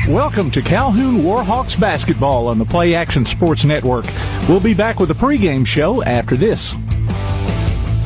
Welcome to Calhoun Warhawks basketball on the Play Action Sports Network. We'll be back with a pregame show after this.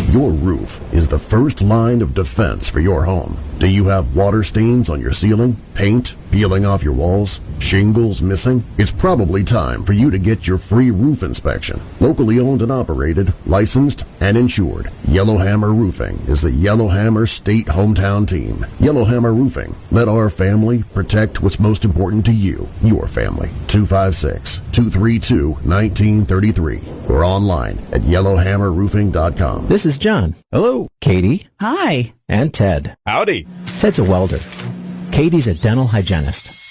Your roof is the first line of defense for your home. Do you have water stains on your ceiling, paint peeling off your walls, shingles missing? It's probably time for you to get your free roof inspection. Locally owned and operated, licensed, and insured, Yellowhammer Roofing is the Yellowhammer State hometown team. Yellowhammer Roofing. Let our family protect what's most important to you, your family. 256-232-1933 or online at yellowhammerroofing.com. This is John. Hello. Katie. Hi. And Ted. Howdy. Ted's a welder. Katie's a dental hygienist.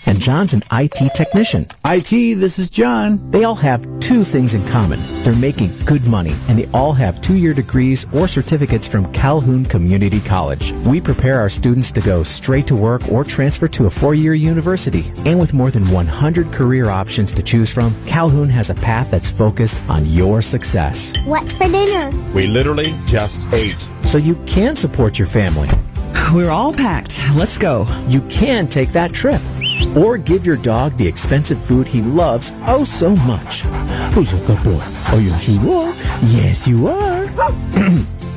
And John's an IT technician. IT, this is John. They all have two things in common. They're making good money, and they all have 2-year degrees or certificates from Calhoun Community College. We prepare our students to go straight to work or transfer to a 4-year university. And with more than 100 career options to choose from, Calhoun has a path that's focused on your success. What's for dinner? We literally just ate. So you can support your family. We're all packed. Let's go. You can take that trip. Or give your dog the expensive food he loves oh so much. Who's a good boy? Oh, yes, you are. Yes, you are.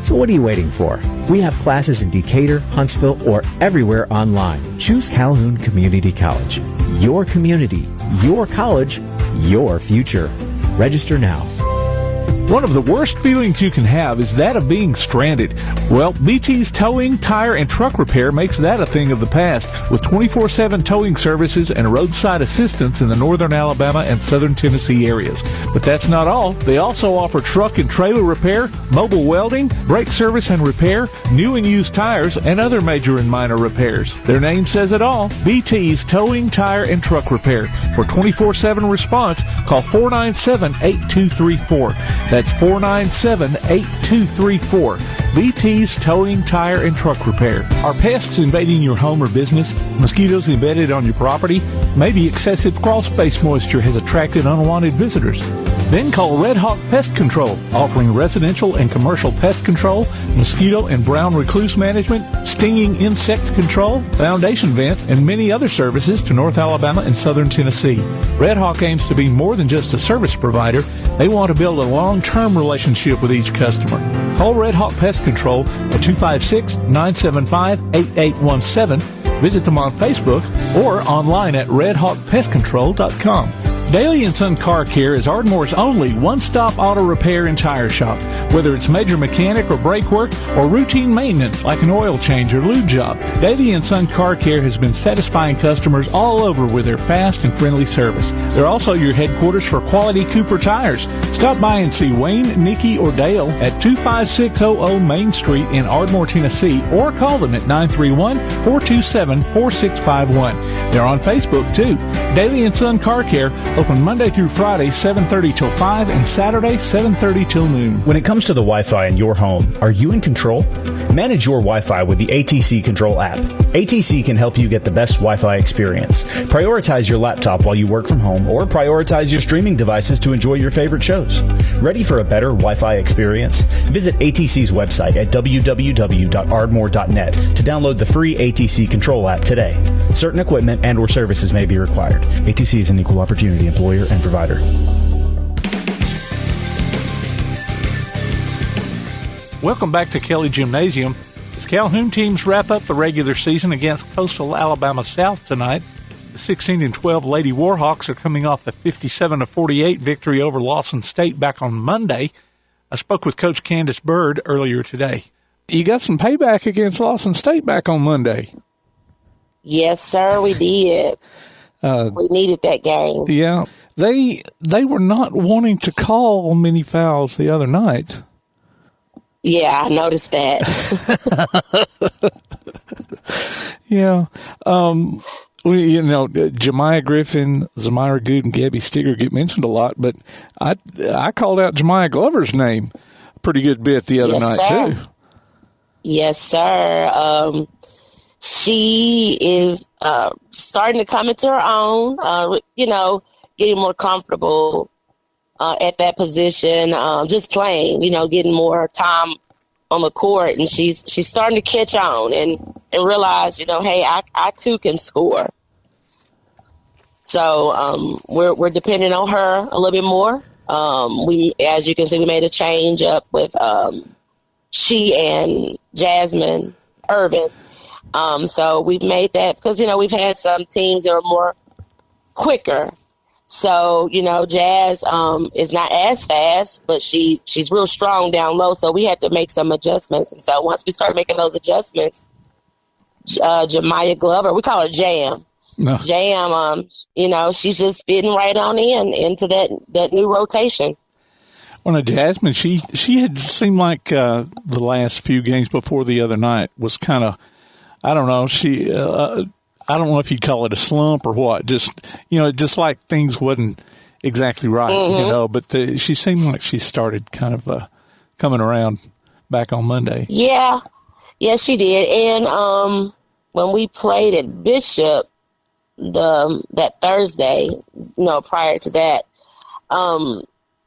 So what are you waiting for? We have classes in Decatur, Huntsville, or everywhere online. Choose Calhoun Community College. Your community, your college, your future. Register now. One of the worst feelings you can have is that of being stranded. Well, BT's Towing, Tire, and Truck Repair makes that a thing of the past with 24/7 towing services and roadside assistance in the northern Alabama and southern Tennessee areas. But that's not all. They also offer truck and trailer repair, mobile welding, brake service and repair, new and used tires, and other major and minor repairs. Their name says it all. BT's Towing, Tire, and Truck Repair. For 24/7 response, call 497-8234. That's 497-8234. BT's Towing, Tire, and Truck Repair. Are pests invading your home or business? Mosquitoes embedded on your property? Maybe excessive crawl space moisture has attracted unwanted visitors. Then call Red Hawk Pest Control, offering residential and commercial pest control, mosquito and brown recluse management, stinging insect control, foundation vents, and many other services to North Alabama and Southern Tennessee. Red Hawk aims to be more than just a service provider. They want to build a long-term relationship with each customer. Call Red Hawk Pest Control at 256-975-8817. Visit them on Facebook or online at redhawkpestcontrol.com. Daly & Son Car Care is Ardmore's only one-stop auto repair and tire shop. Whether it's major mechanic or brake work or routine maintenance like an oil change or lube job, Daly & Son Car Care has been satisfying customers all over with their fast and friendly service. They're also your headquarters for quality Cooper tires. Stop by and see Wayne, Nikki, or Dale at 25600 Main Street in Ardmore, Tennessee, or call them at 931-427-4651. They're on Facebook, too. Daly & Son Car Care, open Monday through Friday, 7:30 till 5, and Saturday, 7:30 till noon. When it comes to the Wi-Fi in your home, are you in control? Manage your Wi-Fi with the ATC Control app. ATC can help you get the best Wi-Fi experience. Prioritize your laptop while you work from home, or prioritize your streaming devices to enjoy your favorite shows. Ready for a better Wi-Fi experience? Visit ATC's website at www.ardmore.net to download the free ATC Control app today. Certain equipment and or services may be required. ATC is an equal opportunity employer and provider. Welcome back to Kelly Gymnasium. As Calhoun teams wrap up the regular season against Coastal Alabama South tonight, the 16-12 Lady Warhawks are coming off the 57-48 victory over Lawson State back on Monday. I spoke with Coach Candace Bird earlier today. You got some payback against Lawson State back on Monday. Yes, sir, we did. We needed that game. Yeah. They were not wanting to call many fouls the other night. Yeah, I noticed that. Yeah. Jemiah Griffin, Zamira Good, and Gabby Stigger get mentioned a lot, but I called out Jemiah Glover's name a pretty good bit the other night, too. Yes, sir. She is starting to come into her own, getting more comfortable at that position, just playing, getting more time on the court. And she's starting to catch on and realize, hey, I too can score. So we're depending on her a little bit more. We, as you can see, we made a change up with she and Jasmine Irvin. So we've made that because, we've had some teams that are more quicker. So, Jazz is not as fast, but she's real strong down low. So we had to make some adjustments. And so once we started making those adjustments, Jemiah Glover, we call her Jam. No. Jam, she's just fitting right on into that new rotation. Well, Jasmine, she had seemed like the last few games before the other night was kind of, I don't know, I don't know if you'd call it a slump or what. Just, just like things wasn't exactly right, but she seemed like she started kind of coming around back on Monday. Yeah, she did. And when we played at Bishop that Thursday, prior to that,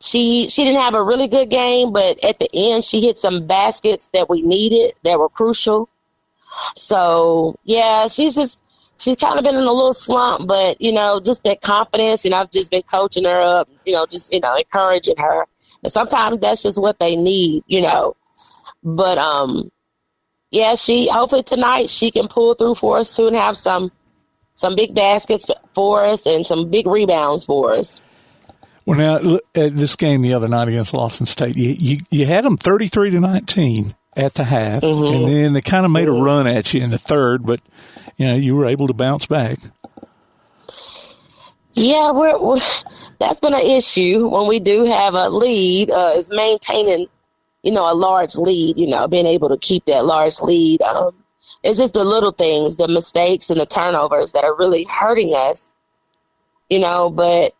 she didn't have a really good game, but at the end she hit some baskets that we needed that were crucial. So, yeah, she's kind of been in a little slump, but, just that confidence, I've just been coaching her up, encouraging her. And sometimes that's just what they need, But, hopefully tonight she can pull through for us too and have some big baskets for us and some big rebounds for us. Well, now, look at this game the other night against Lawson State. You had them 33-19 at the half, and then they kind of made a run at you in the third, but, you were able to bounce back. Yeah, that's been an issue when we do have a lead, is maintaining, a large lead, being able to keep that large lead. It's just the little things, the mistakes and the turnovers that are really hurting us, but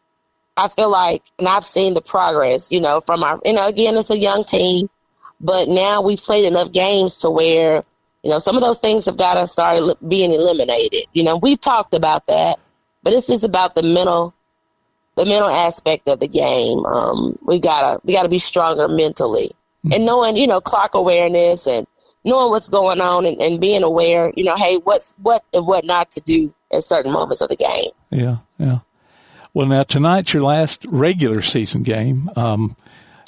I feel like, and I've seen the progress, from our, again, it's a young team, but now we've played enough games to where, some of those things have got to start being eliminated. We've talked about that, but it's just about the mental aspect of the game. We gotta be stronger mentally and knowing, clock awareness and knowing what's going on and being aware, hey, what and what not to do at certain moments of the game. Yeah. Well, now tonight's your last regular season game.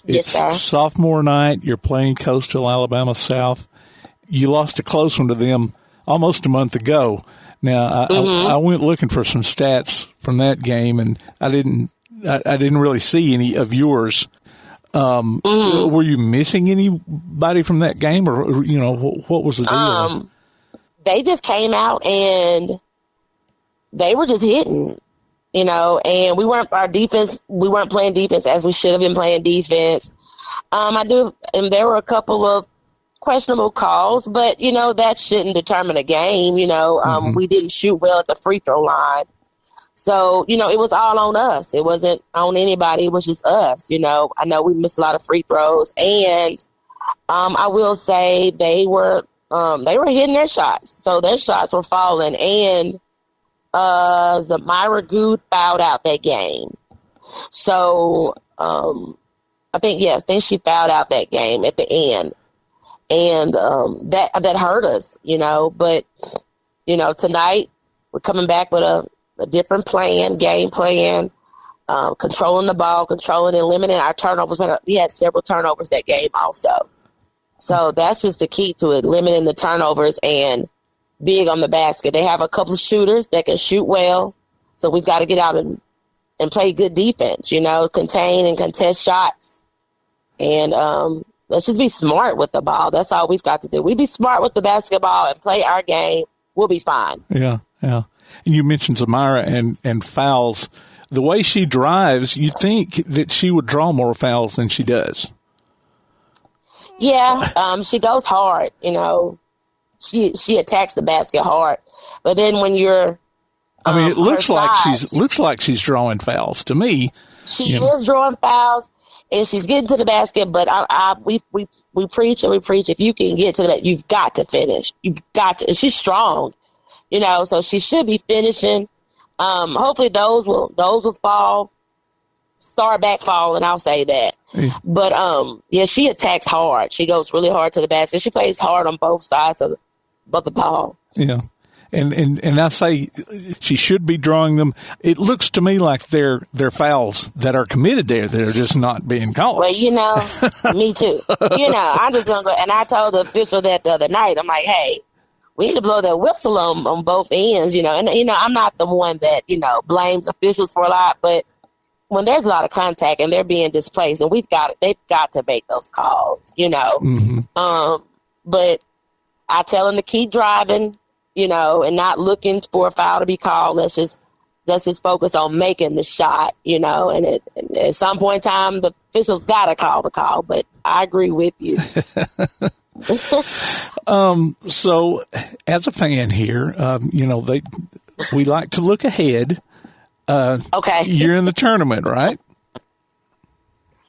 Yes, sir. Sophomore night. You're playing Coastal Alabama South. You lost a close one to them almost a month ago. Now, I went looking for some stats from that game, and I didn't really see any of yours. Were you missing anybody from that game, or what was the deal? They just came out and they were just hitting, and we weren't playing defense as we should have been playing defense. And there were a couple of questionable calls, but that shouldn't determine a game. We didn't shoot well at the free throw line. So, it was all on us. It wasn't on anybody. It was just us. I know we missed a lot of free throws, and I will say they were hitting their shots. So their shots were falling, and Zamira Good fouled out that game. So I think she fouled out that game at the end, and that hurt us. But tonight we're coming back with a different game plan, controlling the ball, controlling and limiting our turnovers. We had several turnovers that game also. So that's just the key to it, limiting the turnovers and big on the basket. They have a couple of shooters that can shoot well, so we've got to get out and play good defense, contain and contest shots. And let's just be smart with the ball. That's all we've got to do. We be smart with the basketball and play our game. We'll be fine. Yeah. And you mentioned Zamira and fouls. The way she drives, you'd think that she would draw more fouls than she does. Yeah, she goes hard, She attacks the basket hard. But then when you're it looks like she's drawing fouls to me. She is drawing fouls. And she's getting to the basket, but we preach and we preach. If you can get to the basket, you've got to finish. You've got to. She's strong, so she should be finishing. Hopefully those will start back falling. I'll say that. Yeah. But she attacks hard. She goes really hard to the basket. She plays hard on both sides of the ball. Yeah. And I say she should be drawing them. It looks to me like they're fouls that are committed there that are just not being called. Well, me too. I'm just going to go. And I told the official that the other night. I'm like, hey, we need to blow that whistle on both ends, And, I'm not the one that, blames officials for a lot. But when there's a lot of contact and they're being displaced, and they've got to make those calls, Mm-hmm. But I tell them to keep driving, and not looking for a foul to be called. Let's just focus on making the shot, and at some point in time, the officials got to call the call, but I agree with you. So as a fan here, we like to look ahead. Okay. You're in the tournament, right?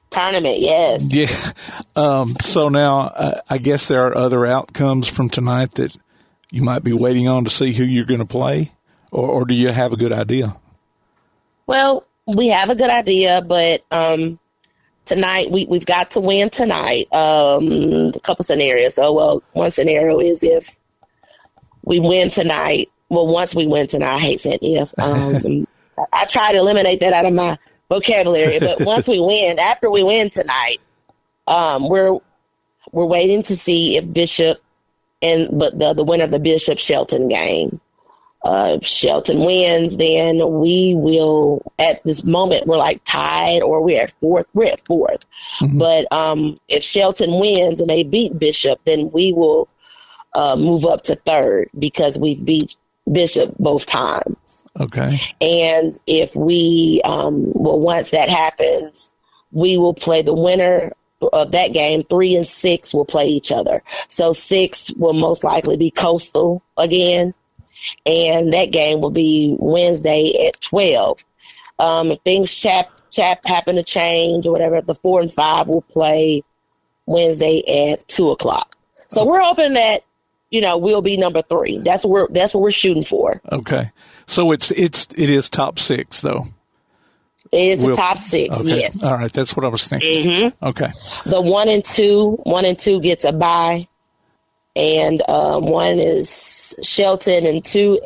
Tournament, yes. Yeah. So now I guess there are other outcomes from tonight that you might be waiting on to see who you're going to play, or do you have a good idea? Well, we have a good idea, but tonight we've got to win tonight. A couple scenarios. So, one scenario is if we win tonight. Well, once we win tonight, I hate saying if. I try to eliminate that out of my vocabulary, but after we win tonight, we're waiting to see if Bishop but the winner of the Bishop Shelton game. If Shelton wins, then we will, at this moment, we're like tied or we're at fourth. Mm-hmm. But if Shelton wins and they beat Bishop, then we will move up to third because we've beat Bishop both times. Okay. And if we, once that happens, we will play the winner of that game. 3 and 6 will play each other. So 6 will most likely be Coastal again. And that game will be Wednesday at 12. If things happen to change or whatever, the 4 and 5 will play Wednesday at 2:00. So we're hoping that, we'll be number 3. That's what we're shooting for. Okay. So it is top 6 though. It is a top 6. Okay. Yes. All right. That's what I was thinking. Mm-hmm. Okay. The 1 and 2 gets a bye. And 1 is Shelton and 2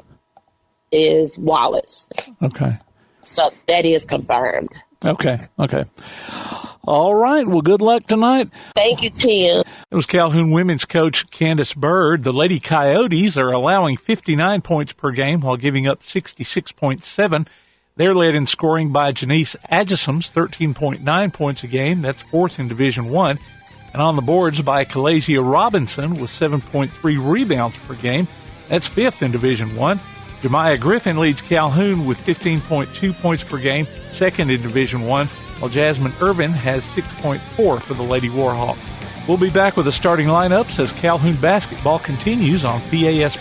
is Wallace. Okay. So that is confirmed. Okay. All right. Well, good luck tonight. Thank you, Tim. It was Calhoun women's coach Candace Bird. The Lady Coyotes are allowing 59 points per game while giving up 66.7. They're led in scoring by Janice Adjusums, 13.9 points a game. That's 4th in Division I. And on the boards by Kalasia Robinson with 7.3 rebounds per game. That's 5th in Division I. Jemiah Griffin leads Calhoun with 15.2 points per game, 2nd in Division I, while Jasmine Irvin has 6.4 for the Lady Warhawks. We'll be back with the starting lineups as Calhoun basketball continues on PAS+.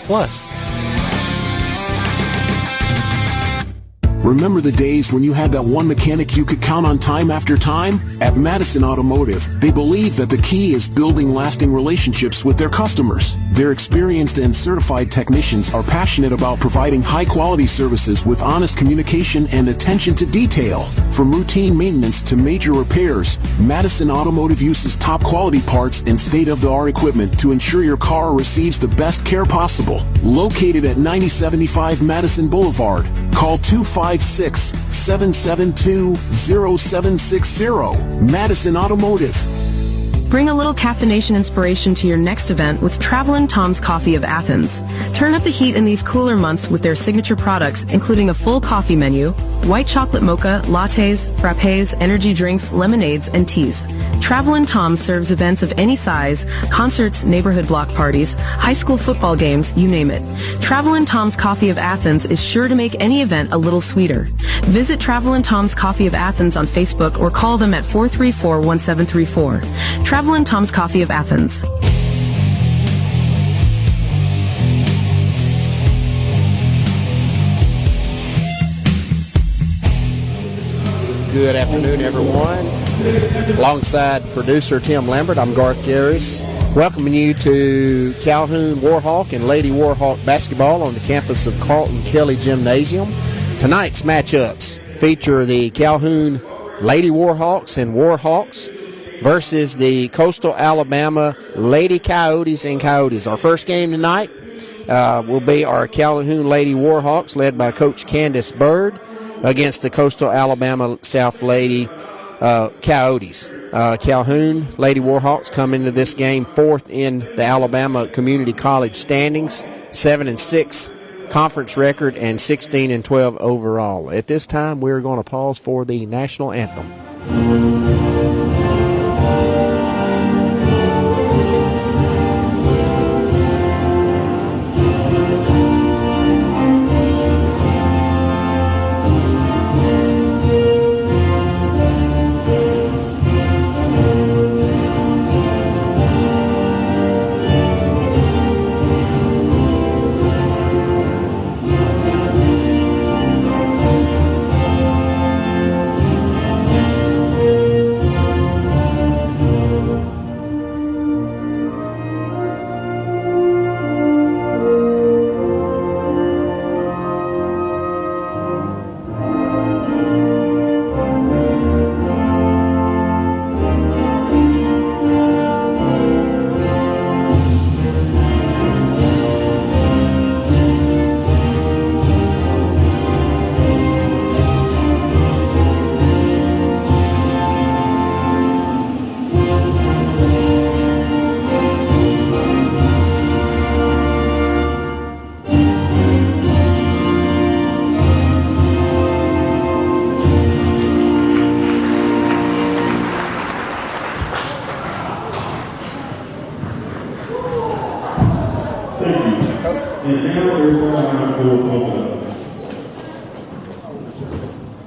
Remember the days when you had that one mechanic you could count on time after time? At Madison Automotive, they believe that the key is building lasting relationships with their customers. Their experienced and certified technicians are passionate about providing high-quality services with honest communication and attention to detail. From routine maintenance to major repairs, Madison Automotive uses top-quality parts and state-of-the-art equipment to ensure your car receives the best care possible. Located at 9075 Madison Boulevard, call 256-772-0760. Madison Automotive. Bring a little caffeination inspiration to your next event with Travelin' Tom's Coffee of Athens. Turn up the heat in these cooler months with their signature products, including a full coffee menu, white chocolate mocha, lattes, frappes, energy drinks, lemonades, and teas. Travelin' Tom serves events of any size, concerts, neighborhood block parties, high school football games, you name it. Travelin' Tom's Coffee of Athens is sure to make any event a little sweeter. Visit Travelin' Tom's Coffee of Athens on Facebook or call them at 434-1734. Travelin' Tom's Coffee of Athens. Good afternoon, everyone. Alongside producer Tim Lambert, I'm Garth Garris, welcoming you to Calhoun Warhawk and Lady Warhawk basketball on the campus of Carlton Kelly Gymnasium. Tonight's matchups feature the Calhoun Lady Warhawks and Warhawks versus the Coastal Alabama Lady Coyotes and Coyotes. Our first game tonight will be our Calhoun Lady Warhawks, led by Coach Candace Bird, against the Coastal Alabama South Lady Coyotes. Calhoun Lady Warhawks come into this game fourth in the Alabama Community College standings, 7-6 conference record, and 16-12 overall. At this time, we're going to pause for the national anthem.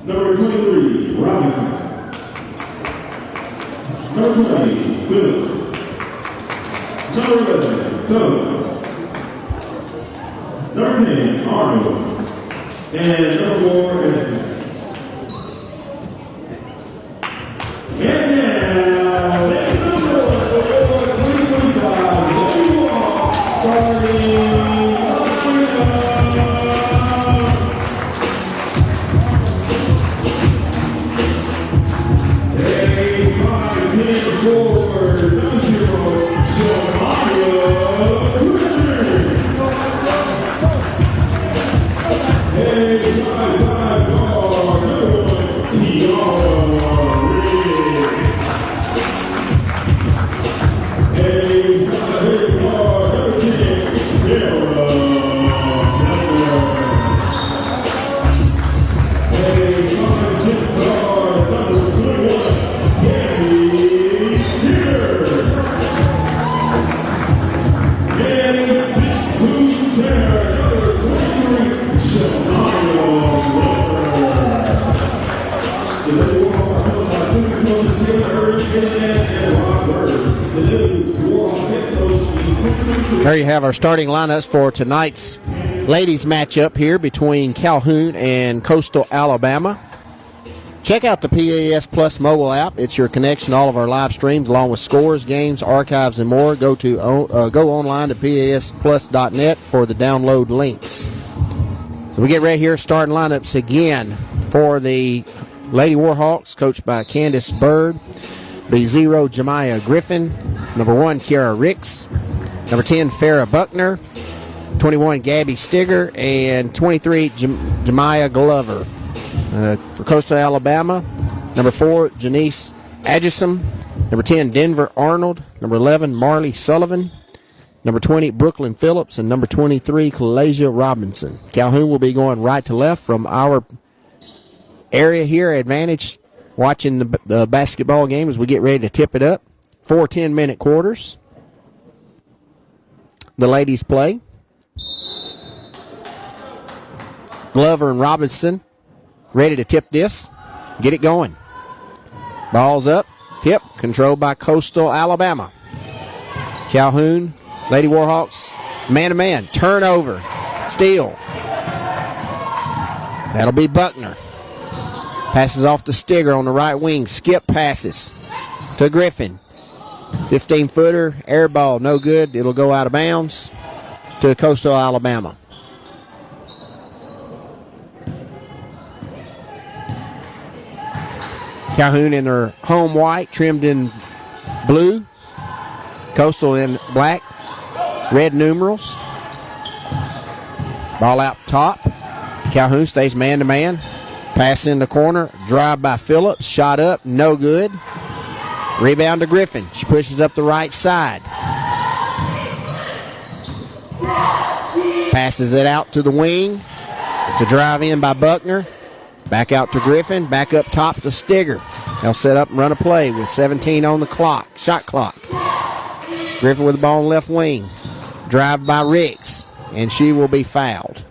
Number 23, Robinson. Number 20, Phillips. Number 11, Sullivan. Number 10, Arnold. And number 4, Edison. And now, let's go for 2025. Starting. There you have our starting lineups for tonight's ladies matchup here between Calhoun and Coastal Alabama. Check out the PAS Plus mobile app. It's your connection to all of our live streams, along with scores, games, archives, and more. Go online to pasplus.net for the download links. So we get right here, starting lineups again for the Lady Warhawks, coached by Candace Bird. Be 0, Jemiah Griffin. Number 1, Kiara Ricks. Number 10, Farrah Buckner. 21, Gabby Stigger. And 23, Jemiah Glover. For Coastal Alabama, number 4, Janice Adjusum. Number 10, Denver Arnold. Number 11, Marley Sullivan. Number 20, Brooklyn Phillips. And number 23, Kalasia Robinson. Calhoun will be going right to left from our area here, advantage, watching the basketball game as we get ready to tip it up. 4 10-minute quarters. The ladies play. Glover and Robinson ready to tip this. Get it going. Ball's up. Tip. Controlled by Coastal Alabama. Calhoun, Lady Warhawks, man-to-man. Turnover. Steal. That'll be Buckner. Passes off to Stigger on the right wing. Skip passes to Griffin. 15-footer. Air ball. No good. It'll go out of bounds to Coastal Alabama. Calhoun in their home white, trimmed in blue. Coastal in black, red numerals. Ball out top. Calhoun stays man-to-man. Pass in the corner. Drive by Phillips. Shot up. No good. Rebound to Griffin. She pushes up the right side. Passes it out to the wing. It's a drive in by Buckner. Back out to Griffin. Back up top to Stigger. They'll set up and run a play with 17 on the clock. Shot clock. Griffin with the ball on left wing. Drive by Ricks. And she will be fouled.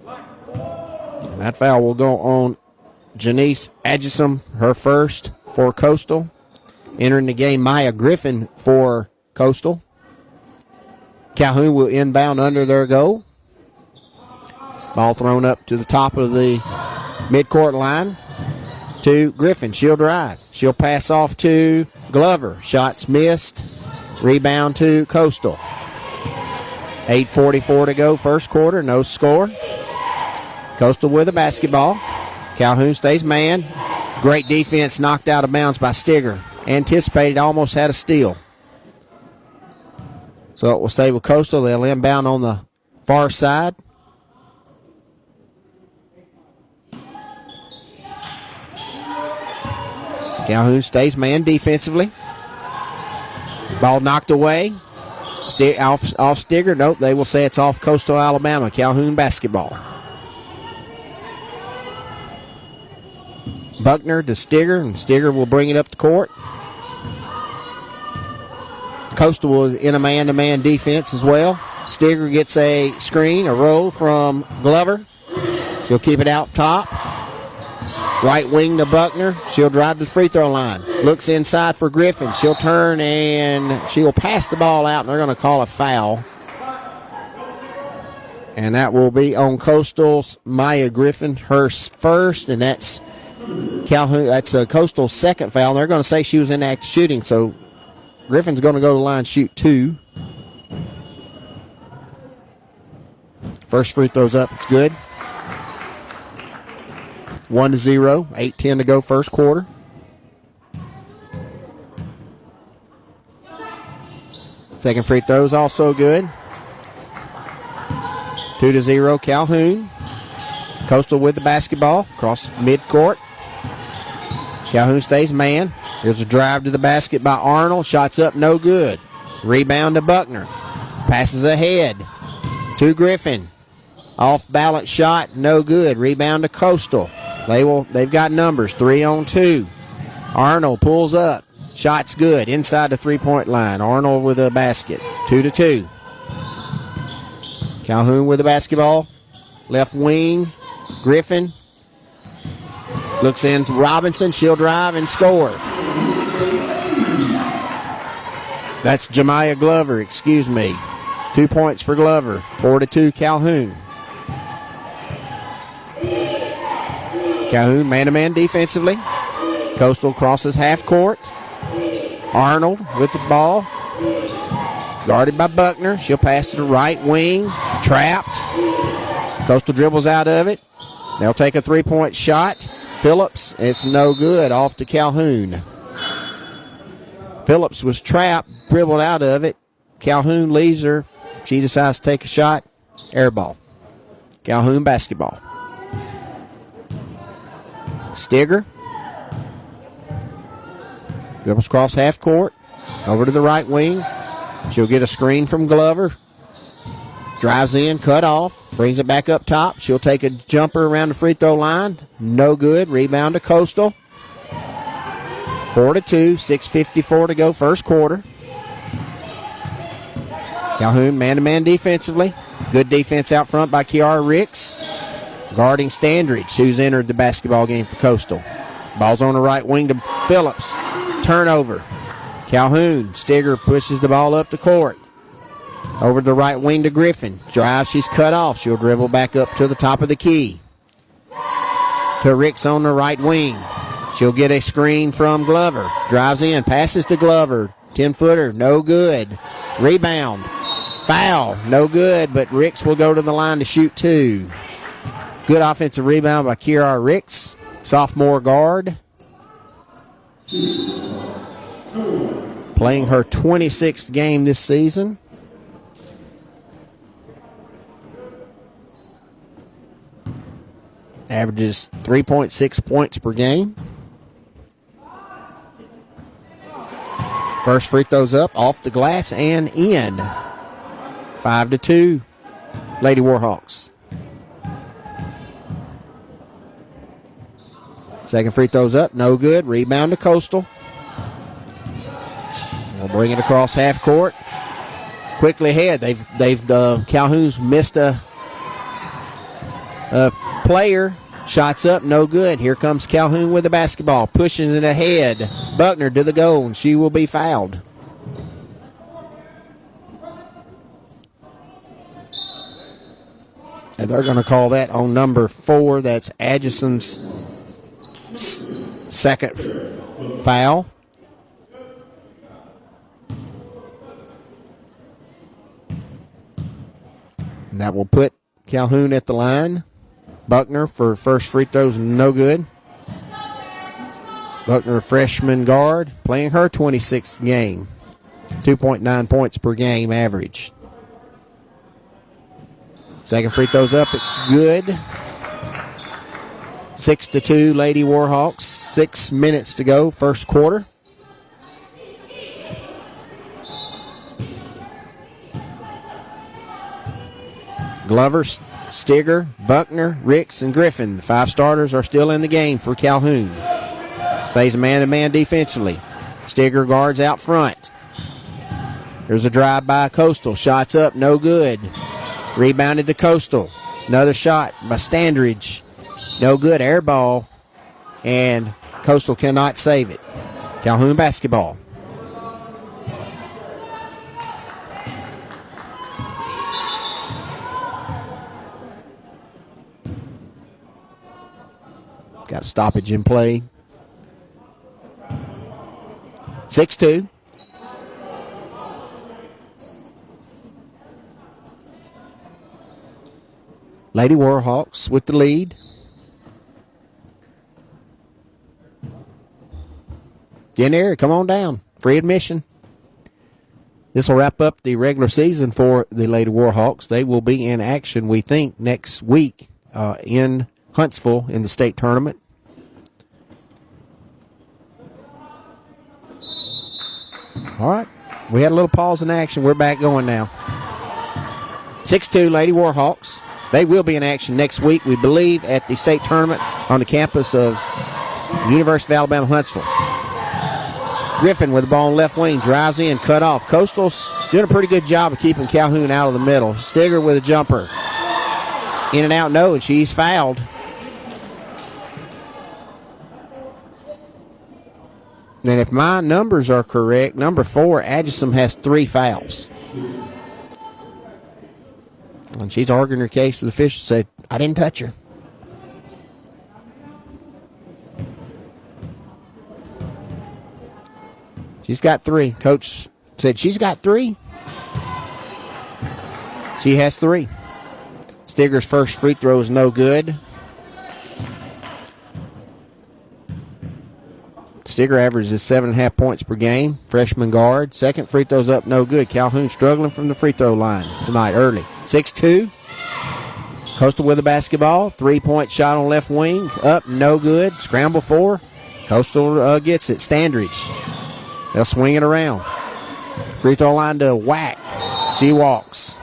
And that foul will go on Janice Adjusum, her first for Coastal. Entering the game, Maya Griffin for Coastal. Calhoun will inbound under their goal. Ball thrown up to the top of the midcourt line to Griffin. She'll drive. She'll pass off to Glover. Shots missed. Rebound to Coastal. 8:44 to go, first quarter. No score. Coastal with the basketball. Calhoun stays man. Great defense, knocked out of bounds by Stigger. Anticipated, almost had a steal. So it will stay with Coastal. They'll inbound on the far side. Calhoun stays man defensively. Ball knocked away. Off Stigger. Nope, they will say it's off Coastal Alabama. Calhoun basketball. Buckner to Stigger, and Stigger will bring it up the court. Coastal was in a man-to-man defense as well. Stigger gets a screen, a roll from Glover. She'll keep it out top. Right wing to Buckner. She'll drive to the free throw line. Looks inside for Griffin. She'll turn and she'll pass the ball out, and they're going to call a foul. And that will be on Coastal's Maya Griffin, her first, and that's Calhoun. That's a Coastal's second foul. And they're going to say she was in active shooting, so Griffin's going to go to the line, shoot 2. First free throw's up. It's good. 1-0. 8:10 to go, first quarter. Second free throw's also good. 2-0 Calhoun. Coastal with the basketball across midcourt. Calhoun stays man. There's a drive to the basket by Arnold. Shots up, no good. Rebound to Buckner. Passes ahead to Griffin. Off balance shot, no good. Rebound to Coastal. They've got numbers, 3-on-2. Arnold pulls up. Shot's good. Inside the three-point line. Arnold with a basket. 2-2. Calhoun with the basketball. Left wing. Griffin. Looks into Robinson. She'll drive and score. That's Jemiah Glover, excuse me. 2 points for Glover. 4-2 Calhoun. Calhoun man-to-man defensively. Coastal crosses half court. Arnold with the ball. Guarded by Buckner. She'll pass to the right wing. Trapped. Coastal dribbles out of it. They'll take a three-point shot. Phillips, it's no good. Off to Calhoun. Phillips was trapped, dribbled out of it. Calhoun leaves her. She decides to take a shot. Air ball. Calhoun basketball. Stigger. Dribbles across half court. Over to the right wing. She'll get a screen from Glover. Drives in, cut off. Brings it back up top. She'll take a jumper around the free throw line. No good. Rebound to Coastal. 4-2. 6:54 to go, first quarter. Calhoun man-to-man defensively. Good defense out front by Kiara Ricks. Guarding Standridge, who's entered the basketball game for Coastal. Ball's on the right wing to Phillips. Turnover. Calhoun. Stigger pushes the ball up the court. Over the right wing to Griffin. Drive, she's cut off. She'll dribble back up to the top of the key. To Ricks on the right wing. She'll get a screen from Glover. Drives in, passes to Glover. 10-footer, no good. Rebound. Foul, no good, but Ricks will go to the line to shoot 2. Good offensive rebound by Kiara Ricks, sophomore guard. Playing her 26th game this season. Averages 3.6 points per game. First free throws up, off the glass and in. 5-2, Lady Warhawks. Second free throws up, no good. Rebound to Coastal. We'll bring it across half court. Quickly ahead. Calhoun's missed a player. Shots up, no good. Here comes Calhoun with the basketball. Pushing it ahead. Buckner to the goal, and she will be fouled. And they're going to call that on number 4. That's Adjuson's second foul. And that will put Calhoun at the line. Buckner for first free throws, no good. Buckner, freshman guard, playing her 26th game. 2.9 points per game average. Second free throws up, it's good. 6-2, Lady Warhawks. 6 minutes to go, first quarter. Glover, Stigger, Buckner, Ricks, and Griffin. The 5 starters are still in the game for Calhoun. Stays man-to-man defensively. Stigger guards out front. There's a drive by Coastal. Shots up, no good. Rebounded to Coastal. Another shot by Standridge. No good, air ball. And Coastal cannot save it. Calhoun basketball. Got a stoppage in play. 6-2. Lady Warhawks with the lead. Get in there, come on down. Free admission. This will wrap up the regular season for the Lady Warhawks. They will be in action, we think, next week in Huntsville in the state tournament. All right. We had a little pause in action. We're back going now. 6-2, Lady Warhawks. They will be in action next week, we believe, at the state tournament on the campus of University of Alabama, Huntsville. Griffin with the ball on left wing, drives in, cut off. Coastal's doing a pretty good job of keeping Calhoun out of the middle. Stigger with a jumper. In and out, no, and she's fouled. And if my numbers are correct, number 4, Adjuston has 3 fouls. And she's arguing her case to the official, said, I didn't touch her. She's got 3. Coach said she's got 3. She has 3. Stigger's first free throw is no good. Stigger averages 7.5 points per game. Freshman guard. Second free throw's up, no good. Calhoun struggling from the free throw line tonight early. 6-2. Coastal with the basketball. 3-point shot on left wing. Up, no good. Scramble 4. Coastal gets it. Standridge. They'll swing it around. Free throw line to Whack. She walks.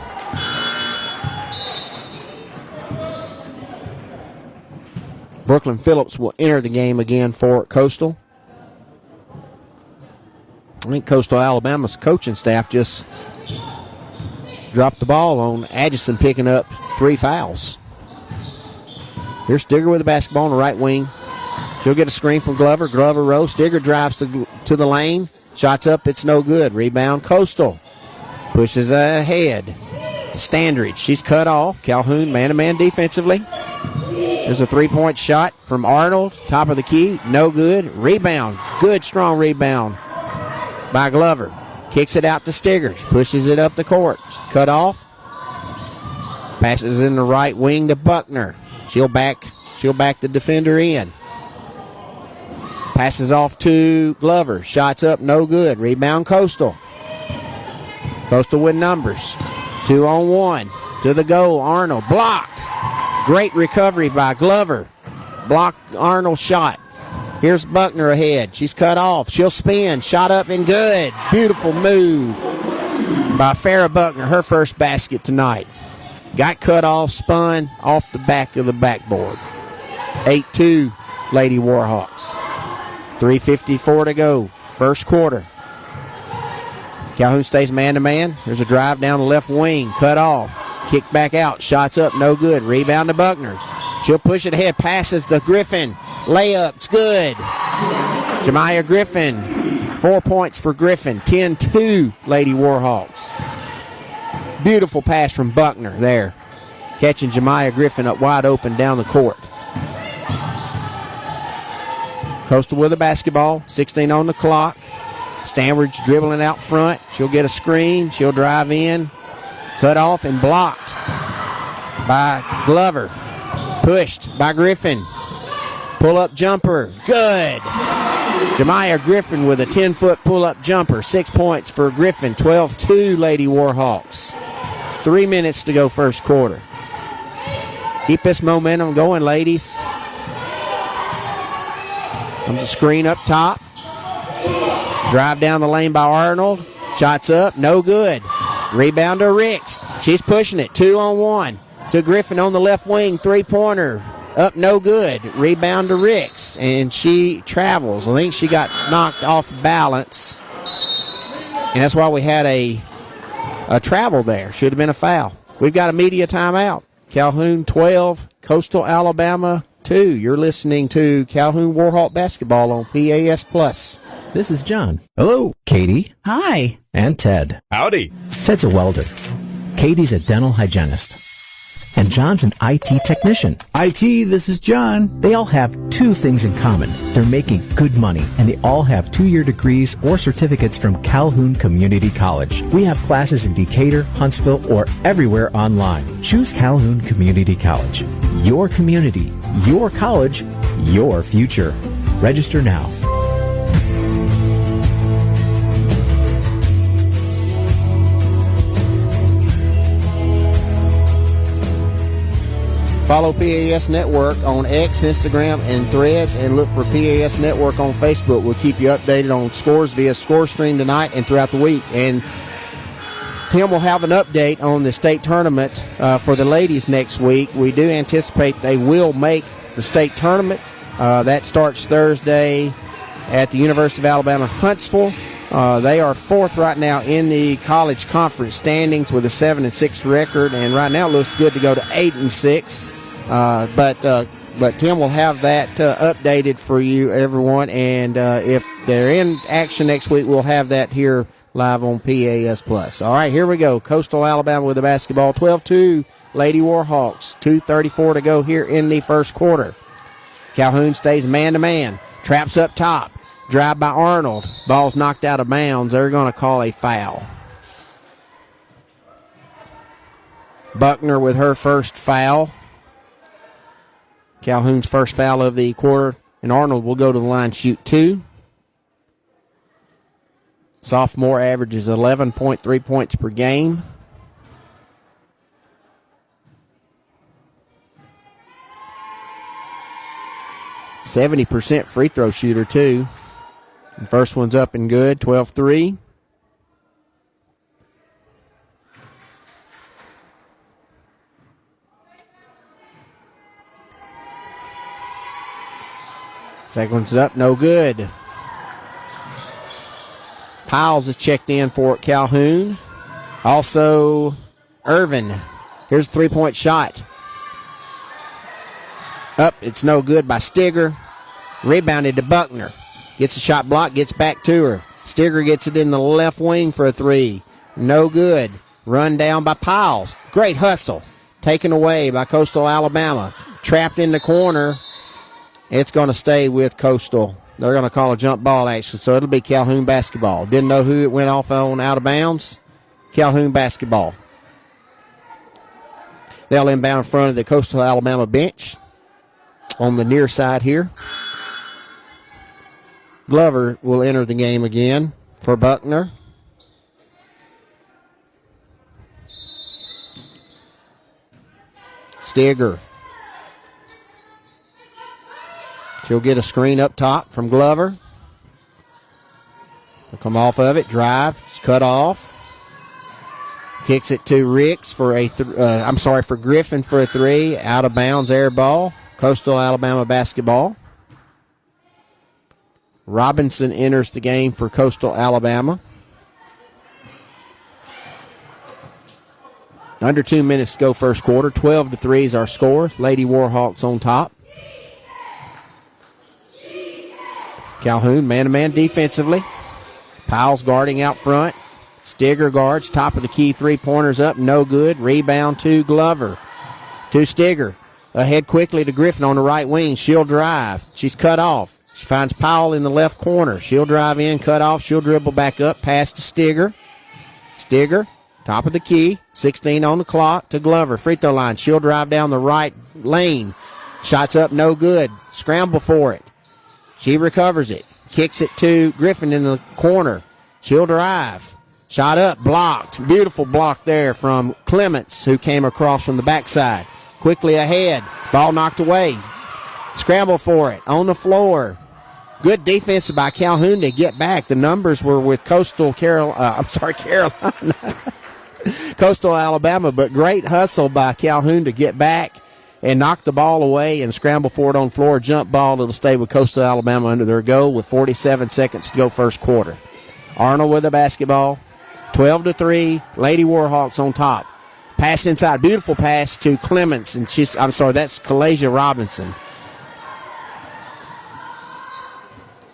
Brooklyn Phillips will enter the game again for Coastal. I think Coastal Alabama's coaching staff just dropped the ball on Adjuston picking up 3 fouls. Here's Stigger with the basketball on the right wing. She'll get a screen from Glover. Glover row. Stigger drives to the lane. Shots up. It's no good. Rebound Coastal. Pushes ahead. Standridge. She's cut off. Calhoun man-to-man defensively. There's a 3-point shot from Arnold. Top of the key. No good. Rebound. Good, strong rebound by Glover. Kicks it out to Stigger. Pushes it up the court. Cut off. Passes in the right wing to Buckner. She'll back the defender in. Passes off to Glover. Shots up, no good. Rebound Coastal. Coastal with numbers. 2-on-1. To the goal. Arnold blocked. Great recovery by Glover. Blocked Arnold's shot. Here's Buckner ahead. She's cut off. She'll spin. Shot up and good. Beautiful move by Farrah Buckner. Her first basket tonight. Got cut off, spun off the back of the backboard. 8-2, Lady Warhawks. 3:54 to go. First quarter. Calhoun stays man-to-man. There's a drive down the left wing. Cut off. Kick back out. Shots up. No good. Rebound to Buckner. She'll push it ahead. Passes to Griffin. Layup's good. Jemiah Griffin. 4 points for Griffin. 10-2, Lady Warhawks. Beautiful pass from Buckner there. Catching Jemiah Griffin up wide open down the court. Coastal with the basketball. 16 on the clock. Stanward's dribbling out front. She'll get a screen. She'll drive in. Cut off and blocked by Glover. Pushed by Griffin. Pull-up jumper. Good. Jemiah Griffin with a 10-foot pull-up jumper. 6 points for Griffin. 12-2, Lady Warhawks. 3 minutes to go first quarter. Keep this momentum going, ladies. Comes a screen up top. Drive down the lane by Arnold. Shots up. No good. Rebound to Ricks. She's pushing it. 2-on-1 to Griffin on the left wing. Three-pointer. Up no good. Rebound to Ricks. And she travels. I think she got knocked off balance. And that's why we had a travel there. Should have been a foul. We've got a media timeout. Calhoun 12, Coastal Alabama 2. You're listening to Calhoun Warhawk Basketball on PAS Plus. This is John. Hello. Katie. Hi. And Ted. Howdy. Ted's a welder. Katie's a dental hygienist. And John's an IT technician. IT, this is John. They all have two things in common. They're making good money, and they all have 2-year degrees or certificates from Calhoun Community College. We have classes in Decatur, Huntsville, or everywhere online. Choose Calhoun Community College. Your community, your college, your future. Register now. Follow PAS Network on X, Instagram, and Threads, and look for PAS Network on Facebook. We'll keep you updated on scores via ScoreStream tonight and throughout the week. And Tim will have an update on the state tournament for the ladies next week. We do anticipate they will make the state tournament. That starts Thursday at the University of Alabama, Huntsville. They are fourth right now in the college conference standings with a 7-6 record, and right now it looks good to go to 8-6. But Tim will have that updated for you, everyone. And if they're in action next week, we'll have that here live on PAS Plus. All right, here we go. Coastal Alabama with the basketball. 12-2, Lady Warhawks. 2:34 to go here in the first quarter. Calhoun stays man-to-man. Traps up top. Drive by Arnold. Ball's knocked out of bounds. They're going to call a foul. Buckner with her first foul. Calhoun's first foul of the quarter. And Arnold will go to the line, shoot 2. Sophomore averages 11.3 points per game. %70 free throw shooter, too. The first one's up and good, 12-3. Second one's up, no good. Piles is checked in for Calhoun. Also, Irvin. Here's a three-point shot. Up, it's no good by Stigger. Rebounded to Buckner. Gets a shot blocked, gets back to her. Stigger gets it in the left wing for a 3. No good. Run down by Piles. Great hustle. Taken away by Coastal Alabama. Trapped in the corner. It's going to stay with Coastal. They're going to call a jump ball action, so it'll be Calhoun basketball. Didn't know who it went off on out of bounds. Calhoun basketball. They'll inbound in front of the Coastal Alabama bench on the near side here. Glover will enter the game again for Buckner. Stigger She'll get a screen up top from Glover. She'll come off of it, drive, it's cut off. Kicks it to Ricks for for Griffin for a three. Out of bounds air ball. Coastal Alabama basketball. Robinson enters the game for Coastal Alabama. Under 2 minutes to go first quarter. 12-3 is our score. Lady Warhawks on top. Calhoun man-to-man defensively. Powell's guarding out front. Stigger guards, top of the key, three-pointers up, no good. Rebound to Glover. To Stigger. Ahead quickly to Griffin on the right wing. She'll drive. She's cut off. She finds Powell in the left corner. She'll drive in, cut off. She'll dribble back up, pass to Stigger. Stigger, top of the key, 16 on the clock to Glover. Free throw line. She'll drive down the right lane. Shots up, no good. Scramble for it. She recovers it. Kicks it to Griffin in the corner. She'll drive. Shot up, blocked. Beautiful block there from Clements, who came across from the backside. Quickly ahead. Ball knocked away. Scramble for it. On the floor. Good defense by Calhoun to get back. The numbers were with Carolina. Coastal Alabama, but great hustle by Calhoun to get back and knock the ball away and scramble for it on floor. Jump ball. It'll stay with Coastal Alabama under their goal with 47 seconds to go first quarter. Arnold with the basketball. 12-3, Lady Warhawks on top. Pass inside, beautiful pass to Clements, and that's Kalasia Robinson.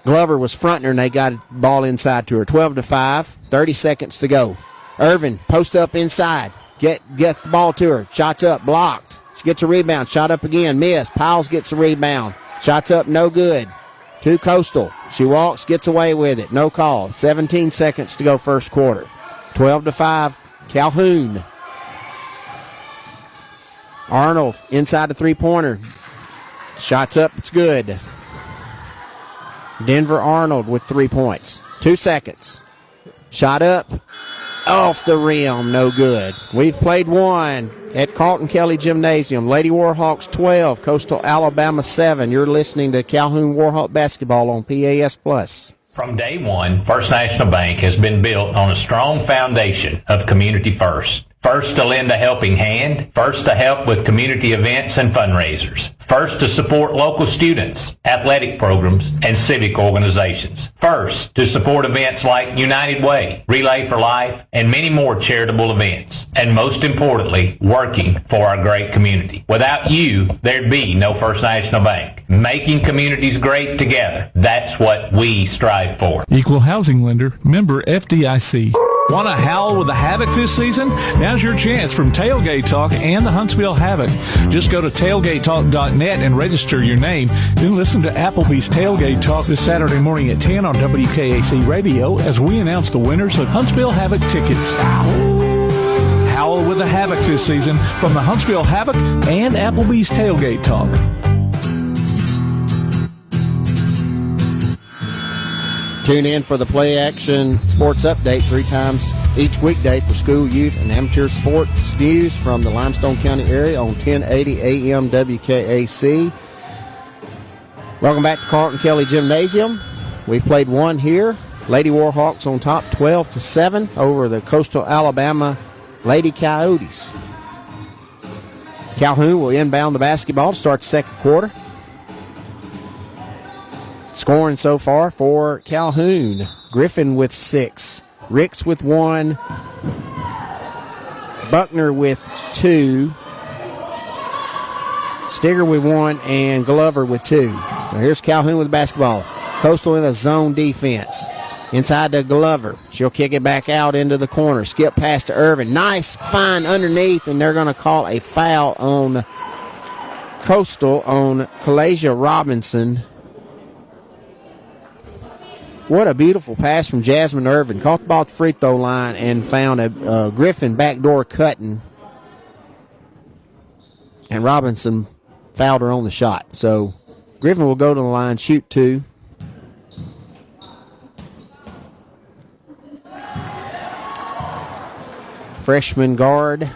Glover was fronting her, and they got ball inside to her. 12-5, 30 seconds to go. Irvin, post up inside, get the ball to her. Shots up, blocked. She gets a rebound, shot up again, missed. Powles gets a rebound. Shots up, no good. To Coastal. She walks, gets away with it. No call. 17 seconds to go first quarter. 12-5, Calhoun. Arnold inside the three-pointer. Shots up, it's good. Denver Arnold with 3 points. 2 seconds. Shot up, off the rim, no good. We've played one at Carlton Kelly Gymnasium. Lady Warhawks 12, Coastal Alabama 7. You're listening to Calhoun Warhawk basketball on PAS+. From day one, First National Bank has been built on a strong foundation of community first. First to lend a helping hand, first to help with community events and fundraisers, first to support local students, athletic programs, and civic organizations, first to support events like United Way, Relay for Life, and many more charitable events, and most importantly, working for our great community. Without you, there'd be no First National Bank. Making communities great together, that's what we strive for. Equal housing lender, member FDIC. Want to howl with the Havoc this season? Now's your chance from Tailgate Talk and the Huntsville Havoc. Just go to tailgatetalk.net and register your name. Then listen to Applebee's Tailgate Talk this Saturday morning at 10 on WKAC Radio as we announce the winners of Huntsville Havoc tickets. Howl with the Havoc this season from the Huntsville Havoc and Applebee's Tailgate Talk. Tune in for the Play Action Sports Update 3 times each weekday for school, youth, and amateur sports news from the Limestone County area on 1080 AM WKAC. Welcome back to Carlton Kelly Gymnasium. We've played one here. Lady Warhawks on top 12-7 over the Coastal Alabama Lady Coyotes. Calhoun will inbound the basketball to start the second quarter. Scoring so far for Calhoun. Griffin with 6. Ricks with 1. Buckner with 2. Stigger with 1. And Glover with 2. Now here's Calhoun with the basketball. Coastal in a zone defense. Inside to Glover. She'll kick it back out into the corner. Skip pass to Irvin. Nice find underneath, and they're going to call a foul on Coastal on Kalasia Robinson. What a beautiful pass from Jasmine Irvin. Caught the ball at the free throw line and found a Griffin backdoor cutting. And Robinson fouled her on the shot. So Griffin will go to the line, shoot 2. Freshman guard,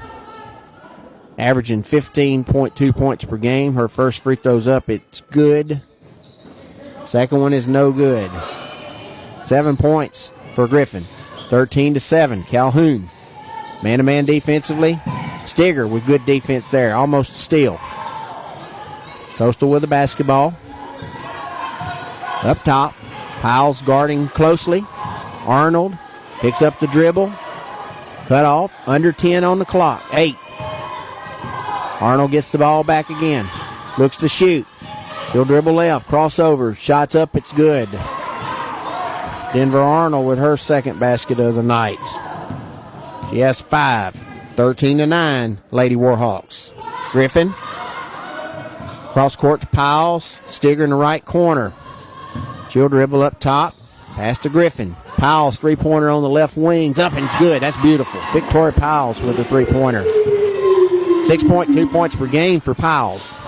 averaging 15.2 points per game. Her first free throw's up. It's good. Second one is no good. 7 points for Griffin. 13-7, Calhoun. Man-to-man defensively. Stigger with good defense there. Almost a steal. Coastal with the basketball. Up top. Piles guarding closely. Arnold picks up the dribble. Cut off. Under 10 on the clock. 8. Arnold gets the ball back again. Looks to shoot. She'll dribble left. Crossover. Shots up. It's good. Denver Arnold with her second basket of the night. She has 5. 13-9, Lady Warhawks. Griffin. Cross court to Piles. Stigger in the right corner. She'll dribble up top. Pass to Griffin. Piles, three-pointer on the left wings. Up and it's good. That's beautiful. Victoria Piles with the three-pointer. 6 point, 2 points per game for Piles.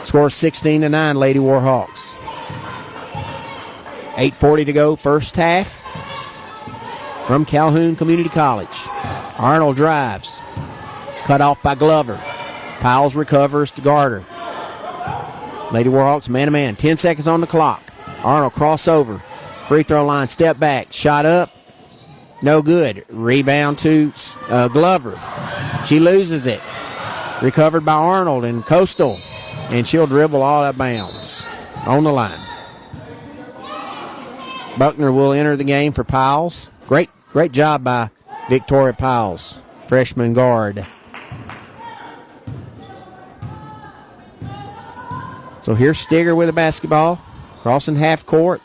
Score 16-9, Lady Warhawks. 8:40 to go, first half. From Calhoun Community College. Arnold drives. Cut off by Glover. Piles recovers to Garter. Lady Warhawks man-to-man. 10 seconds on the clock. Arnold crossover. Free throw line, step back. Shot up. No good. Rebound to Glover. She loses it. Recovered by Arnold and Coastal. And she'll dribble all out of bounds. On the line. Buckner will enter the game for Piles. Great job by Victoria Piles, freshman guard. So here's Stigger with the basketball. Crossing half court.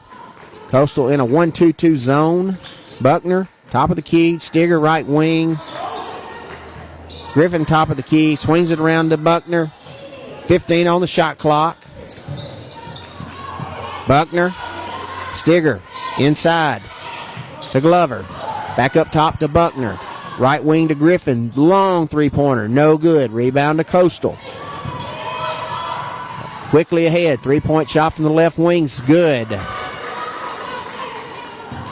Coastal in a 1-2-2 zone. Buckner, top of the key. Stigger, right wing. Griffin, top of the key. Swings it around to Buckner. 15 on the shot clock. Buckner. Stigger, inside to Glover. Back up top to Buckner. Right wing to Griffin. Long three-pointer. No good. Rebound to Coastal. Quickly ahead. Three-point shot from the left wing's good.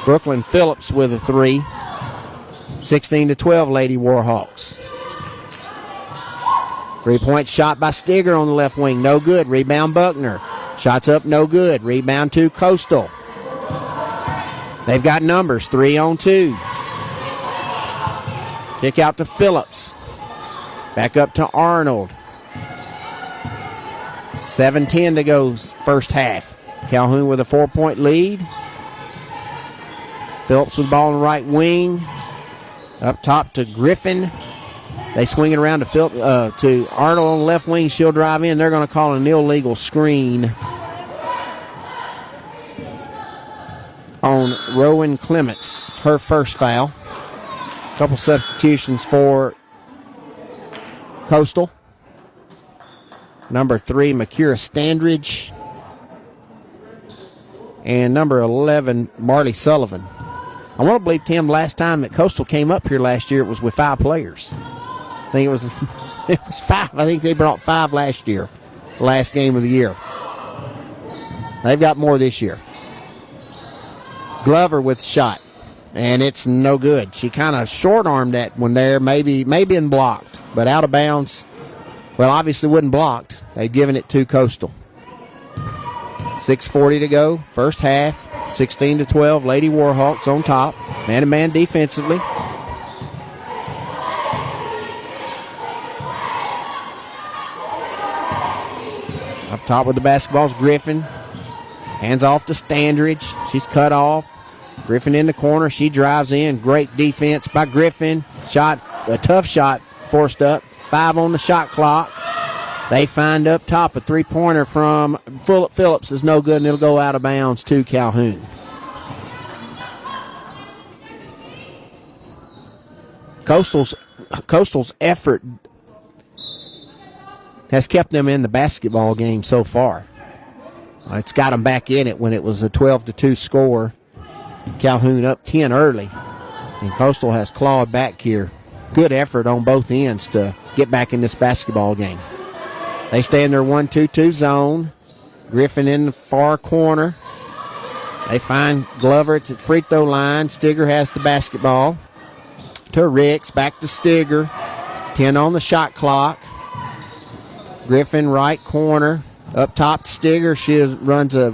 Brooklyn Phillips with a three. 16-12, Lady Warhawks. Three-point shot by Stigger on the left wing. No good. Rebound Buckner. Shots up. No good. Rebound to Coastal. They've got numbers. 3-on-2. Kick out to Phillips. Back up to Arnold. 7:10 to go first half. Calhoun with a 4-point lead. Phillips with the ball on the right wing. Up top to Griffin. They swing it around to Arnold on the left wing. She'll drive in. They're going to call an illegal screen on Rowan Clements, her first foul. A couple substitutions for Coastal. Number 3, Makira Standridge. And number 11, Marley Sullivan. I want to believe, Tim, last time that Coastal came up here last year, it was with 5 players. I think it was 5. I think they brought 5 last year, last game of the year. They've got more this year. Glover with the shot, and it's no good. She kind of short-armed that one there, maybe been blocked, but out of bounds. Well, obviously wasn't blocked. They've given it to Coastal. 6:40 to go, first half. 16-12, Lady Warhawks on top. Man-to-man defensively. Up top with the basketball's Griffin. Hands off to Standridge. She's cut off. Griffin in the corner. She drives in. Great defense by Griffin. Shot, a tough shot forced up. 5 on the shot clock. They find up top a three-pointer from Phillips is no good, and it'll go out of bounds to Calhoun. Coastal's effort has kept them in the basketball game so far. It's got them back in it when it was a 12-2 score. Calhoun up 10 early, and Coastal has clawed back here. Good effort on both ends to get back in this basketball game. They stay in their 1-2-2 zone. Griffin in the far corner. They find Glover at the free throw line. Stigger has the basketball. To Ricks, back to Stigger. 10 on the shot clock. Griffin right corner. Up top to Stigger. She runs a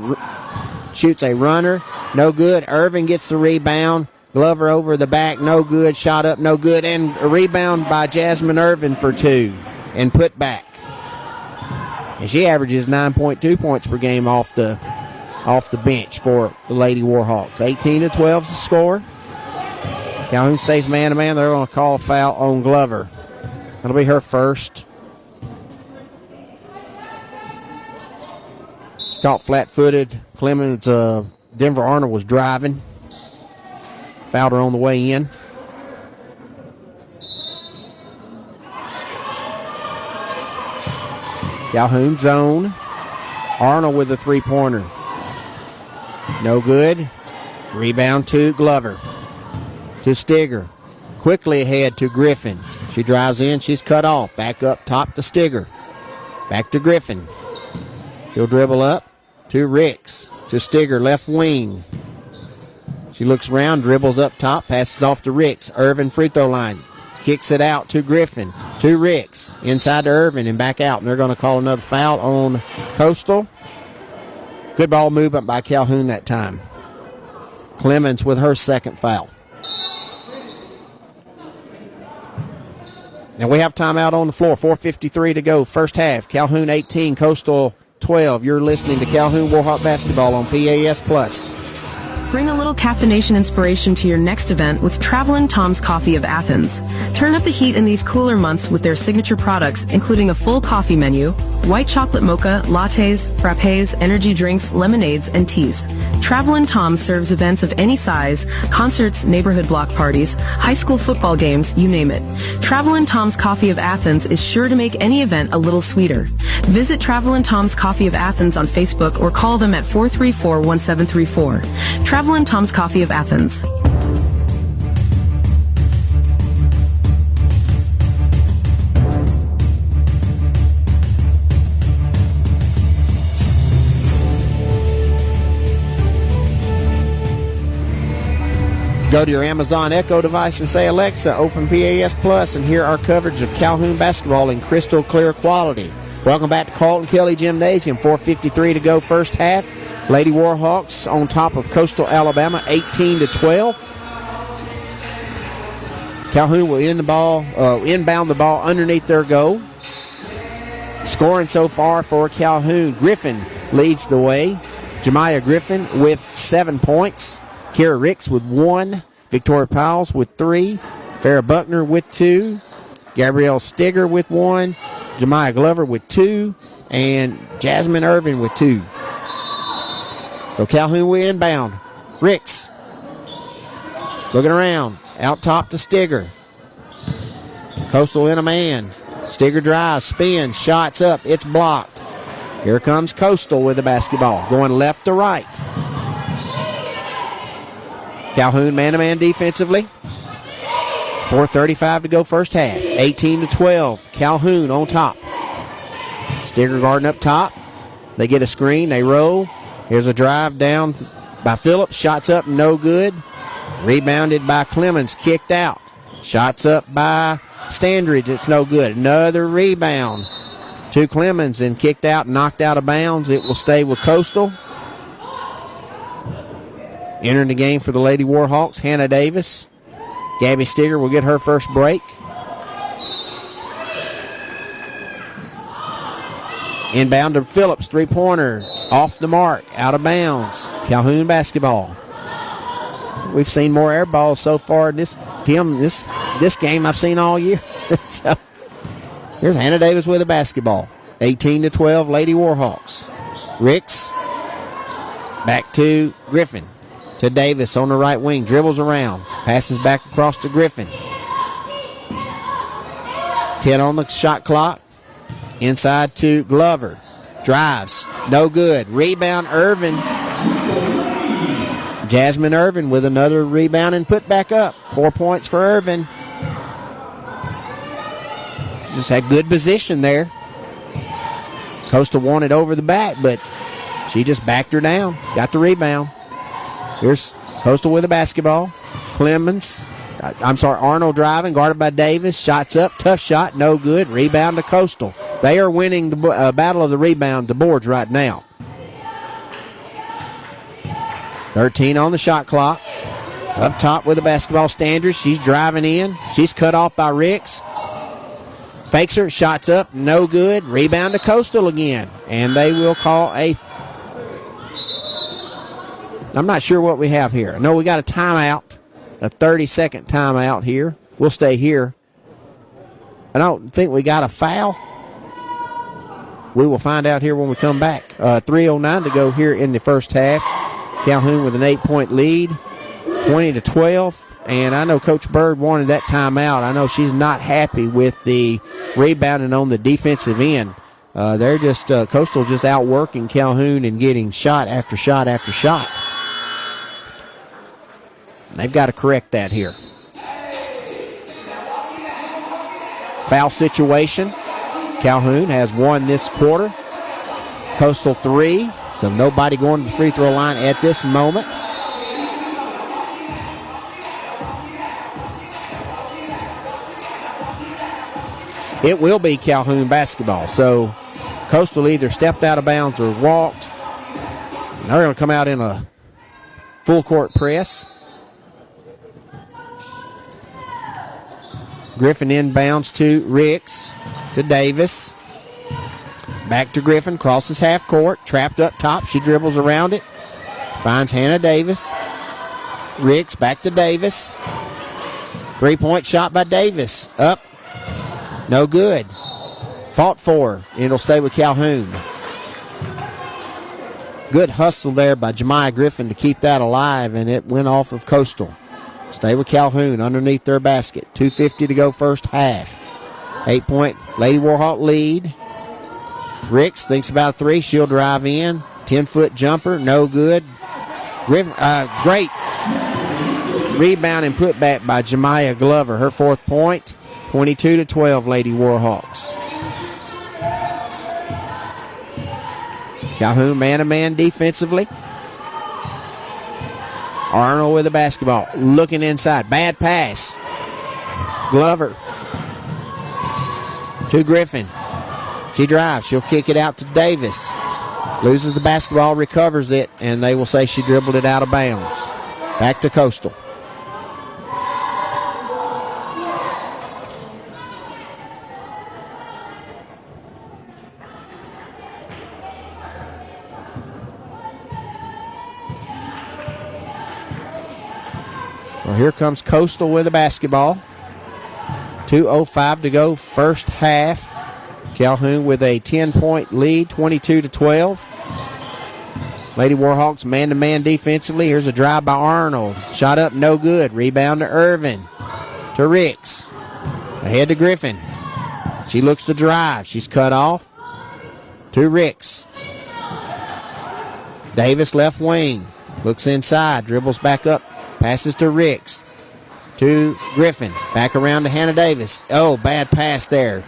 shoots a runner. No good. Irvin gets the rebound. Glover over the back. No good. Shot up. No good. And a rebound by Jasmine Irvin for 2 and put back. And she averages 9.2 points per game off the bench for the Lady Warhawks. 18-12 is the score. Calhoun stays man-to-man. They're going to call a foul on Glover. That'll be her first. Caught flat-footed. Clemens, Denver Arnold was driving. Fouled her on the way in. Calhoun zone. Arnold with a three-pointer. No good. Rebound to Glover. To Stigger. Quickly ahead to Griffin. She drives in. She's cut off. Back up top to Stigger. Back to Griffin. She'll dribble up to Ricks. To Stigger, left wing. She looks around, dribbles up top, passes off to Ricks. Irvin free throw line. Kicks it out to Griffin. To Ricks. Inside to Irvin and back out. And they're going to call another foul on Coastal. Good ball movement by Calhoun that time. Clemens with her second foul. And we have timeout on the floor. 4:53 to go. First half. Calhoun 18, Coastal 12. You're listening to Calhoun Warhawk Basketball on PAS Plus. Bring a little caffeination inspiration to your next event with Travelin' Tom's Coffee of Athens. Turn up the heat in these cooler months with their signature products, including a full coffee menu, white chocolate mocha, lattes, frappes, energy drinks, lemonades, and teas. Travelin' Tom serves events of any size, concerts, neighborhood block parties, high school football games, you name it. Travelin' Tom's Coffee of Athens is sure to make any event a little sweeter. Visit Travelin' Tom's Coffee of Athens on Facebook or call them at 434-1734. Travelin' Tom's Coffee of Athens. Go to your Amazon Echo device and say, Alexa, open PAS Plus and hear our coverage of Calhoun basketball in crystal clear quality. Welcome back to Carlton Kelly Gymnasium. 4:53 to go first half. Lady Warhawks on top of Coastal Alabama, 18-12. Calhoun will inbound the ball underneath their goal. Scoring so far for Calhoun. Griffin leads the way. Jemiah Griffin with 7 points. Kira Ricks with 1. Victoria Powles with 3. Farrah Buckner with 2. Gabrielle Stigger with 1. Jemiah Glover with 2. And Jasmine Irvin with 2. So Calhoun will inbound. Ricks looking around. Out top to Stigger. Coastal in a man. Stigger drives, spins, shots up. It's blocked. Here comes Coastal with the basketball. Going left to right. Calhoun man-to-man defensively. 4:35 to go first half. 18-12. Calhoun on top. Stigger guarding up top. They get a screen. They roll. Here's a drive down by Phillips. Shots up, no good. Rebounded by Clemens. Kicked out. Shots up by Standridge. It's no good. Another rebound to Clemens and kicked out, knocked out of bounds. It will stay with Coastal. Entering the game for the Lady Warhawks, Hannah Davis. Gabby Stigger will get her first break. Inbound to Phillips, three-pointer, off the mark, out of bounds. Calhoun basketball. We've seen more air balls so far in this game I've seen all year. So here's Hannah Davis with a basketball. 18-12, Lady Warhawks. Ricks back to Griffin. To Davis on the right wing, dribbles around, passes back across to Griffin. 10 on the shot clock. Inside to Glover. Drives, no good. Rebound, Irvin. Jasmine Irvin with another rebound and put back up. 4 points for Irvin. Just had good position there. Coastal wanted over the back, but she just backed her down. Got the rebound. Here's Coastal with the basketball. Arnold driving, guarded by Davis. Shots up, tough shot, no good. Rebound to Coastal. They are winning the battle of the rebound, the boards right now. 13 on the shot clock. Up top with the basketball, Standridge. She's driving in. She's cut off by Ricks. Fakes her, shots up, no good. Rebound to Coastal again. And they will call a... I'm not sure what we have here. No, we got a timeout, a 30-second timeout here. We'll stay here. I don't think we got a foul. We will find out here when we come back. 3:09 to go here in the first half. Calhoun with an 8-point lead, 20-12. And I know Coach Bird wanted that timeout. I know she's not happy with the rebounding on the defensive end. They're just, Coastal just outworking Calhoun and getting shot after shot after shot. They've got to correct that here. Foul situation. Calhoun has one this quarter. Coastal 3, so nobody going to the free throw line at this moment. It will be Calhoun basketball. So Coastal either stepped out of bounds or walked. They're going to come out in a full court press. Griffin inbounds to Ricks, to Davis. Back to Griffin, crosses half court, trapped up top. She dribbles around it, finds Hannah Davis. Ricks back to Davis. 3-point shot by Davis. Up, no good. Fought for. It'll stay with Calhoun. Good hustle there by Jemiah Griffin to keep that alive, and it went off of Coastal. Stay with Calhoun underneath their basket. 2:50 to go first half. 8-point Lady Warhawk lead. Ricks thinks about a three. She'll drive in. 10-foot jumper. No good. Griffin, great rebound and putback by Jemiah Glover. Her 4th point. 22-12 Lady Warhawks. Calhoun man-to-man defensively. Arnold with the basketball, looking inside. Bad pass. Glover to Griffin. She drives. She'll kick it out to Davis. Loses the basketball, recovers it, and they will say she dribbled it out of bounds. Back to Coastal. Well, here comes Coastal with the basketball. 2:05 to go first half. Calhoun with a 10-point lead, 22-12. Lady Warhawks man-to-man defensively. Here's a drive by Arnold. Shot up, no good. Rebound to Irvin. To Ricks. Ahead to Griffin. She looks to drive. She's cut off. To Ricks. Davis left wing. Looks inside. Dribbles back up. Passes to Ricks. To Griffin. Back around to Hannah Davis. Oh, bad pass there.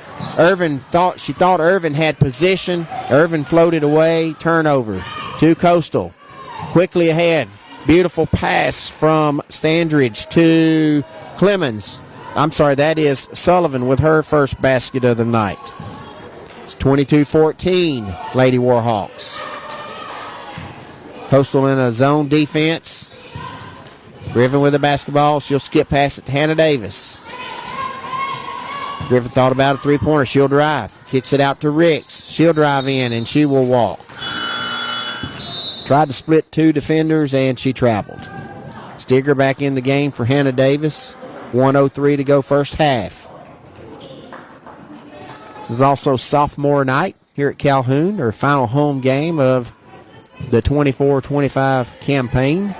She thought Irvin had position. Irvin floated away. Turnover to Coastal. Quickly ahead. Beautiful pass from Standridge to Clemens. I'm sorry, that is Sullivan with her first basket of the night. It's 22-14, Lady Warhawks. Coastal in a zone defense. Griffin with the basketball. She'll skip past it to Hannah Davis. Griffin thought about a three-pointer. She'll drive. Kicks it out to Ricks. She'll drive in, and she will walk. Tried to split two defenders, and she traveled. Stigger back in the game for Hannah Davis. 1:03 to go first half. This is also sophomore night here at Calhoun, their final home game of the 24-25 campaign.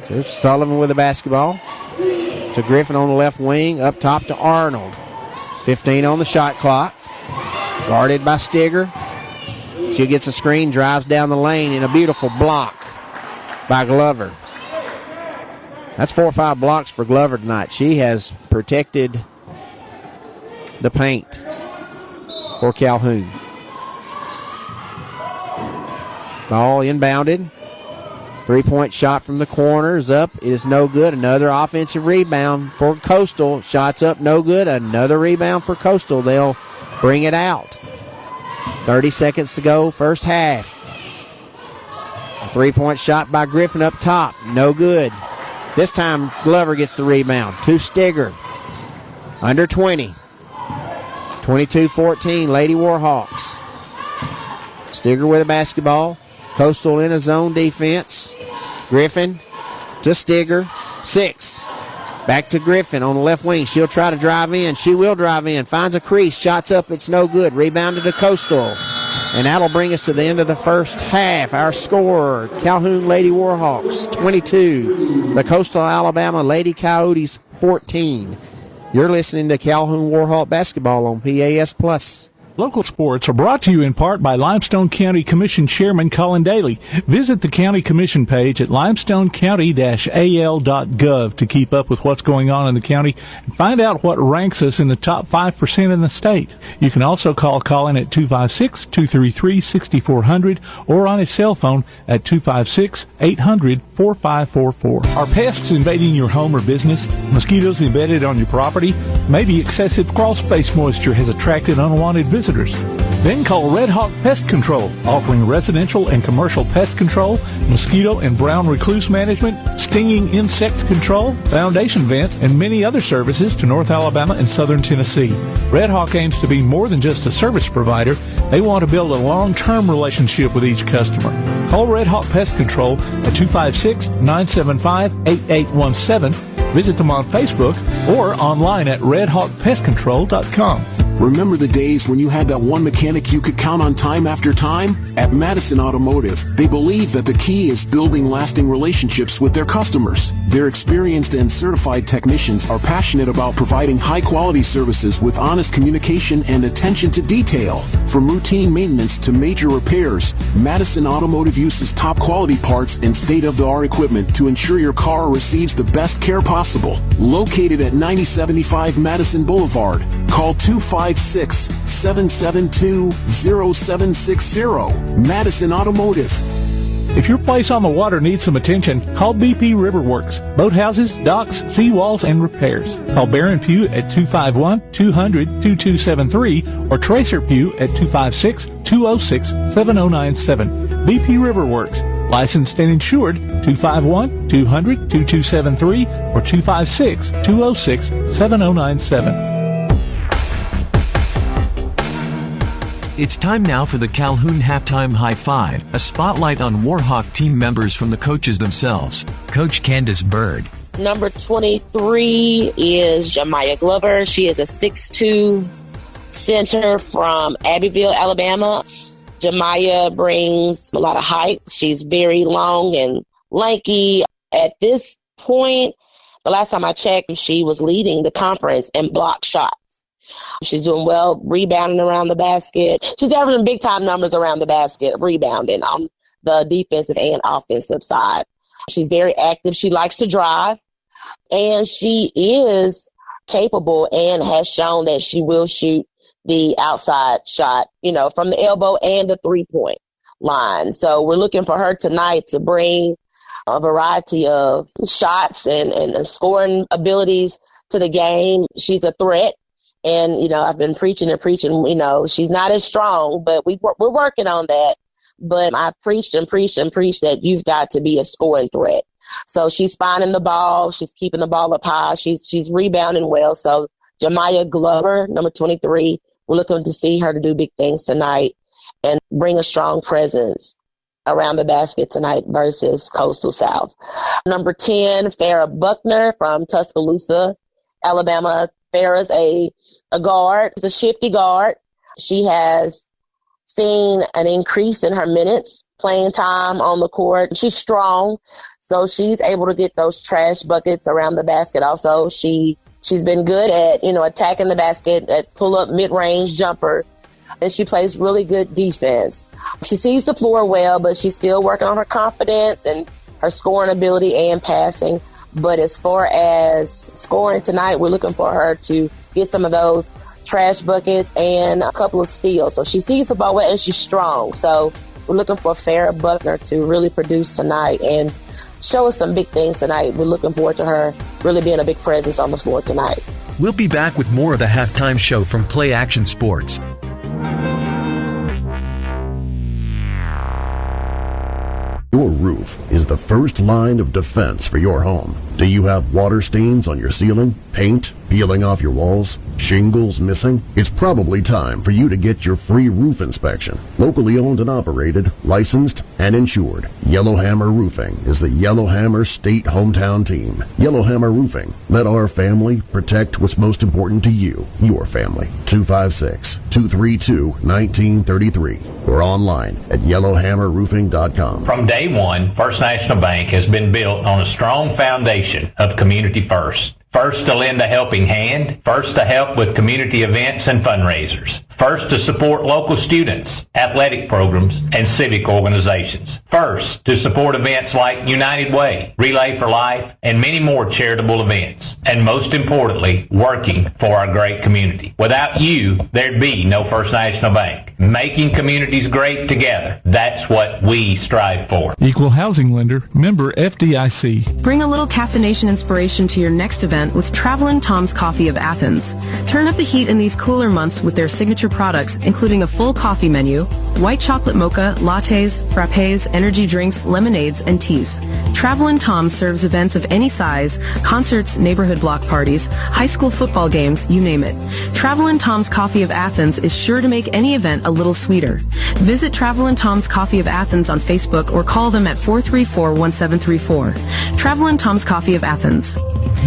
There's Sullivan with the basketball. To Griffin on the left wing. Up top to Arnold. 15 on the shot clock. Guarded by Stigger. She gets a screen, drives down the lane in a beautiful block by Glover. That's 4 or 5 blocks for Glover tonight. She has protected the paint for Calhoun. Ball inbounded. 3-point shot from the corner is up. It is no good. Another offensive rebound for Coastal. Shots up, no good. Another rebound for Coastal. They'll bring it out. 30 seconds to go, first half. A three-point shot by Griffin up top. No good. This time, Glover gets the rebound to Stigger. Under 20. 22-14, Lady Warhawks. Stigger with a basketball. Coastal in a zone defense. Griffin to Stigger. 6. Back to Griffin on the left wing. She'll try to drive in. She will drive in. Finds a crease. Shots up. It's no good. Rebounded to Coastal. And that'll bring us to the end of the first half. Our score, Calhoun Lady Warhawks 22. The Coastal Alabama Lady Coyotes 14. You're listening to Calhoun Warhawk Basketball on PAS Plus. Local sports are brought to you in part by Limestone County Commission Chairman Colin Daly. Visit the County Commission page at limestonecounty-al.gov to keep up with what's going on in the county and find out what ranks us in the top 5% in the state. You can also call Colin at 256-233-6400 or on his cell phone at 256-800-4544. Are pests invading your home or business? Mosquitoes embedded on your property? Maybe excessive crawl space moisture has attracted unwanted visitors. Then call Red Hawk Pest Control, offering residential and commercial pest control, mosquito and brown recluse management, stinging insect control, foundation vents, and many other services to North Alabama and Southern Tennessee. Red Hawk aims to be more than just a service provider. They want to build a long-term relationship with each customer. Call Red Hawk Pest Control at 256-975-8817. Visit them on Facebook or online at redhawkpestcontrol.com. Remember the days when you had that one mechanic you could count on time after time? At Madison Automotive, they believe that the key is building lasting relationships with their customers. Their experienced and certified technicians are passionate about providing high-quality services with honest communication and attention to detail. From routine maintenance to major repairs, Madison Automotive uses top-quality parts and state-of-the-art equipment to ensure your car receives the best care possible. Located at 9075 Madison Boulevard, call 256-772-0760. Madison Automotive. If your place on the water needs some attention, call BP Riverworks. Boathouses, docks, seawalls, and repairs. Call Barron Pugh at 251-200-2273 or Tracer Pugh at 256-206-7097. BP Riverworks. Licensed and insured 251-200-2273 or 256-206-7097. It's time now for the Calhoun Halftime High Five, a spotlight on Warhawk team members from the coaches themselves. Coach Candace Bird. Number 23 is Jemiah Glover. She is a 6'2" center from Abbeville, Alabama. Jemiah brings a lot of height. She's very long and lanky. At this point, the last time I checked, she was leading the conference in block shots. She's doing well, rebounding around the basket. She's averaging big-time numbers around the basket, rebounding on the defensive and offensive side. She's very active. She likes to drive, and she is capable and has shown that she will shoot the outside shot, from the elbow and the three-point line. So we're looking for her tonight to bring a variety of shots and scoring abilities to the game. She's a threat. And, I've been preaching, she's not as strong, but we're working on that. But I preached that you've got to be a scoring threat. So she's finding the ball. She's keeping the ball up high. She's rebounding well. So Jemiah Glover, number 23, we're looking to see her to do big things tonight and bring a strong presence around the basket tonight versus Coastal South. Number 10, Farrah Buckner from Tuscaloosa, Alabama. Farrah's a guard, a shifty guard. She has seen an increase in her minutes, playing time on the court. She's strong, so she's able to get those trash buckets around the basket. Also, she's been good at, attacking the basket, at pull-up mid-range jumper, and she plays really good defense. She sees the floor well, but she's still working on her confidence and her scoring ability and passing. But as far as scoring tonight, we're looking for her to get some of those trash buckets and a couple of steals. So she sees the ball well and she's strong. So we're looking for Farrah Buckner to really produce tonight and show us some big things tonight. We're looking forward to her really being a big presence on the floor tonight. We'll be back with more of the halftime show from Play Action Sports. Your roof is the first line of defense for your home. Do you have water stains on your ceiling, paint peeling off your walls, shingles missing? It's probably time for you to get your free roof inspection. Locally owned and operated, licensed, and insured, Yellowhammer Roofing is the Yellowhammer State Hometown Team. Yellowhammer Roofing. Let our family protect what's most important to you, your family. 256-232-1933 or online at yellowhammerroofing.com. From day one, First National Bank has been built on a strong foundation of community first. First to lend a helping hand, first to help with community events and fundraisers, first to support local students, athletic programs, and civic organizations, first to support events like United Way, Relay for Life, and many more charitable events, and most importantly, working for our great community. Without you, there'd be no First National Bank. Making communities great together, that's what we strive for. Equal housing lender, member FDIC. Bring a little caffeination inspiration to your next event with Travelin' Tom's Coffee of Athens. Turn up the heat in these cooler months with their signature products, including a full coffee menu, white chocolate mocha, lattes, frappes, energy drinks, lemonades, and teas. Travelin' Tom's serves events of any size, concerts, neighborhood block parties, high school football games, you name it. Travelin' Tom's Coffee of Athens is sure to make any event a little sweeter. Visit Travelin' Tom's Coffee of Athens on Facebook or call them at 434-1734. Travelin' Tom's Coffee of Athens.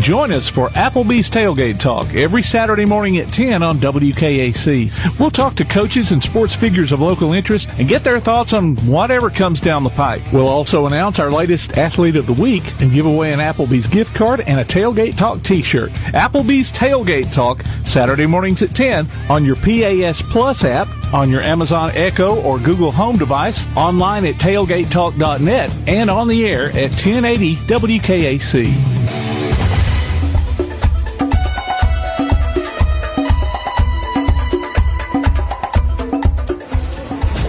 Join us for Applebee's Tailgate Talk every Saturday morning at 10 on WKAC. We'll talk to coaches and sports figures of local interest and get their thoughts on whatever comes down the pike. We'll also announce our latest Athlete of the Week and give away an Applebee's gift card and a Tailgate Talk t-shirt. Applebee's Tailgate Talk, Saturday mornings at 10 on your PAS Plus app, on your Amazon Echo or Google Home device, online at tailgatetalk.net, and on the air at 1080 WKAC.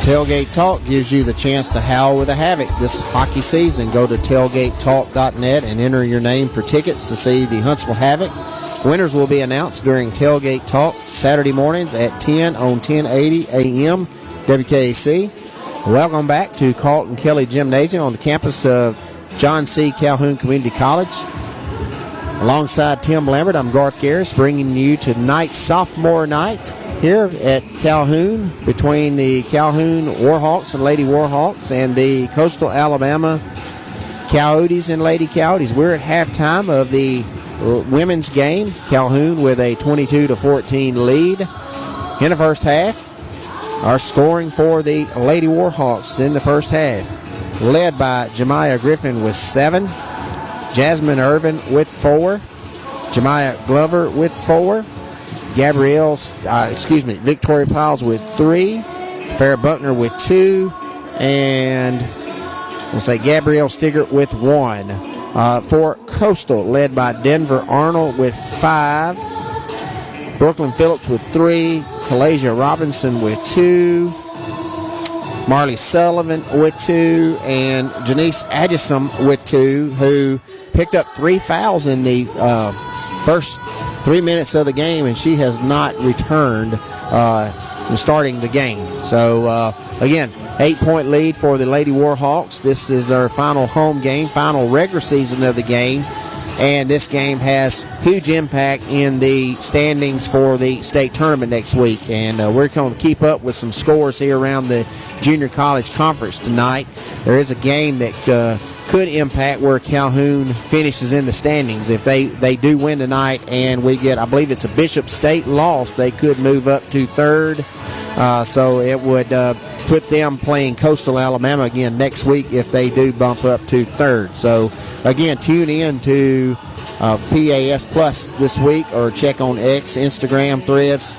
Tailgate Talk gives you the chance to howl with a havoc this hockey season. Go to tailgatetalk.net and enter your name for tickets to see the Huntsville Havoc. Winners will be announced during Tailgate Talk Saturday mornings at 10 on 1080 AM WKAC. Welcome back to Carlton Kelly Gymnasium on the campus of John C. Calhoun Community College. Alongside Tim Lambert, I'm Garth Garris, bringing you tonight's sophomore night here at Calhoun between the Calhoun Warhawks and Lady Warhawks and the Coastal Alabama Coyotes and Lady Coyotes. We're at halftime of the women's game. Calhoun with a 22-14 lead in the first half. Our scoring for the Lady Warhawks in the first half, led by Jemiah Griffin with 7, Jasmine Irvin with 4, Jemiah Glover with 4, Victoria Piles with 3, Farrah Buckner with 2, and we'll say Gabrielle Stigert with 1. For Coastal, led by Denver Arnold with 5, Brooklyn Phillips with 3, Kalasia Robinson with 2, Marley Sullivan with 2, and Janice Adjusum with 2, who picked up 3 fouls in the first 3 minutes of the game, and she has not returned in starting the game. So, again, 8-point lead for the Lady Warhawks. This is their final home game, final regular season of the game, and this game has huge impact in the standings for the state tournament next week. And we're going to keep up with some scores here around the Junior College Conference tonight. There is a game that could impact where Calhoun finishes in the standings. If they do win tonight and we get, I believe it's a Bishop State loss, they could move up to 3rd. So it would put them playing Coastal Alabama again next week if they do bump up to 3rd. So again, tune in to PAS Plus this week, or check on X, Instagram, Threads.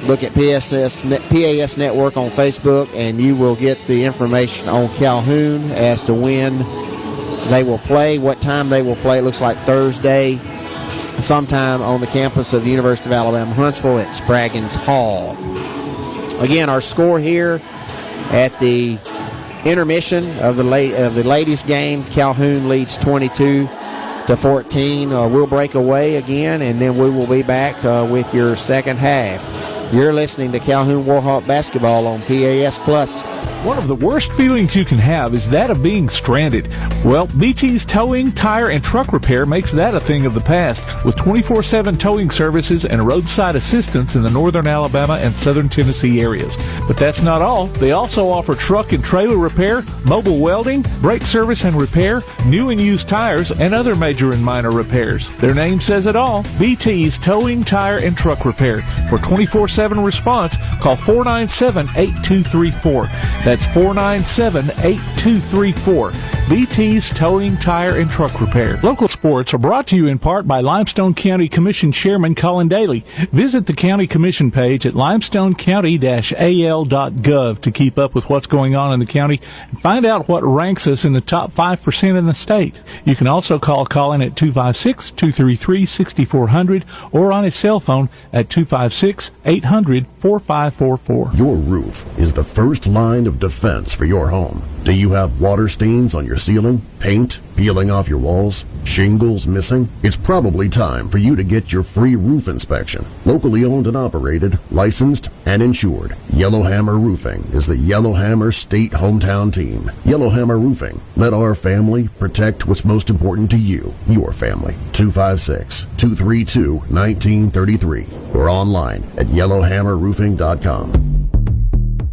Look at PAS Network on Facebook, and you will get the information on Calhoun as to when they will play, what time they will play. It looks like Thursday, sometime on the campus of the University of Alabama, Huntsville at Spraggins Hall. Again, our score here at the intermission of the ladies' game, Calhoun leads 22-14. We'll break away again, and then we will be back with your second half. You're listening to Calhoun Warhawk Basketball on PAS Plus. One of the worst feelings you can have is that of being stranded. Well, BT's Towing, Tire, and Truck Repair makes that a thing of the past, with 24/7 towing services and roadside assistance in the northern Alabama and southern Tennessee areas. But that's not all. They also offer truck and trailer repair, mobile welding, brake service and repair, new and used tires, and other major and minor repairs. Their name says it all. BT's Towing, Tire, and Truck Repair. For 24/7 response, call 497-8234. That's 497-8234. BT's Towing, Tire, and Truck Repair. Local sports are brought to you in part by Limestone County Commission Chairman Colin Daly. Visit the County Commission page at limestonecounty-al.gov to keep up with what's going on in the county and find out what ranks us in the top 5% in the state. You can also call Colin at 256-233-6400 or on his cell phone at 256-800-4544. Your roof is the first line of defense for your home. Do you have water stains on your ceiling, paint peeling off your walls, shingles missing? It's probably time for you to get your free roof inspection. Locally owned and operated, licensed, and insured, Yellowhammer Roofing is the Yellowhammer State hometown team. Yellowhammer Roofing. Let our family protect what's most important to you, your family. 256-232-1933 or online at yellowhammerroofing.com.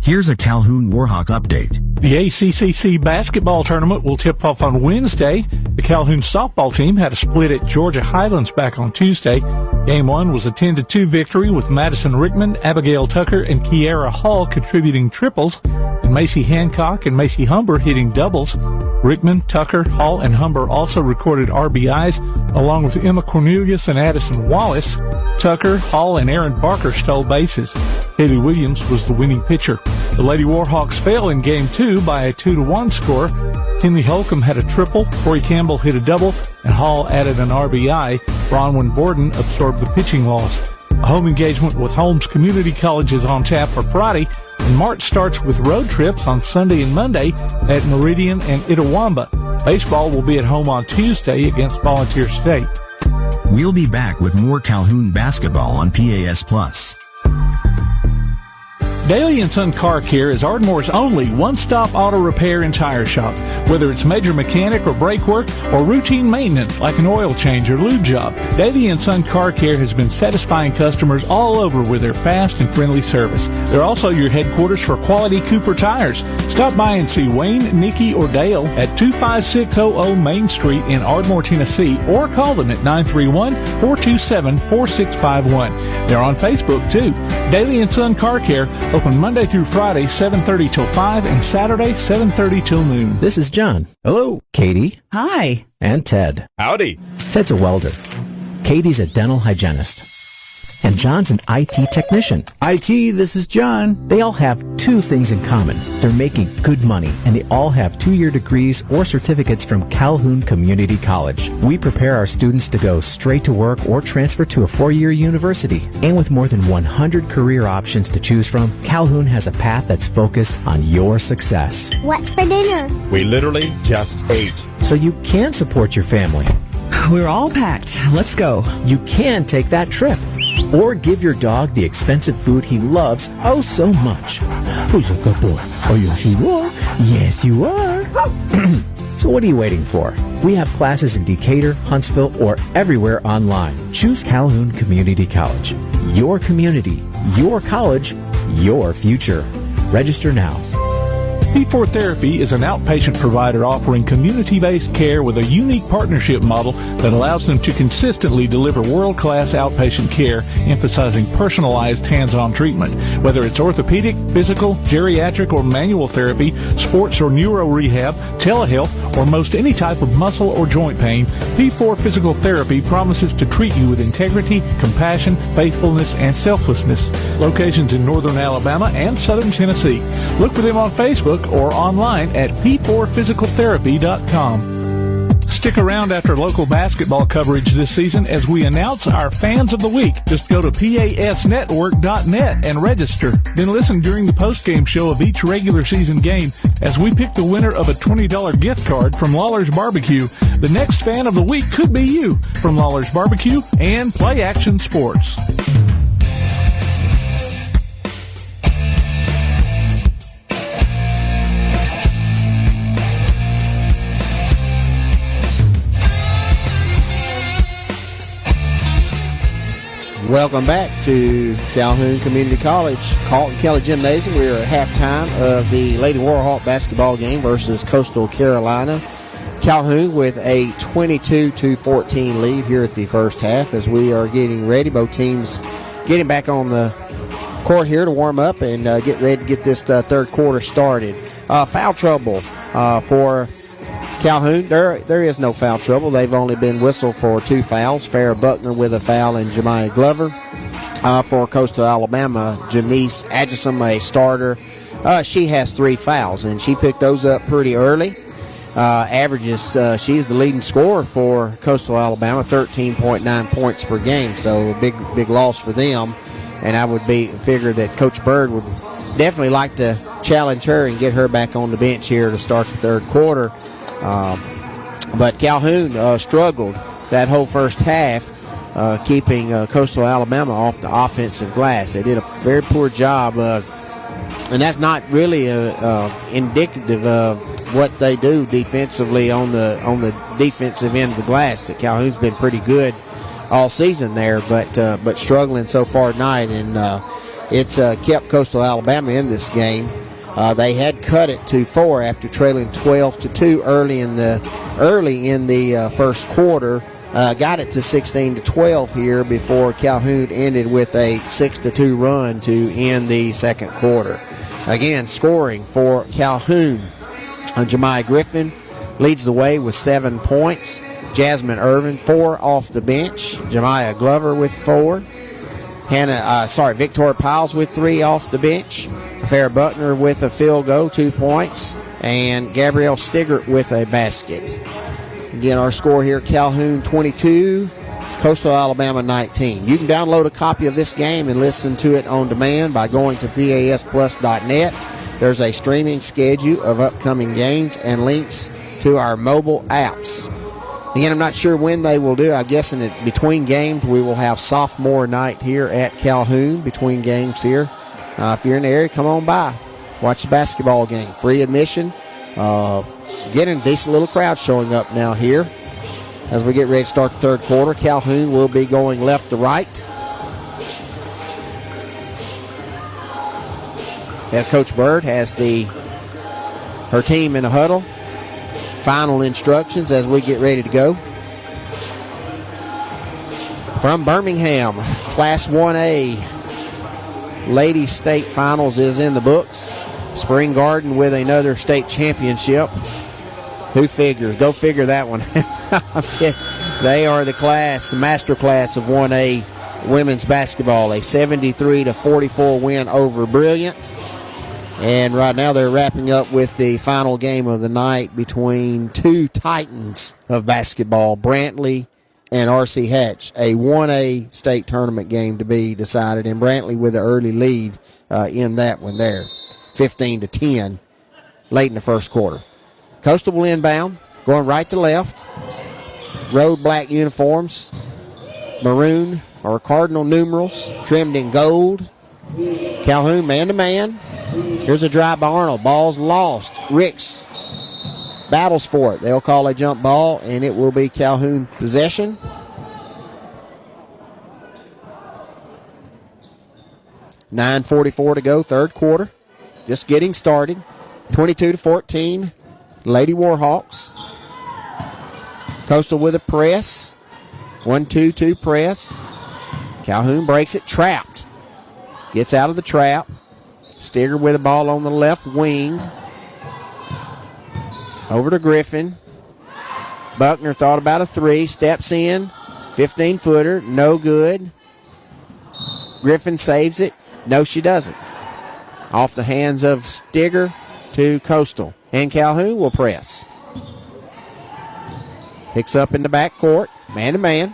Here's a Calhoun Warhawk update. The ACCC basketball tournament will tip off on Wednesday. The Calhoun softball team had a split at Georgia Highlands back on Tuesday. Game 1 was a 10-2 victory with Madison Rickman, Abigail Tucker, and Kiara Hall contributing triples, and Macy Hancock and Macy Humber hitting doubles. Rickman, Tucker, Hall, and Humber also recorded RBIs, along with Emma Cornelius and Addison Wallace. Tucker, Hall, and Aaron Barker stole bases. Haley Williams was the winning pitcher. The Lady Warhawks fell in Game 2 by a 2-1 score. Henley Holcomb had a triple, Corey Campbell hit a double, and Hall added an RBI. Bronwyn Borden absorbed the pitching loss. A home engagement with Holmes Community College is on tap for Friday, and March starts with road trips on Sunday and Monday at Meridian and Itawamba. Baseball will be at home on Tuesday against Volunteer State. We'll be back with more Calhoun basketball on PAS+. Daly & Son Car Care is Ardmore's only one-stop auto repair and tire shop. Whether it's major mechanic or brake work or routine maintenance like an oil change or lube job, Daly & Son Car Care has been satisfying customers all over with their fast and friendly service. They're also your headquarters for quality Cooper tires. Stop by and see Wayne, Nikki, or Dale at 25600 Main Street in Ardmore, Tennessee, or call them at 931-427-4651. They're on Facebook, too. Daly & Son Car Care, open Monday through Friday, 7:30 till 5, and Saturday, 7:30 till noon. This is John. Hello. Katie. Hi. And Ted. Howdy. Ted's a welder. Katie's a dental hygienist. And John's an IT technician. IT, this is John. They all have two things in common. They're making good money, and they all have 2-year degrees or certificates from Calhoun Community College. We prepare our students to go straight to work or transfer to a 4-year university. And with more than 100 career options to choose from, Calhoun has a path that's focused on your success. What's for dinner? We literally just ate. So you can support your family. We're all packed. Let's go. You can take that trip. Or give your dog the expensive food he loves oh so much. Who's a good boy? Oh, yes, you are. Yes, you are. So what are you waiting for? We have classes in Decatur, Huntsville, or everywhere online. Choose Calhoun Community College. Your community, your college, your future. Register now. P4 Therapy is an outpatient provider offering community-based care with a unique partnership model that allows them to consistently deliver world-class outpatient care, emphasizing personalized hands-on treatment. Whether it's orthopedic, physical, geriatric, or manual therapy, sports or neuro rehab, telehealth, or most any type of muscle or joint pain, P4 Physical Therapy promises to treat you with integrity, compassion, faithfulness, and selflessness. Locations in northern Alabama and southern Tennessee. Look for them on Facebook or online at p4physicaltherapy.com. Stick around after local basketball coverage this season as we announce our Fans of the Week. Just go to pasnetwork.net and register. Then listen during the postgame show of each regular season game as we pick the winner of a $20 gift card from Lawler's Barbecue. The next Fan of the Week could be you from Lawler's Barbecue and Play Action Sports. Welcome back to Calhoun Community College, Carlton Kelly Gymnasium. We are at halftime of the Lady Warhawk basketball game versus Coastal Carolina. Calhoun with a 22-14 lead here at the first half as we are getting ready. Both teams getting back on the court here to warm up and get ready to get this third quarter started. Foul trouble for Calhoun. There is no foul trouble. They've only been whistled for 2 fouls. Farrah Buckner with a foul and Jemiah Glover. For Coastal Alabama, Janice Adjusam, a starter, she has 3 fouls, and she picked those up pretty early. She's the leading scorer for Coastal Alabama, 13.9 points per game, so a big loss for them. And I would figure that Coach Bird would definitely like to challenge her and get her back on the bench here to start the third quarter. But Calhoun struggled that whole first half, keeping Coastal Alabama off the offensive glass. They did a very poor job, and that's not really indicative of what they do defensively on the defensive end of the glass. Calhoun's been pretty good all season there, but struggling so far tonight, and it's kept Coastal Alabama in this game. They had cut it to 4 after trailing 12-2 early in the first quarter. Got it to 16-12 here before Calhoun ended with a 6-2 run to end the second quarter. Again, scoring for Calhoun. Jemiah Griffin leads the way with 7 points. Jasmine Irvin, 4 off the bench. Jemiah Glover with 4. Victoria Piles with 3 off the bench. Farrah Buckner with a field goal, 2 points. And Gabrielle Stigert with a basket. Again, our score here, Calhoun 22, Coastal Alabama 19. You can download a copy of this game and listen to it on demand by going to pasplus.net. There's a streaming schedule of upcoming games and links to our mobile apps. Again, I'm not sure when they will do. I'm guessing that between games we will have sophomore night here at Calhoun between games here. If you're in the area, come on by. Watch the basketball game. Free admission. Getting a decent little crowd showing up now here as we get ready to start the third quarter. Calhoun will be going left to right as Coach Bird has her team in a huddle. Final instructions as we get ready to go. From Birmingham, Class 1A, Ladies State Finals is in the books. Spring Garden with another state championship. Who figures? Go figure that one. They are the master class of 1A women's basketball. A 73-44 win over Brilliant. And right now they're wrapping up with the final game of the night between 2 titans of basketball, Brantley and R.C. Hatch. A 1A state tournament game to be decided, and Brantley with an early lead in that one there, 15-10, late in the first quarter. Coastal will inbound, going right to left. Road black uniforms, maroon or cardinal numerals, trimmed in gold. Calhoun man-to-man. Here's a drive by Arnold. Ball's lost. Ricks battles for it. They'll call a jump ball, and it will be Calhoun possession. $9:44 to go, third quarter. Just getting started. 22-14, Lady Warhawks. Coastal with a press. 1-2-2 press. Calhoun breaks it, trapped. Gets out of the trap. Stigger with the ball on the left wing. Over to Griffin. Buckner thought about a 3. Steps in. 15-footer. No good. Griffin saves it. No, she doesn't. Off the hands of Stigger to Coastal. And Calhoun will press. Picks up in the backcourt. Man-to-man.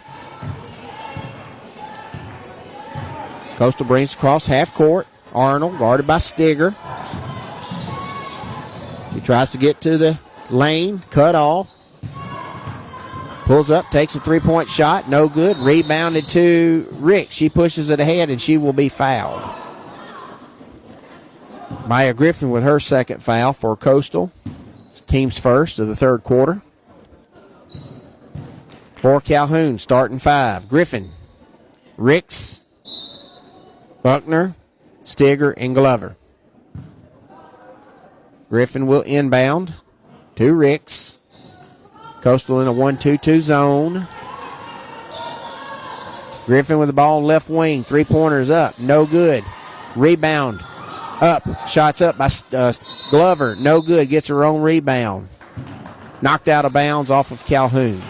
Coastal brings across half court. Arnold guarded by Stigger. He tries to get to the lane. Cut off. Pulls up. Takes a 3-point shot. No good. Rebounded to Rick. She pushes it ahead and she will be fouled. Maya Griffin with her second foul for Coastal. It's team's first of the third quarter. For Calhoun, starting 5. Griffin. Ricks Buckner, Stigger, and Glover. Griffin will inbound to Ricks. Coastal in a 1-2-2 zone. Griffin with the ball on left wing. Three-pointers up. No good. Rebound. Up. Shots up by Glover. No good. Gets her own rebound. Knocked out of bounds off of Calhoun.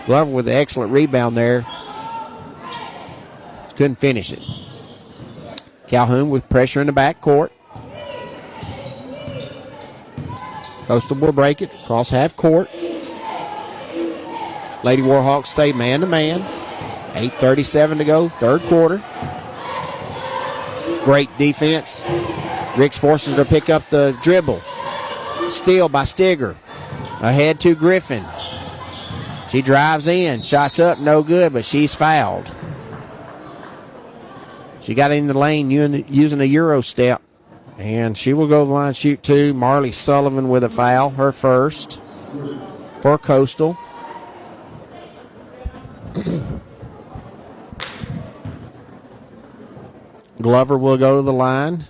Glover with an excellent rebound there. Couldn't finish it. Calhoun with pressure in the backcourt. Coastal will break it across half court. Lady Warhawks stay man-to-man. 8:37 to go, third quarter. Great defense. Ricks forces her to pick up the dribble. Steal by Stigger. Ahead to Griffin. She drives in. Shots up, no good, but she's fouled. She got in the lane using a Euro step. And she will go to the line, shoot two. Marley Sullivan with a foul, her first for Coastal. Glover will go to the line.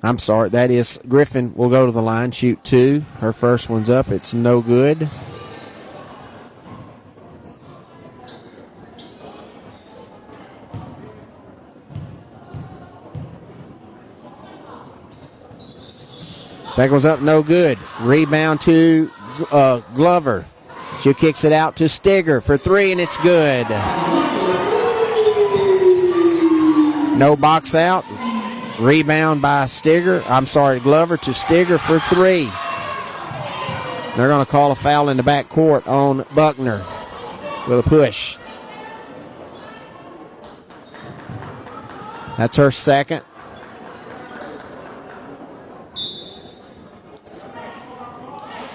I'm sorry, that is Griffin will go to the line, shoot two. Her first one's up. It's no good. Second one's up, no good. Rebound to Glover. She kicks it out to Stigger for three, and it's good. No box out. Rebound by Glover to Stigger for three. They're going to call a foul in the backcourt on Buckner with a push. That's her second.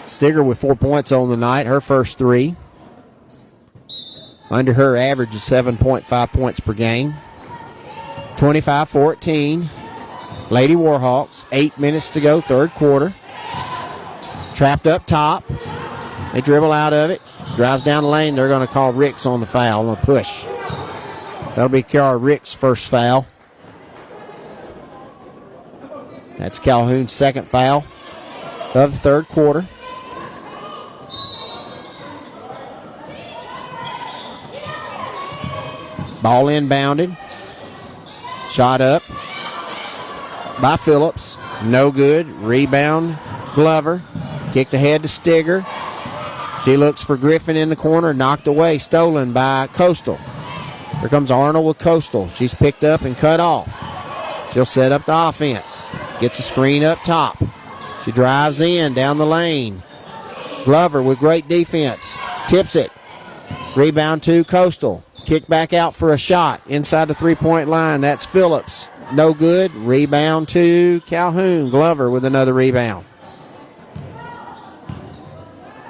Stigger with 4 points on the night, her first three. Under her average is 7.5 points per game. 25-14. Lady Warhawks, 8 minutes to go, third quarter. Trapped up top. They dribble out of it. Drives down the lane. They're going to call Ricks on the foul on a push. That'll be Kiara Ricks' first foul. That's Calhoun's second foul of the third quarter. Ball inbounded. Shot up by Phillips. No good. Rebound, Glover. Kicked ahead to Stigger. She looks for Griffin in the corner. Knocked away. Stolen by Coastal. Here comes Arnold with Coastal. She's picked up and cut off. She'll set up the offense. Gets a screen up top. She drives in down the lane. Glover with great defense. Tips it. Rebound to Coastal. Kick back out for a shot inside the three-point line. That's Phillips. No good. Rebound to Calhoun. Glover with another rebound.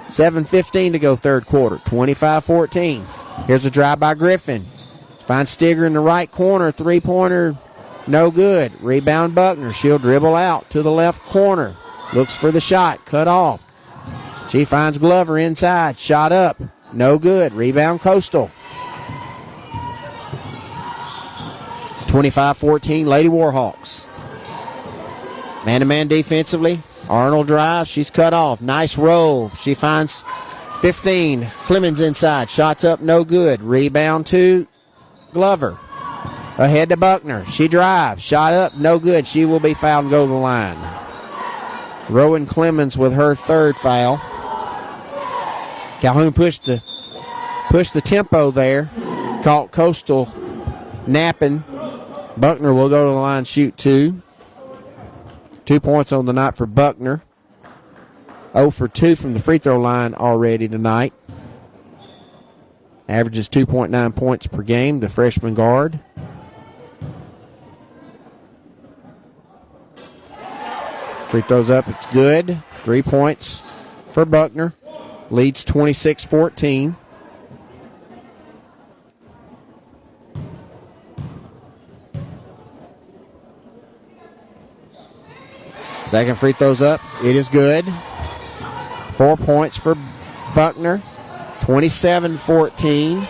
7:15 to go third quarter. 25-14. Here's a drive by Griffin. Finds Stigger in the right corner. Three-pointer. No good. Rebound Buckner. She'll dribble out to the left corner. Looks for the shot. Cut off. She finds Glover inside. Shot up. No good. Rebound Coastal. 25-14, Lady Warhawks. Man-to-man defensively. Arnold drives. She's cut off. Nice roll. She finds 15. Clemens inside. Shots up. No good. Rebound to Glover. Ahead to Buckner. She drives. Shot up. No good. She will be fouled and go to the line. Rowan Clemens with her third foul. Calhoun pushed the tempo there. Caught Coastal napping. Buckner will go to the line, shoot two. 2 points on the night for Buckner. 0 for 2 from the free throw line already tonight. Averages 2.9 points per game, the freshman guard. Free throws up, it's good. 3 points for Buckner. Leads 26-14. Second free throw's up. It is good. 4 points for Buckner. 27-14.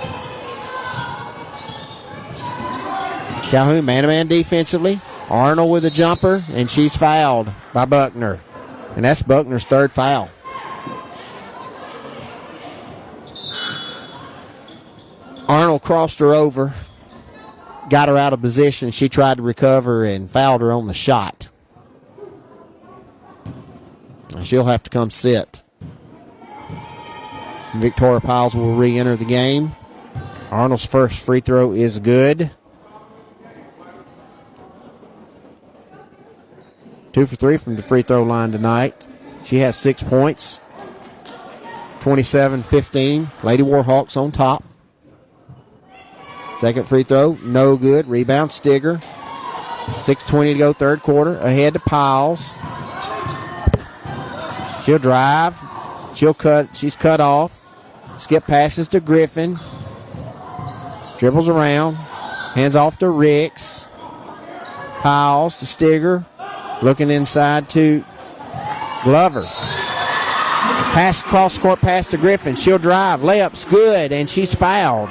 Calhoun man-to-man defensively. Arnold with a jumper, and she's fouled by Buckner. And that's Buckner's third foul. Arnold crossed her over, got her out of position. She tried to recover and fouled her on the shot. She'll have to come sit. Victoria Piles will re-enter the game. Arnold's first free throw is good. 2 for 3 from the free throw line tonight. She has 6 points. 27-15. Lady Warhawks on top. Second free throw, no good. Rebound, Stigger. 6:20 to go, third quarter. Ahead to Piles. She'll drive. She'll cut. She's cut off. Skip passes to Griffin. Dribbles around. Hands off to Ricks. Piles to Stigger. Looking inside to Glover. Pass, cross-court pass to Griffin. She'll drive. Layup's good, and she's fouled.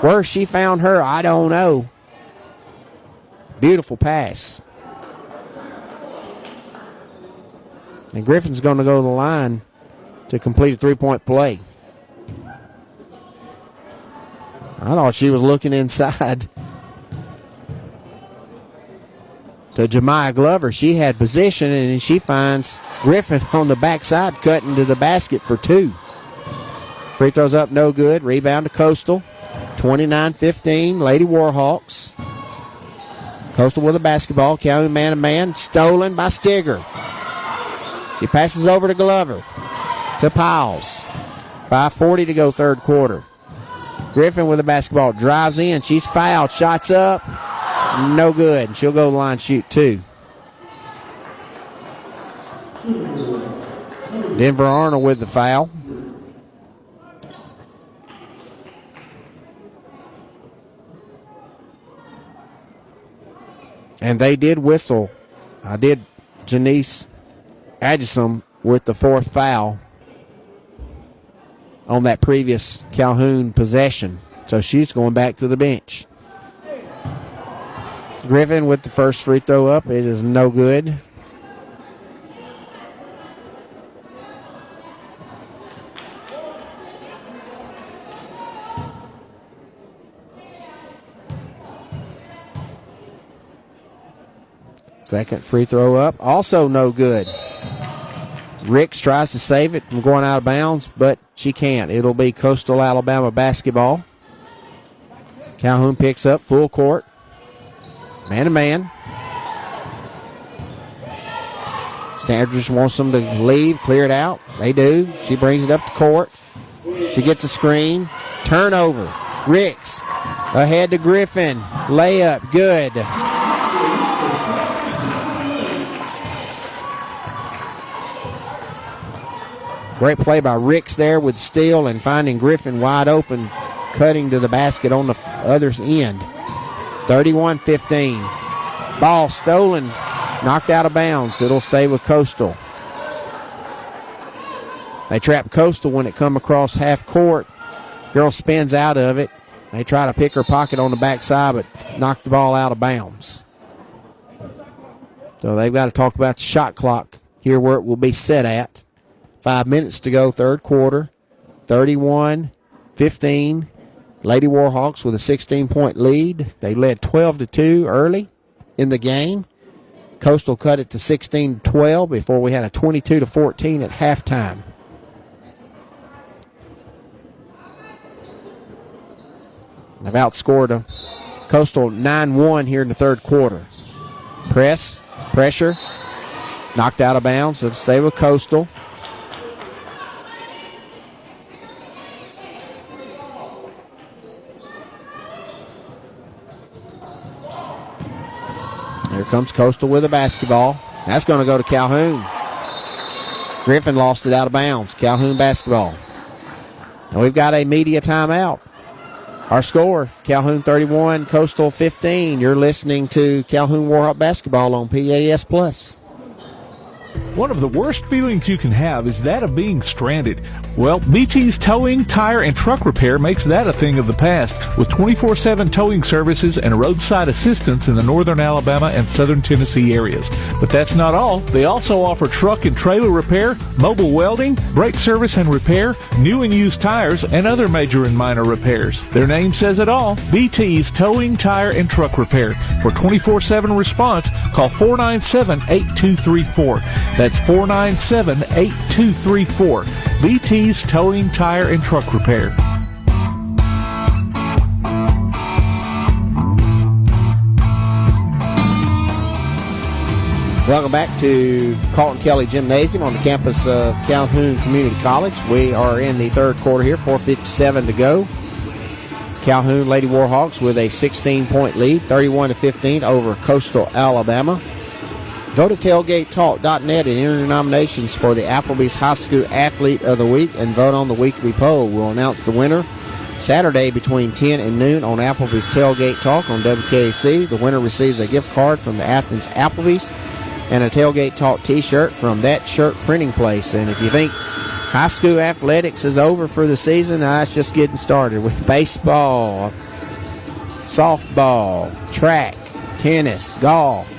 Where she found her, I don't know. Beautiful pass. And Griffin's going to go to the line to complete a three-point play. I thought she was looking inside to Jemiah Glover. She had position, and she finds Griffin on the backside cutting to the basket for 2. Free throws up, no good. Rebound to Coastal. 29-15, Lady Warhawks. Coastal with a basketball. Calhoun man-to-man. Stolen by Stigger. She passes over to Glover. To Piles. 5:40 to go, third quarter. Griffin with the basketball. Drives in. She's fouled. Shots up. No good. She'll go line shoot 2. Denver Arnold with the foul. And they did whistle. I did Janice Adjusum with the 4th foul on that previous Calhoun possession. So she's going back to the bench. Griffin with the first free throw up. It is no good. Second free throw up. Also no good. Ricks tries to save it from going out of bounds, but she can't. It'll be Coastal Alabama basketball. Calhoun picks up full court. Man-to-man. Standridge wants them to leave, clear it out. They do. She brings it up the court. She gets a screen. Turnover. Ricks ahead to Griffin. Layup, good. Great play by Ricks there with steal and finding Griffin wide open, cutting to the basket on the other end. 31-15. Ball stolen, knocked out of bounds. It'll stay with Coastal. They trap Coastal when it come across half court. Girl spins out of it. They try to pick her pocket on the backside, but knock the ball out of bounds. So they've got to talk about the shot clock here where it will be set at. 5 minutes to go, third quarter. 31-15. Lady Warhawks with a 16-point lead. They led 12-2 early in the game. Coastal cut it to 16-12 before we had a 22-14 at halftime. They've outscored Coastal 9-1 here in the third quarter. Pressure, knocked out of bounds. It'll stay with Coastal. Here comes Coastal with a basketball. That's going to go to Calhoun. Griffin lost it out of bounds. Calhoun basketball. And we've got a media timeout. Our score, Calhoun 31, Coastal 15. You're listening to Calhoun Warhawk basketball on PAS Plus. One of the worst feelings you can have is that of being stranded. Well, BT's Towing, Tire, and Truck Repair makes that a thing of the past with 24/7 towing services and roadside assistance in the northern Alabama and southern Tennessee areas. But that's not all. They also offer truck and trailer repair, mobile welding, brake service and repair, new and used tires, and other major and minor repairs. Their name says it all. BT's Towing, Tire, and Truck Repair. For 24/7 response, call 497-8234. That's 497-8234. BT's Towing, Tire, and Truck Repair. Welcome back to Carlton Kelly Gymnasium on the campus of Calhoun Community College. We are in the third quarter here, 4:57 to go. Calhoun Lady Warhawks with a 16-point lead, 31-15 over Coastal Alabama. Go to tailgatetalk.net and enter your nominations for the Applebee's High School Athlete of the Week and vote on the weekly poll. We'll announce the winner Saturday between 10 and noon on Applebee's Tailgate Talk on WKAC. The winner receives a gift card from the Athens Applebee's and a Tailgate Talk t-shirt from That Shirt Printing Place. And if you think high school athletics is over for the season, it's just getting started with baseball, softball, track, tennis, golf.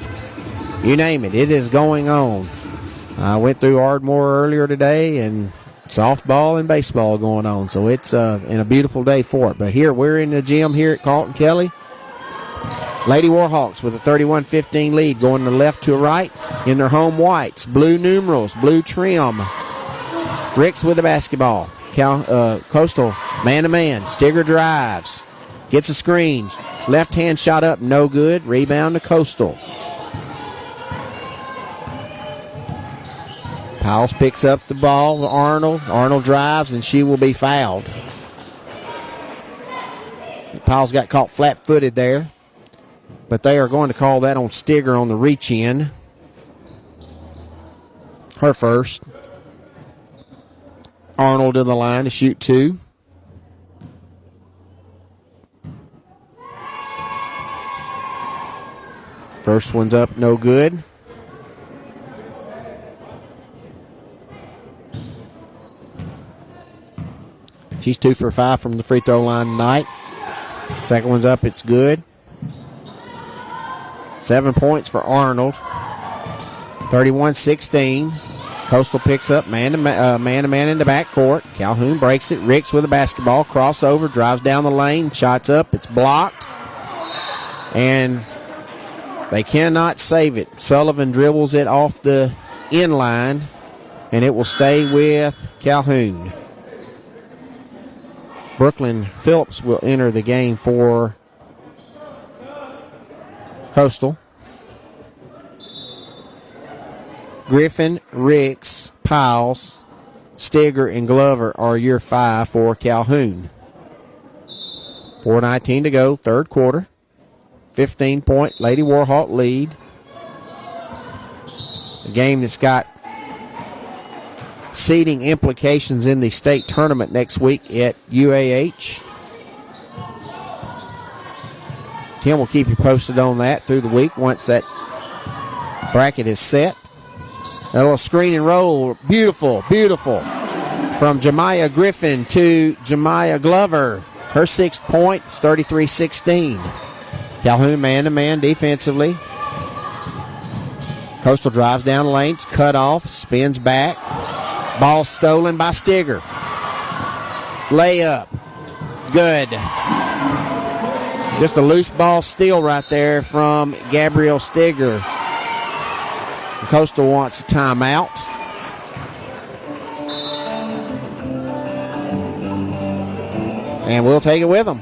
You name it, it is going on. I went through Ardmore earlier today, and softball and baseball going on. So it's a beautiful day for it. But here, we're in the gym here at Carlton Kelly. Lady Warhawks with a 31-15 lead, going to left to right in their home whites. Blue numerals, blue trim. Ricks with the basketball. Coastal man-to-man. Stigger drives. Gets a screen. Left hand shot up, no good. Rebound to Coastal. Powles picks up the ball. Arnold. Arnold drives, and she will be fouled. Powles got caught flat-footed there. But they are going to call that on Stigger on the reach-in. Her first. Arnold in the line to shoot two. First one's up, no good. She's 2 for 5 from the free throw line tonight. Second one's up, it's good. 7 points for Arnold. 31-16. Coastal picks up man-to-man in the backcourt. Calhoun breaks it. Ricks with the basketball. Crossover. Drives down the lane. Shots up. It's blocked. And they cannot save it. Sullivan dribbles it off the end line. And it will stay with Calhoun. Brooklyn Phillips will enter the game for Coastal. Griffin, Ricks, Powles, Stigger, and Glover are your 5 for Calhoun. 4:19 to go, third quarter. 15-point Lady Warhawk lead. A game that's got seeding implications in the state tournament next week at UAH. Tim will keep you posted on that through the week once that bracket is set. That little screen and roll, beautiful, beautiful. From Jemiah Griffin to Jemiah Glover. Her 6th point is 33-16. Calhoun man-to-man defensively. Coastal drives down the lane, cut off, spins back. Ball stolen by Stigger. Layup. Good. Just a loose ball steal right there from Gabrielle Stigger. Coastal wants a timeout. And we'll take it with them.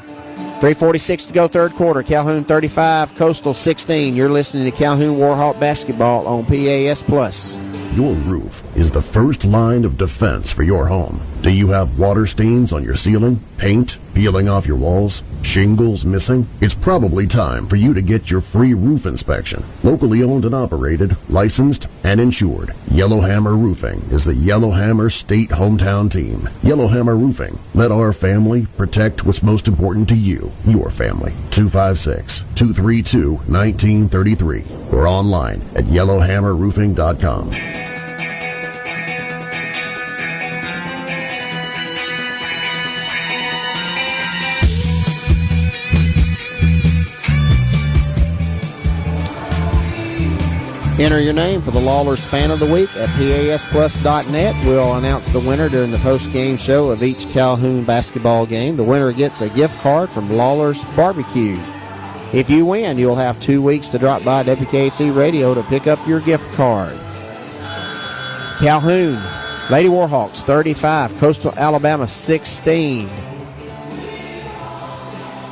3:46 to go, third quarter. Calhoun 35, Coastal 16. You're listening to Calhoun Warhawk basketball on PAS Plus. Your roof is the first line of defense for your home. Do you have water stains on your ceiling? Paint peeling off your walls? Shingles missing? It's probably time for you to get your free roof inspection. Locally owned and operated, licensed, and insured. Yellowhammer Roofing is the Yellowhammer State hometown team. Yellowhammer Roofing. Let our family protect what's most important to you, your family. 256-232-1933 or online at yellowhammerroofing.com. Enter your name for the Lawlers Fan of the Week at PASplus.net. We'll announce the winner during the post-game show of each Calhoun basketball game. The winner gets a gift card from Lawlers Barbecue. If you win, you'll have 2 weeks to drop by WKC Radio to pick up your gift card. Calhoun, Lady Warhawks 35, Coastal Alabama 16.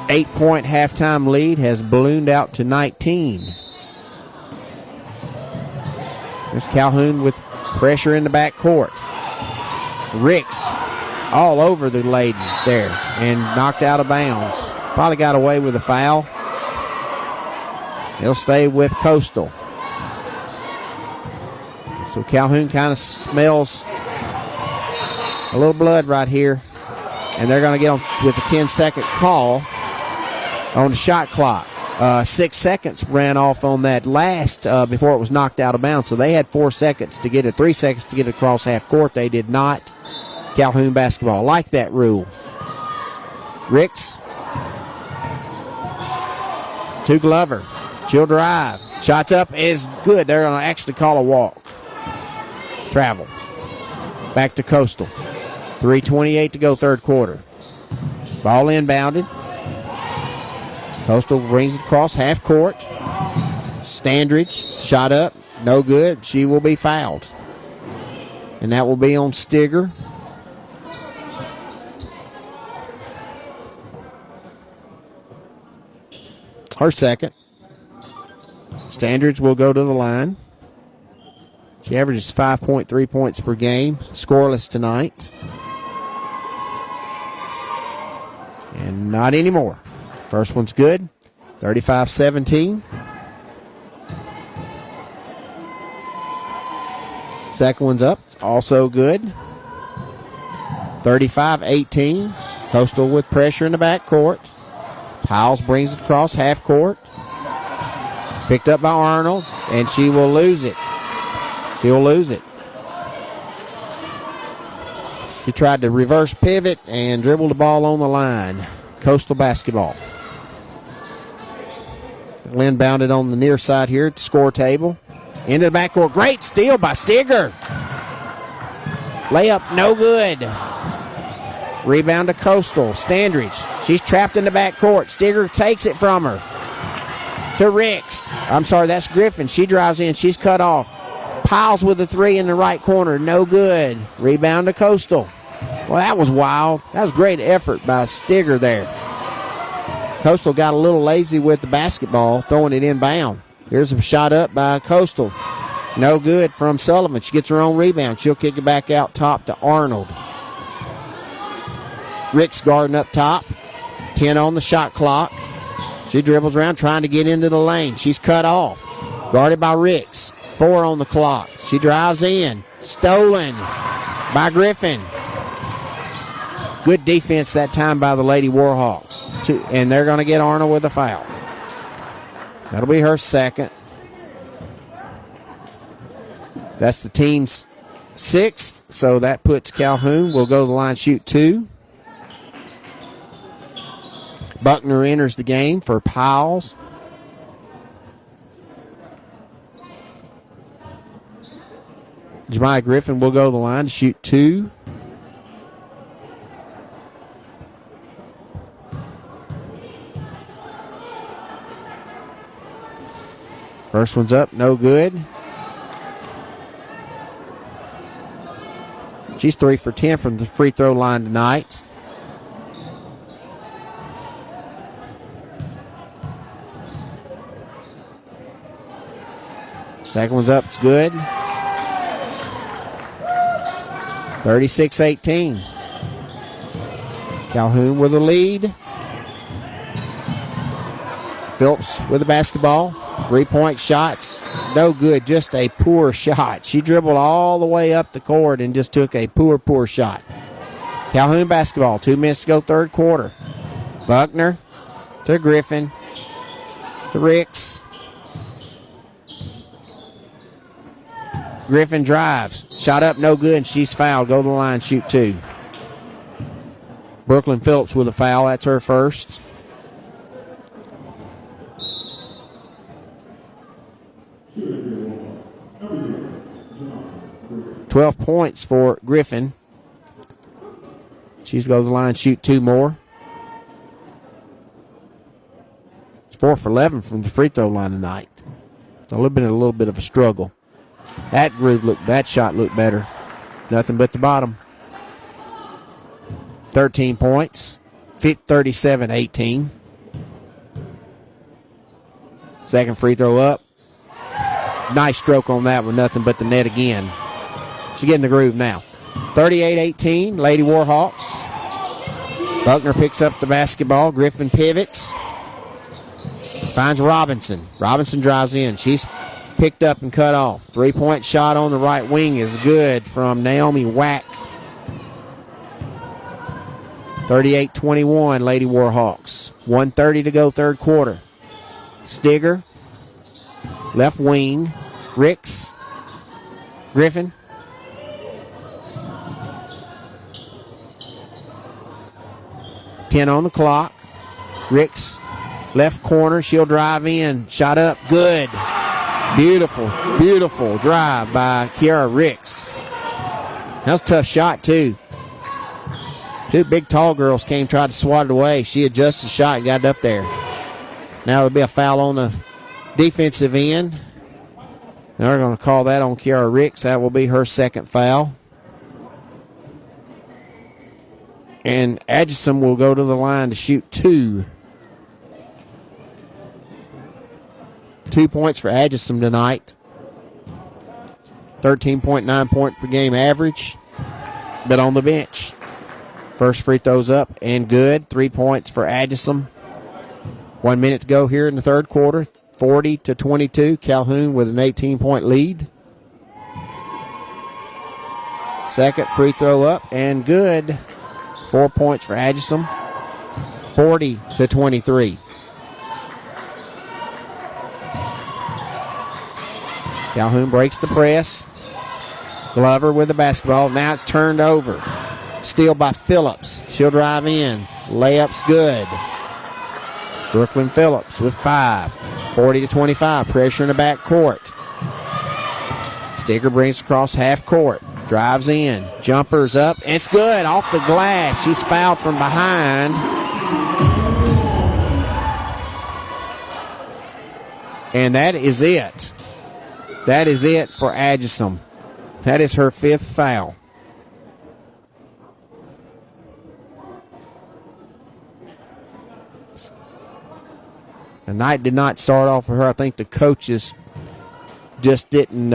8-point halftime lead has ballooned out to 19. There's Calhoun with pressure in the backcourt. Ricks all over the Lady there and knocked out of bounds. Probably got away with a foul. He'll stay with Coastal. So Calhoun kind of smells a little blood right here. And they're going to get on with a 10-second call on the shot clock. 6 seconds ran off on that last before it was knocked out of bounds. So they had 4 seconds to get it, 3 seconds to get it across half court. They did not. Calhoun basketball like that rule. Ricks to Glover. She'll drive. Shots up is good. They're going to actually call a walk. Travel. Back to Coastal. 3:28 to go, third quarter. Ball inbounded. Coastal brings it across half court. Standridge, shot up, no good. She will be fouled. And that will be on Stigger. Her second. Standridge will go to the line. She averages 5.3 points per game. Scoreless tonight. And not anymore. First one's good, 35-17. Second one's up, also good, 35-18. Coastal with pressure in the backcourt. Piles brings it across half court. Picked up by Arnold, and she will lose it. She will lose it. She tried to reverse pivot and dribble the ball on the line. Coastal basketball. Lynn bounded on the near side here at the score table. Into the backcourt. Great steal by Stigger. Layup no good. Rebound to Coastal. Standridge. She's trapped in the backcourt. Stigger takes it from her. To Ricks. I'm sorry, that's Griffin. She drives in. She's cut off. Piles with the three in the right corner. No good. Rebound to Coastal. Well, that was wild. That was great effort by Stigger there. Coastal got a little lazy with the basketball, throwing it inbound. Here's a shot up by Coastal. No good from Sullivan. She gets her own rebound. She'll kick it back out top to Arnold. Ricks guarding up top. 10 on the shot clock. She dribbles around trying to get into the lane. She's cut off. Guarded by Ricks. 4 on the clock. She drives in. Stolen by Griffin. Good defense that time by the Lady Warhawks. And they're going to get Arnold with a foul. That'll be her second. That's the team's sixth, so that puts Calhoun. Will go to the line, shoot 2. Buckner enters the game for Piles. Jemiah Griffin will go to the line to shoot 2. First one's up, no good. She's 3 for 10 from the free throw line tonight. Second one's up, it's good. 36-18. Calhoun with the lead. Phillips with the basketball. 3-point shots, no good, just a poor shot. She dribbled all the way up the court and just took a poor shot. Calhoun basketball, 2 minutes to go, third quarter. Buckner to Griffin to Ricks. Griffin drives, shot up, no good, and she's fouled. Go to the line, shoot 2. Brooklyn Phillips with a foul, that's her first. 12 points for Griffin. She's going to go to the line, shoot 2 more. 4 for 11 from the free throw line tonight. It's a little bit of a struggle. That shot looked better. Nothing but the bottom. 13 points. 37-18. Second free throw up. Nice stroke on that one. Nothing but the net again. She's getting the groove now. 38-18, Lady Warhawks. Buckner picks up the basketball. Griffin pivots. Finds Robinson. Robinson drives in. She's picked up and cut off. 3-point shot on the right wing is good from Naomi Wack. 38-21, Lady Warhawks. 1:30 to go, third quarter. Stigger, left wing. Ricks, Griffin. Ten on the clock. Ricks, left corner. She'll drive in. Shot up. Good. Beautiful, beautiful drive by Kiara Ricks. That was a tough shot, too. Two big, tall girls tried to swat it away. She adjusted the shot and got it up there. Now there'll be a foul on the defensive end. Now they're going to call that on Kiara Ricks. That will be her second foul. And Atchison will go to the line to shoot 2. 2 points for Atchison tonight. 13.9 point per game average, but on the bench. First free throws up and good. 3 points for Atchison. 1 minute to go here in the third quarter. 40-22. Calhoun with an 18-point lead. Second free throw up and good. 4 points for Atchison. 40-23. Calhoun breaks the press. Glover with the basketball. Now it's turned over. Steal by Phillips. She'll drive in. Layup's good. Brooklyn Phillips with 5. 40-25. Pressure in the back court. Stigger brings across half court. Drives in. Jumpers up. And it's good. Off the glass. She's fouled from behind. And that is it. That is it for Atchison. That is her 5th foul. The night did not start off for her. I think the coaches just didn't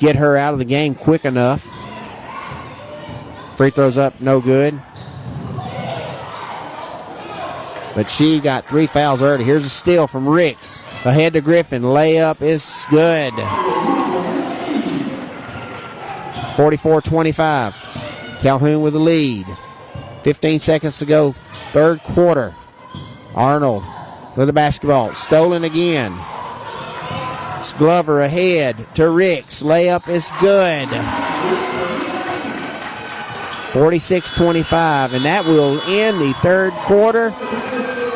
get her out of the game quick enough. Free throws up, no good. But she got 3 fouls early. Here's a steal from Ricks. Ahead to Griffin. Layup is good. 44-25. Calhoun with the lead. 15 seconds to go, third quarter. Arnold with the basketball. Stolen again. It's Glover ahead to Ricks. Layup is good. 46-25, and that will end the third quarter.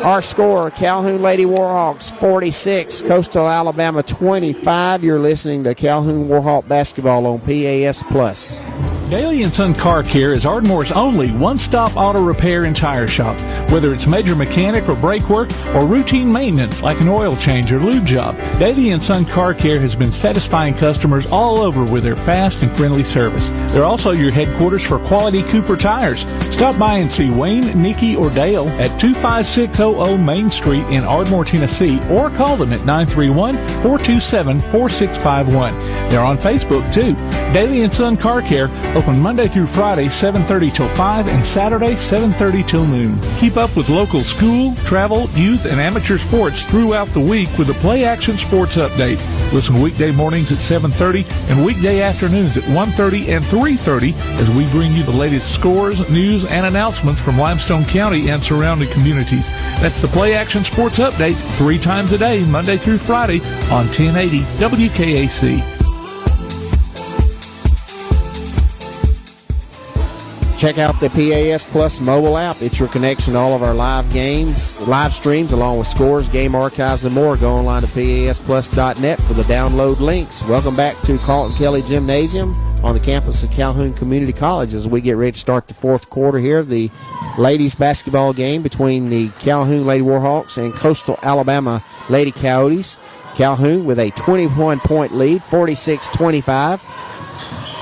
Our score, Calhoun Lady Warhawks 46, Coastal Alabama 25. You're listening to Calhoun Warhawk basketball on PAS Plus. Daly & Son Car Care is Ardmore's only one-stop auto repair and tire shop. Whether it's major mechanic or brake work or routine maintenance like an oil change or lube job, Daly & Son Car Care has been satisfying customers all over with their fast and friendly service. They're also your headquarters for quality Cooper tires. Stop by and see Wayne, Nikki, or Dale at 25600 Main Street in Ardmore, Tennessee, or call them at 931-427-4651. They're on Facebook, too. Daly & Son Car Care, open Monday through Friday, 7:30 till 5, and Saturday, 7:30 till noon. Keep up with local school, travel, youth, and amateur sports throughout the week with the Play Action Sports Update. Listen weekday mornings at 7:30 and weekday afternoons at 1:30 and 3:30 as we bring you the latest scores, news, and announcements from Limestone County and surrounding communities. That's the Play Action Sports Update 3 times a day, Monday through Friday on 1080 WKAC. Check out the PAS Plus mobile app. It's your connection to all of our live games, live streams, along with scores, game archives, and more. Go online to PASplus.net for the download links. Welcome back to Carlton Kelly Gymnasium on the campus of Calhoun Community College as we get ready to start the fourth quarter here. The ladies basketball game between the Calhoun Lady Warhawks and Coastal Alabama Lady Coyotes. Calhoun with a 21-point lead, 46-25.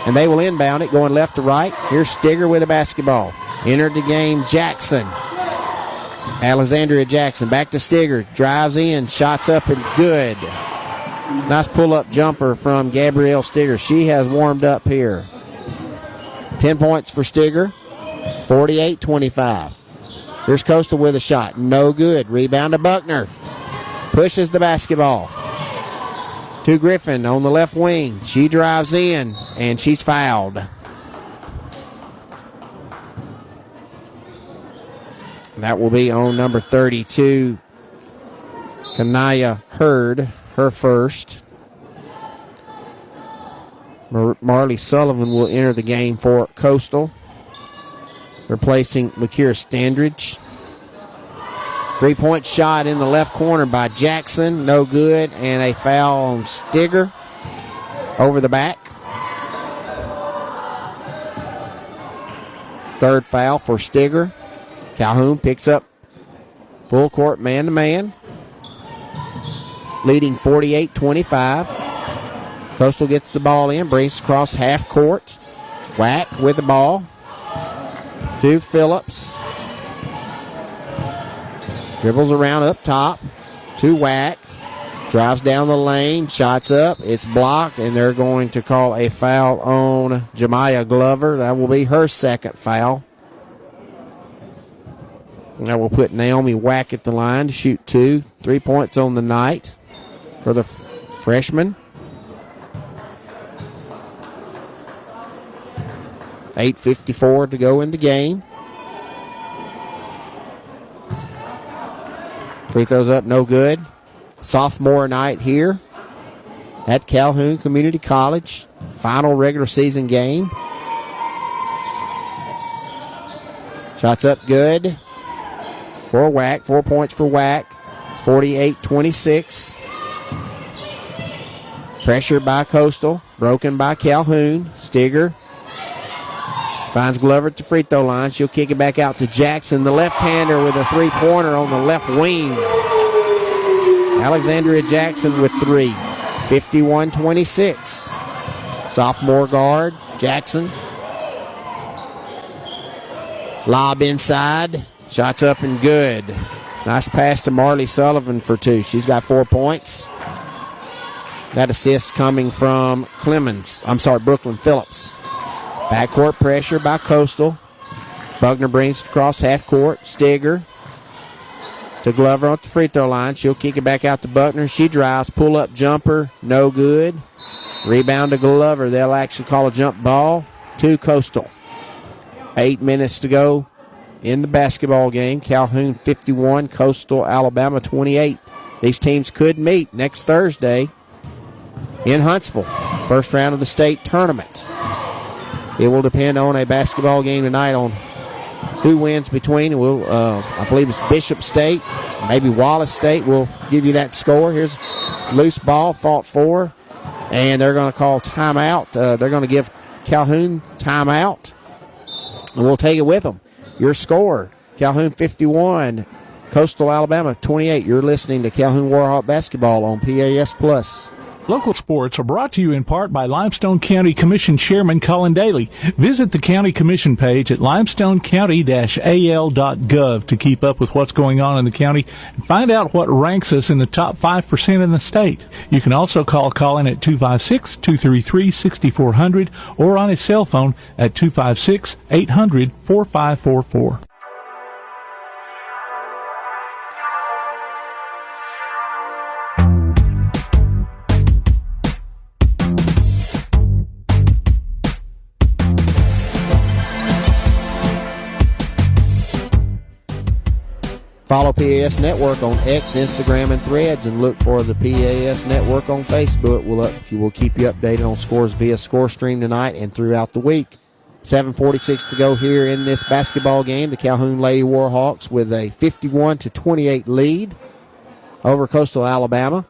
And they will inbound it, going left to right. Here's Stigger with a basketball. Entered the game, Jackson. Alexandria Jackson back to Stigger. Drives in, shots up and good. Nice pull-up jumper from Gabrielle Stigger. She has warmed up here. 10 points for Stigger, 48-25. Here's Coastal with a shot. No good. Rebound to Buckner. Pushes the basketball to Griffin on the left wing. She drives in, and she's fouled. That will be on number 32, Kanaya Hurd, her first. Marley Sullivan will enter the game for Coastal, replacing Makira Standridge. 3-point shot in the left corner by Jackson. No good. And a foul on Stigger over the back. Third foul for Stigger. Calhoun picks up full court man-to-man, leading 48-25. Coastal gets the ball in, brings it across half court. Whack with the ball to Phillips. Dribbles around up top to Whack. Drives down the lane. Shots up. It's blocked, and they're going to call a foul on Jemiah Glover. That will be her second foul. And that will put Naomi Whack at the line to shoot 2. 3 points on the night for the freshman. 8:54 to go in the game. Free throws up, no good. Sophomore night here at Calhoun Community College. Final regular season game. Shots up good for Whack. 4 points for Whack. 48-26. Pressured by Coastal. Broken by Calhoun. Stigger finds Glover at the free throw line. She'll kick it back out to Jackson, the left-hander with a three-pointer on the left wing. Alexandria Jackson with 3. 51-26. Sophomore guard, Jackson. Lob inside. Shots up and good. Nice pass to Marley Sullivan for 2. She's got 4 points. That assist coming from Brooklyn Phillips. Backcourt pressure by Coastal. Buckner brings it across half court. Stigger to Glover on the free throw line. She'll kick it back out to Buckner. She drives, pull up jumper, no good. Rebound to Glover. They'll actually call a jump ball to Coastal. 8 minutes to go in the basketball game. Calhoun 51, Coastal Alabama 28. These teams could meet next Thursday in Huntsville. First round of the state tournament. It will depend on a basketball game tonight on who wins between. I believe it's Bishop State, maybe Wallace State will give you that score. Here's loose ball, fought for, and they're going to call timeout. They're going to give Calhoun timeout, and we'll take it with them. Your score, Calhoun 51, Coastal Alabama 28. You're listening to Calhoun Warhawk Basketball on PAS Plus. Local sports are brought to you in part by Limestone County Commission Chairman Colin Daly. Visit the County Commission page at limestonecounty-al.gov to keep up with what's going on in the county and find out what ranks us in the top 5% in the state. You can also call Colin at 256-233-6400 or on his cell phone at 256-800-4544. Follow PAS Network on X, Instagram, and Threads, and look for the PAS Network on Facebook. We'll keep you updated on scores via ScoreStream tonight and throughout the week. 7:46 to go here in this basketball game. The Calhoun Lady Warhawks with a 51-28 lead over Coastal Alabama.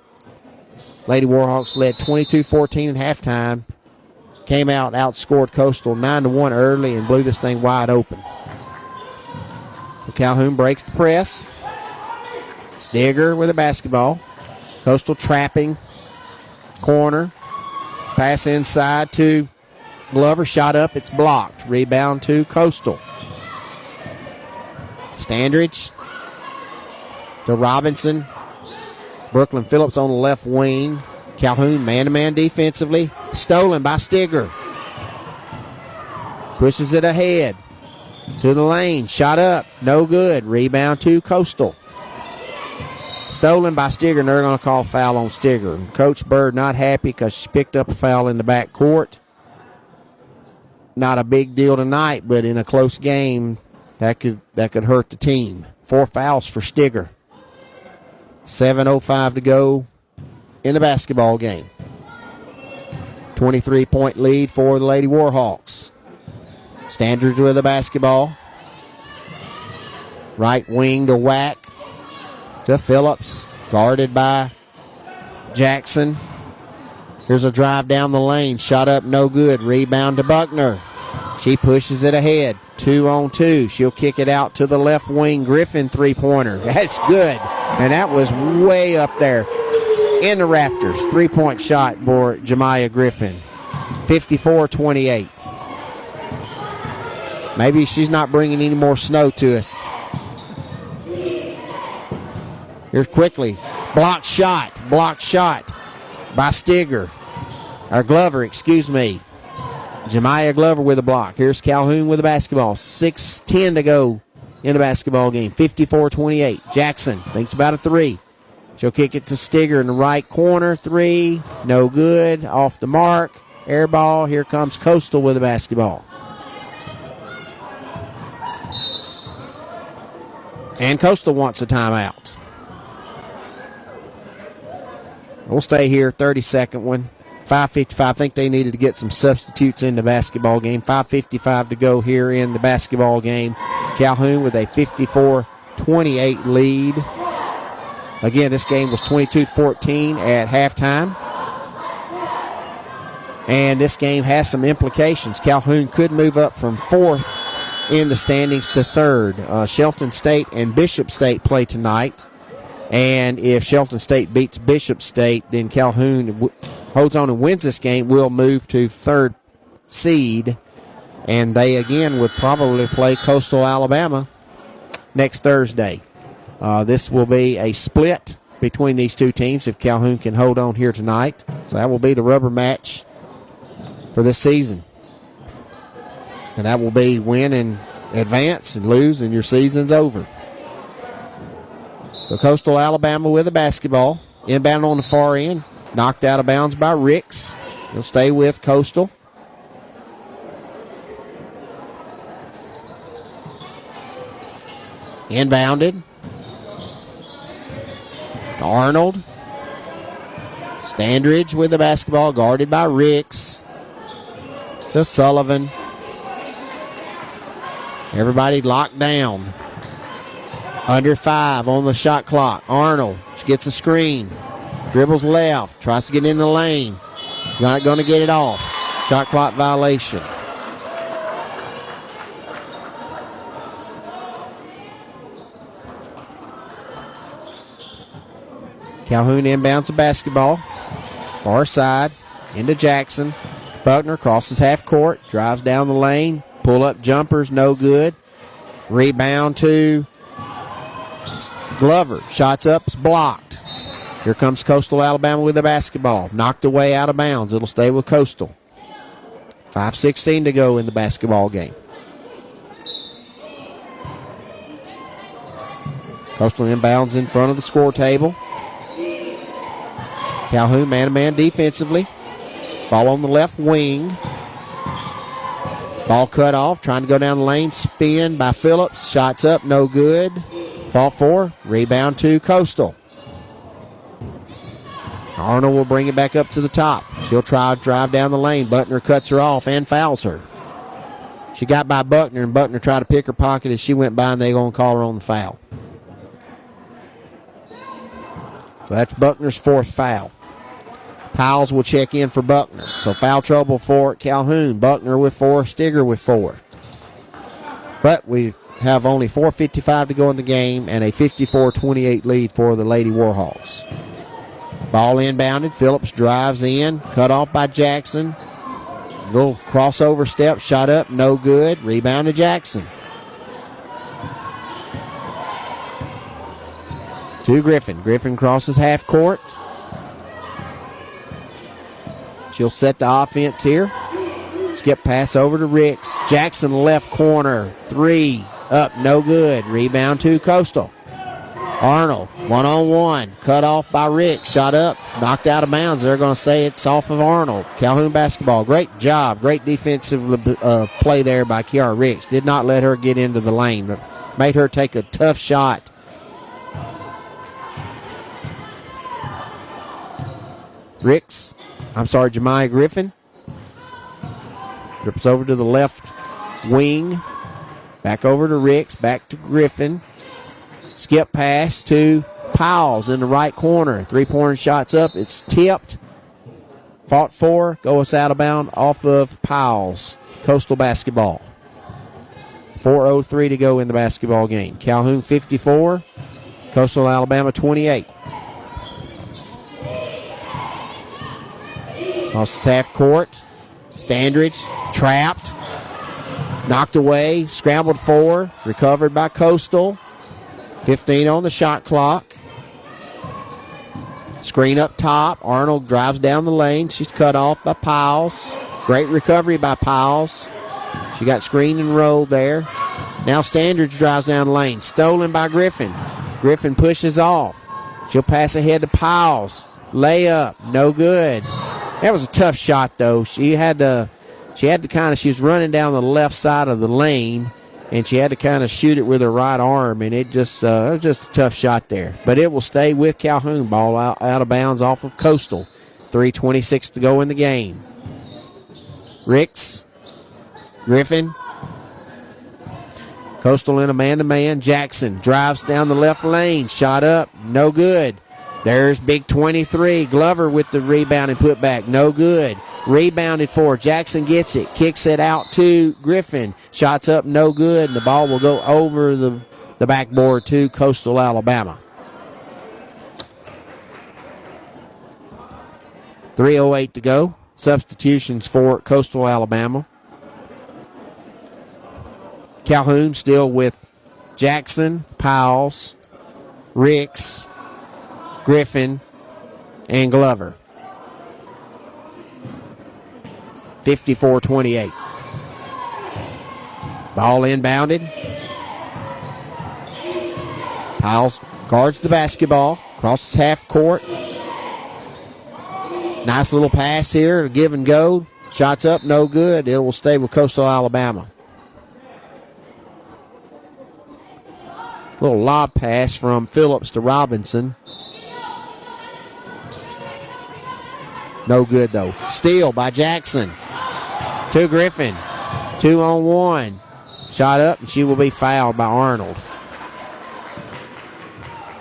Lady Warhawks led 22-14 at halftime. Came out, outscored Coastal 9-1 early and blew this thing wide open. Calhoun breaks the press. Stigger with a basketball. Coastal trapping. Corner. Pass inside to Glover. Shot up. It's blocked. Rebound to Coastal. Standridge to Robinson. Brooklyn Phillips on the left wing. Calhoun man-to-man defensively. Stolen by Stigger. Pushes it ahead. To the lane. Shot up. No good. Rebound to Coastal. Stolen by Stigger, and they're going to call foul on Stigger. Coach Bird not happy because she picked up a foul in the back court. Not a big deal tonight, but in a close game, that could hurt the team. 4 fouls for Stigger. 7:05 to go in the basketball game. 23-point lead for the Lady Warhawks. Standard with the basketball. Right wing to Wack. To Phillips. Guarded by Jackson. Here's a drive down the lane. Shot up, no good. Rebound to Buckner. She pushes it ahead. 2-on-2. She'll kick it out to the left wing. Griffin three-pointer. That's good. And that was way up there in the rafters. 3-point shot for Jemiah Griffin. 54-28. Maybe she's not bringing any more snow to us. Here's quickly. Blocked shot by Stigger. Or Glover, excuse me. Jemiah Glover with a block. Here's Calhoun with the basketball. 6:10 to go in the basketball game. 54-28. Jackson thinks about a three. She'll kick it to Stigger in the right corner. Three. No good. Off the mark. Air ball. Here comes Coastal with the basketball. And Coastal wants a timeout. We'll stay here. 30-second one. 5:55. I think they needed to get some substitutes in the basketball game. 5:55 to go here in the basketball game. Calhoun with a 54-28 lead. Again, this game was 22-14 at halftime. And this game has some implications. Calhoun could move up from 4th in the standings to 3rd. Shelton State and Bishop State play tonight. And if Shelton State beats Bishop State, then Calhoun holds on and wins this game, will move to 3rd seed. And they, again, would probably play Coastal Alabama next Thursday. This will be a split between these two teams if Calhoun can hold on here tonight. So that will be the rubber match for this season. And that will be win and advance, and lose and your season's over. So Coastal Alabama with the basketball. Inbound on the far end. Knocked out of bounds by Ricks. He'll stay with Coastal. Inbounded. Arnold. Standridge with the basketball, guarded by Ricks. To Sullivan. Everybody locked down. Under 5 on the shot clock. Arnold gets a screen. Dribbles left. Tries to get in the lane. Not going to get it off. Shot clock violation. Calhoun inbounds the basketball. Far side. Into Jackson. Buckner crosses half court. Drives down the lane. Pull up jumpers. No good. Rebound to Glover. Shots up. It's blocked. Here comes Coastal Alabama with the basketball. Knocked away out of bounds. It'll stay with Coastal. 5:16 to go in the basketball game. Coastal inbounds in front of the score table. Calhoun man-to-man defensively. Ball on the left wing. Ball cut off. Trying to go down the lane. Spin by Phillips. Shots up. No good. Fought for. Rebound to Coastal. Arnold will bring it back up to the top. She'll try to drive down the lane. Butner cuts her off and fouls her. She got by Buckner, and Buckner tried to pick her pocket as she went by, and they're going to call her on the foul. So that's Buckner's fourth foul. Powell's will check in for Buckner. So foul trouble for Calhoun. Buckner with 4, Stigger with 4. But we have only 4:55 to go in the game and a 54-28 lead for the Lady Warhawks. Ball inbounded. Phillips drives in. Cut off by Jackson. Little crossover step. Shot up. No good. Rebound to Jackson. To Griffin. Griffin crosses half court. She'll set the offense here. Skip pass over to Ricks. Jackson left corner. 3. Up. No good. Rebound to Coastal. Arnold, 1-on-1, cut off by Rick, shot up, knocked out of bounds. They're going to say it's off of Arnold. Calhoun basketball, great job, great defensive play there by Kiara Ricks. Did not let her get into the lane, but made her take a tough shot. Jemiah Griffin. Drips over to the left wing, back over to Ricks, back to Griffin. Skip pass to Powell's in the right corner. 3-pointer shots up. It's tipped. Fought for. Goes out of bounds off of Powell's. Coastal basketball. 4:03 to go in the basketball game. Calhoun 54. Coastal Alabama 28. Across half court. Standridge trapped. Knocked away. Scrambled for. Recovered by Coastal. 15 on the shot clock. Screen up top. Arnold drives down the lane. She's cut off by Powell's. Great recovery by Powell's. She got screened and rolled there. Now Standridge drives down the lane. Stolen by Griffin. Griffin pushes off. She'll pass ahead to Powell's. Layup. No good. That was a tough shot, though. She had to kind of, she was running down the left side of the lane, and she had to kind of shoot it with her right arm, and it was just a tough shot there. But it will stay with Calhoun. Ball out of bounds off of Coastal. 3:26 to go in the game. Ricks. Griffin. Coastal in a man-to-man. Jackson drives down the left lane. Shot up. No good. There's Big 23. Glover with the rebound and put back. No good. Rebounded for. Jackson gets it. Kicks it out to Griffin. Shots up. No good. And the ball will go over the backboard to Coastal Alabama. 3:08 to go. Substitutions for Coastal Alabama. Calhoun still with Jackson, Powell's, Ricks, Griffin, and Glover. 54-28. Ball inbounded. Powell's guards the basketball. Crosses half court. Nice little pass here. Give and go. Shots up. No good. It will stay with Coastal Alabama. Little lob pass from Phillips to Robinson. No good, though. Steal by Jackson. To Griffin. 2-on-1. Shot up, and she will be fouled by Arnold.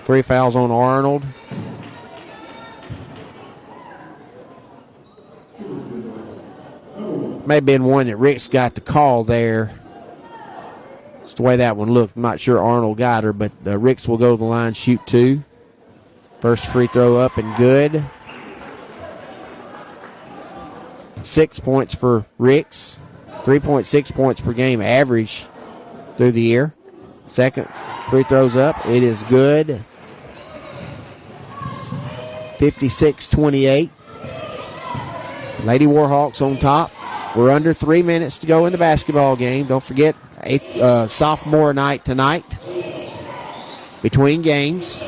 3 fouls on Arnold. May have been one that Rick's got the call there. That's the way that one looked. I'm not sure Arnold got her, but Ricks will go to the line, shoot 2. First free throw up and good. 6 points for Ricks. 3.6 points per game average through the year. Second free throws up. It is good. 56-28. Lady Warhawks on top. We're under 3 minutes to go in the basketball game. Don't forget, sophomore night tonight. Between games.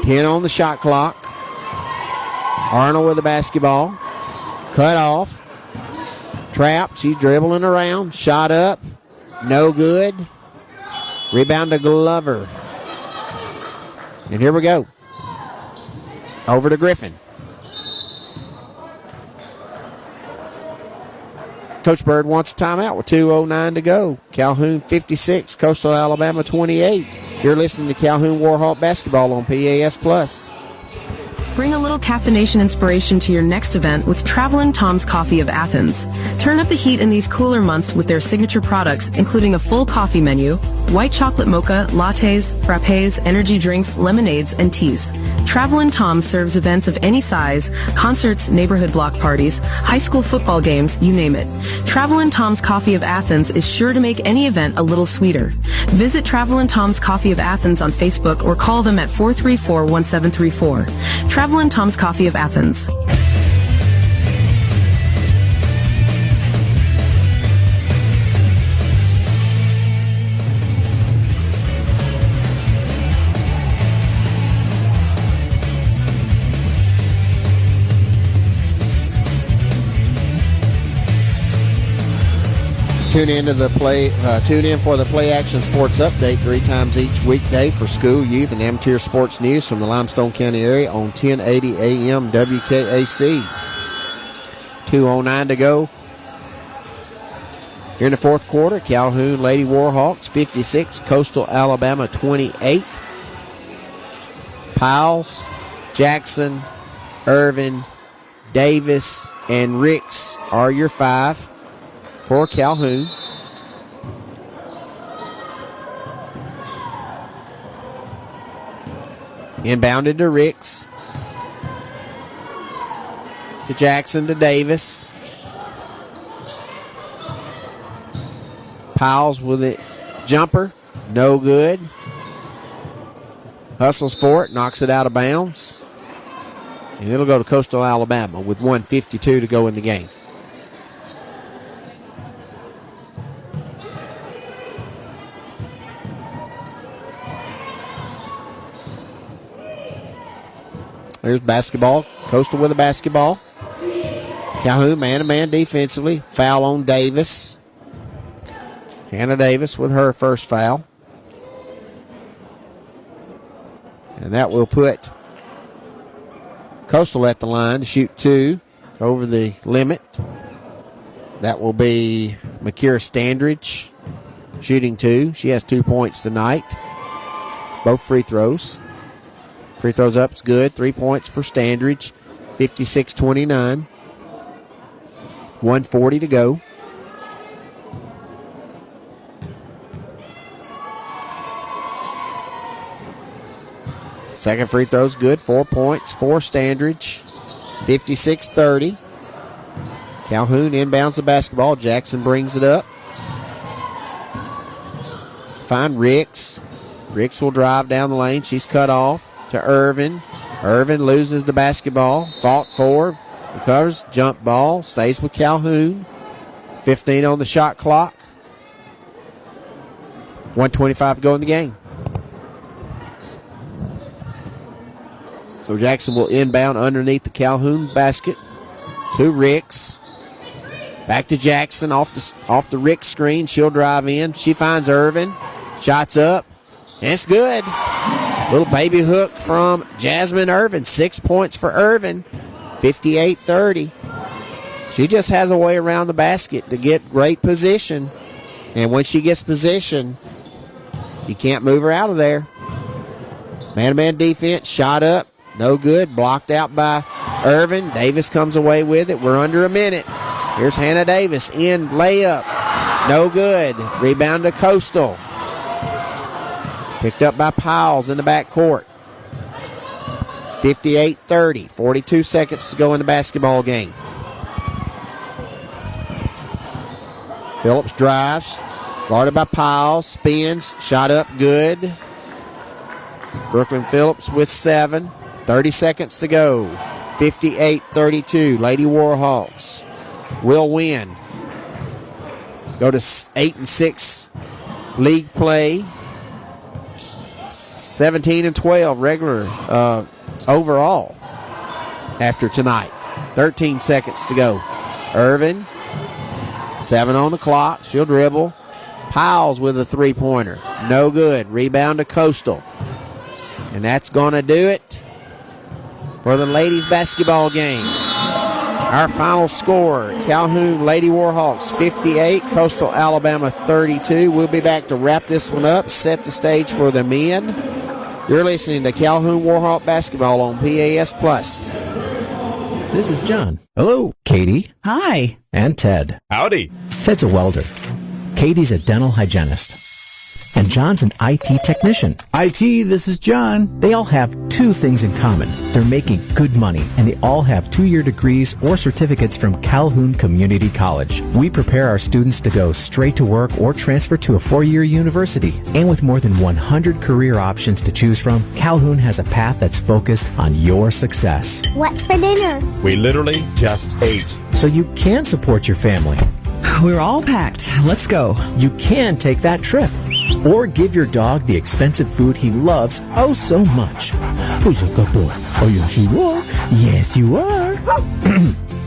10 on the shot clock. Arnold with the basketball. Cut off. Trapped. She's dribbling around. Shot up. No good. Rebound to Glover. And here we go. Over to Griffin. Coach Bird wants a timeout with 2:09 to go. Calhoun 56, Coastal Alabama 28. You're listening to Calhoun Warhawk basketball on PAS Plus. Bring a little caffeination inspiration to your next event with Travelin' Tom's Coffee of Athens. Turn up the heat in these cooler months with their signature products, including a full coffee menu, white chocolate mocha, lattes, frappes, energy drinks, lemonades, and teas. Travelin' Tom serves events of any size, concerts, neighborhood block parties, high school football games, you name it. Travelin' Tom's Coffee of Athens is sure to make any event a little sweeter. Visit Travelin' Tom's Coffee of Athens on Facebook or call them at 434-1734. Travelin' Tom's Coffee of Athens. Tune in for the Play Action Sports Update 3 times each weekday for school, youth, and amateur sports news from the Limestone County area on 1080 AM WKAC. 2:09 to go. Here in the fourth quarter, Calhoun Lady Warhawks 56, Coastal Alabama 28. Piles, Jackson, Irvin, Davis, and Ricks are your 5 for Calhoun. Inbounded to Ricks. To Jackson, to Davis. Piles with it. Jumper. No good. Hustles for it. Knocks it out of bounds. And it'll go to Coastal Alabama with 1:52 to go in the game. There's basketball. Coastal with a basketball. Calhoun man-to-man defensively. Foul on Davis. Hannah Davis with her first foul. And that will put Coastal at the line to shoot 2 over the limit. That will be Makira Standridge shooting 2. She has 2 points tonight. Both free throws. Free throws up is good. 3 points for Standridge. 56-29. 1:40 to go. Second free throw's good. 4 points for Standridge. 56-30. Calhoun inbounds the basketball. Jackson brings it up. Find Ricks. Ricks will drive down the lane. She's cut off to Irvin. Irvin loses the basketball. Fought for. Recovers. Jump ball. Stays with Calhoun. 15 on the shot clock. 1:25 to go in the game. So Jackson will inbound underneath the Calhoun basket to Ricks. Back to Jackson off the Ricks screen. She'll drive in. She finds Irvin. Shots up. And it's good. Little baby hook from Jasmine Irvin. 6 points for Irvin. 58-30. She just has a way around the basket to get great position. And when she gets position, you can't move her out of there. Man-to-man defense. Shot up. No good. Blocked out by Irvin. Davis comes away with it. We're under a minute. Here's Hannah Davis in layup. No good. Rebound to Coastal. Picked up by Piles in the backcourt. 58-30. 42 seconds to go in the basketball game. Phillips drives. Guarded by Piles. Spins. Shot up good. Brooklyn Phillips with 7. 30 seconds to go. 58-32. Lady Warhawks will win. Go to 8-6 league play. 17-12 regular overall after tonight. 13 seconds to go. Irvin, 7 on the clock. She'll dribble. Piles with a 3-pointer. No good. Rebound to Coastal. And that's going to do it for the ladies basketball game. Our final score, Calhoun Lady Warhawks 58, Coastal Alabama 32. We'll be back to wrap this one up, set the stage for the men. You're listening to Calhoun Warhawk Basketball on PAS Plus. This is John. Hello. Katie. Hi. And Ted. Howdy. Ted's a welder. Katie's a dental hygienist. And John's an IT technician. IT, this is John. They all have two things in common. They're making good money, and they all have 2-year degrees or certificates from Calhoun Community College. We prepare our students to go straight to work or transfer to a 4-year university. And with more than 100 career options to choose from, Calhoun has a path that's focused on your success. What's for dinner? We literally just ate. So you can support your family. We're all packed. Let's go. You can take that trip. Or give your dog the expensive food he loves oh so much. Who's a good boy? Oh, yes, you are. Yes, you are.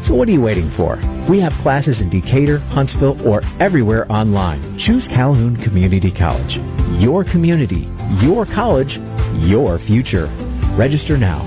So what are you waiting for? We have classes in Decatur, Huntsville, or everywhere online. Choose Calhoun Community College. Your community, your college, your future. Register now.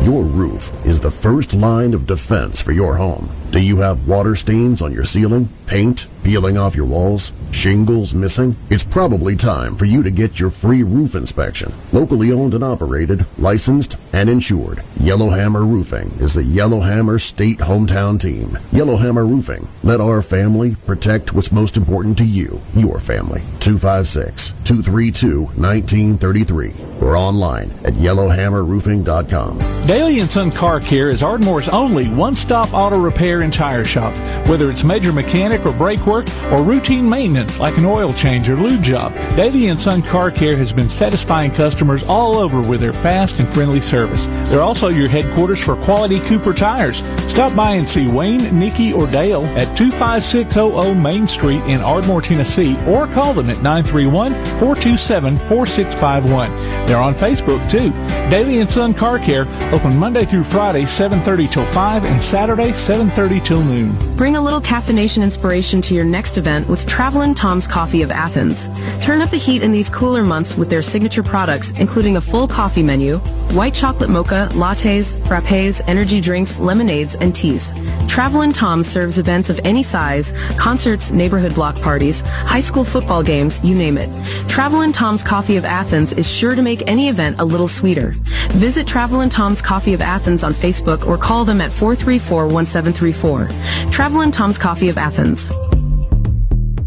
Your roof is the first line of defense for your home. Do you have water stains on your ceiling? Paint peeling off your walls? Shingles missing? It's probably time for you to get your free roof inspection. Locally owned and operated, licensed, and insured. Yellowhammer Roofing is the Yellowhammer State hometown team. Yellowhammer Roofing. Let our family protect what's most important to you, your family. 256-232-1933 or online at yellowhammerroofing.com. Daly & Son Car Care is Ardmore's only one-stop auto repair and tire shop. Whether it's major mechanic or brake work or routine maintenance like an oil change or lube job, Daly & Son Car Care has been satisfying customers all over with their fast and friendly service. They're also your headquarters for quality Cooper tires. Stop by and see Wayne, Nikki, or Dale at 25600 Main Street in Ardmore, Tennessee, or call them at 931-427-4651. They're on Facebook, too. Daly & Son Car Care, open Monday through Friday, 7:30 till 5, and Saturday, 7:30 till noon. Bring a little caffeination inspiration to your next event with Travelin' Tom's Coffee of Athens. Turn up the heat in these cooler months with their signature products, including a full coffee menu, white chocolate mocha, lattes, frappes, energy drinks, lemonades, and teas. Travelin' Tom's serves events of any size, concerts, neighborhood block parties, high school football games, you name it. Travelin' Tom's Coffee of Athens is sure to make any event a little sweeter. Visit Travelin' Tom's Coffee of Athens on Facebook or call them at 434-1734. Travelin' Tom's Coffee of Athens.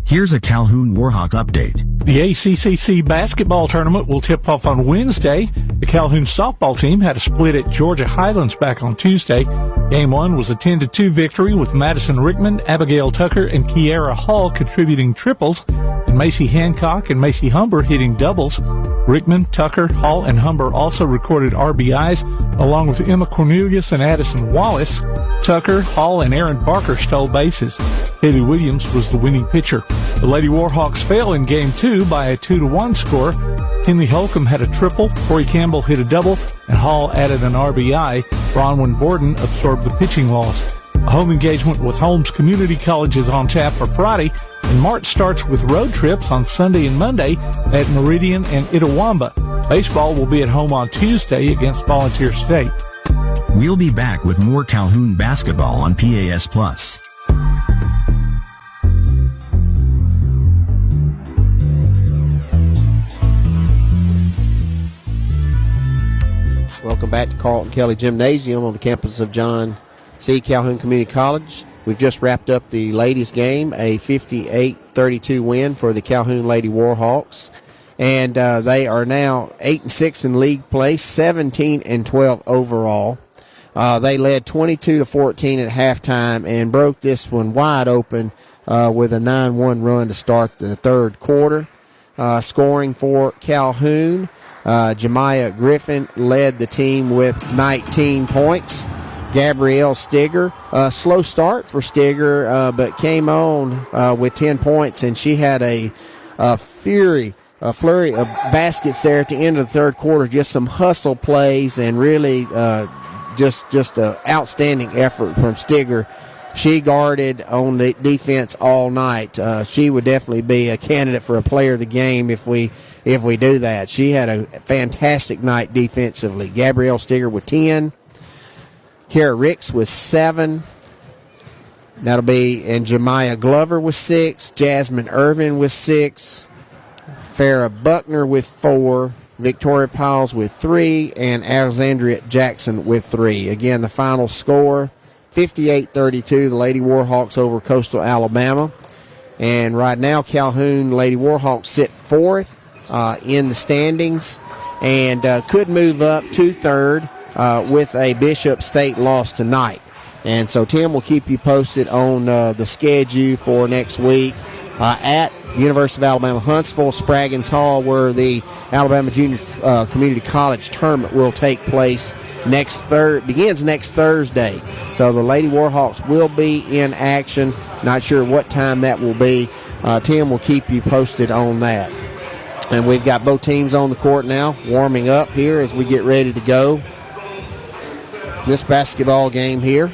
Here's a Calhoun Warhawk update. The ACCC basketball tournament will tip off on Wednesday. The Calhoun softball team had a split at Georgia Highlands back on Tuesday. Game 1 was a 10-2 victory with Madison Rickman, Abigail Tucker, and Kiara Hall contributing triples, and Macy Hancock and Macy Humber hitting doubles. Rickman, Tucker, Hall, and Humber also recorded RBIs, along with Emma Cornelius and Addison Wallace. Tucker, Hall, and Aaron Barker stole bases. Haley Williams was the winning pitcher. The Lady Warhawks fell in Game 2 by a 2-1 score. Henley Holcomb had a triple, Corey Campbell hit a double, and Hall added an RBI. Bronwyn Borden absorbed the pitching loss. A home engagement with Holmes Community College is on tap for Friday, and March starts with road trips on Sunday and Monday at Meridian and Itawamba. Baseball will be at home on Tuesday against Volunteer State. We'll be back with more Calhoun basketball on PAS Plus. Welcome back to Carlton Kelly Gymnasium on the campus of John C. Calhoun Community College. We've just wrapped up the ladies' game, a 58-32 win for the Calhoun Lady Warhawks. And they are now 8-6 in league play, 17-12 overall. They led 22-14 at halftime and broke this one wide open with a 9-1 run to start the third quarter. Scoring for Calhoun, Jemiah Griffin led the team with 19 points. Gabrielle Stigger, slow start for Stigger, but came on with 10 points, and she had a flurry of baskets there at the end of the third quarter. Just some hustle plays and really just an outstanding effort from Stigger. She guarded on the defense all night. She would definitely be a candidate for a player of the game if we do that. She had a fantastic night defensively. Gabrielle Stigger with 10. Kara Ricks with 7. That'll be, and Jemiah Glover with 6, Jasmine Irvin with 6, Farrah Buckner with 4, Victoria Piles with 3, and Alexandria Jackson with 3. Again, the final score, 58-32, the Lady Warhawks over Coastal Alabama. And right now, Calhoun Lady Warhawks sit 4th in the standings and could move up to 3rd with a Bishop State loss tonight. And so Tim will keep you posted on the schedule for next week at University of Alabama Huntsville, Spraggins Hall, where the Alabama Junior Community College Tournament will take place begins next Thursday. So the Lady Warhawks will be in action. Not sure what time that will be. Tim will keep you posted on that. And we've got both teams on the court now, warming up here as we get ready to go. This basketball game here.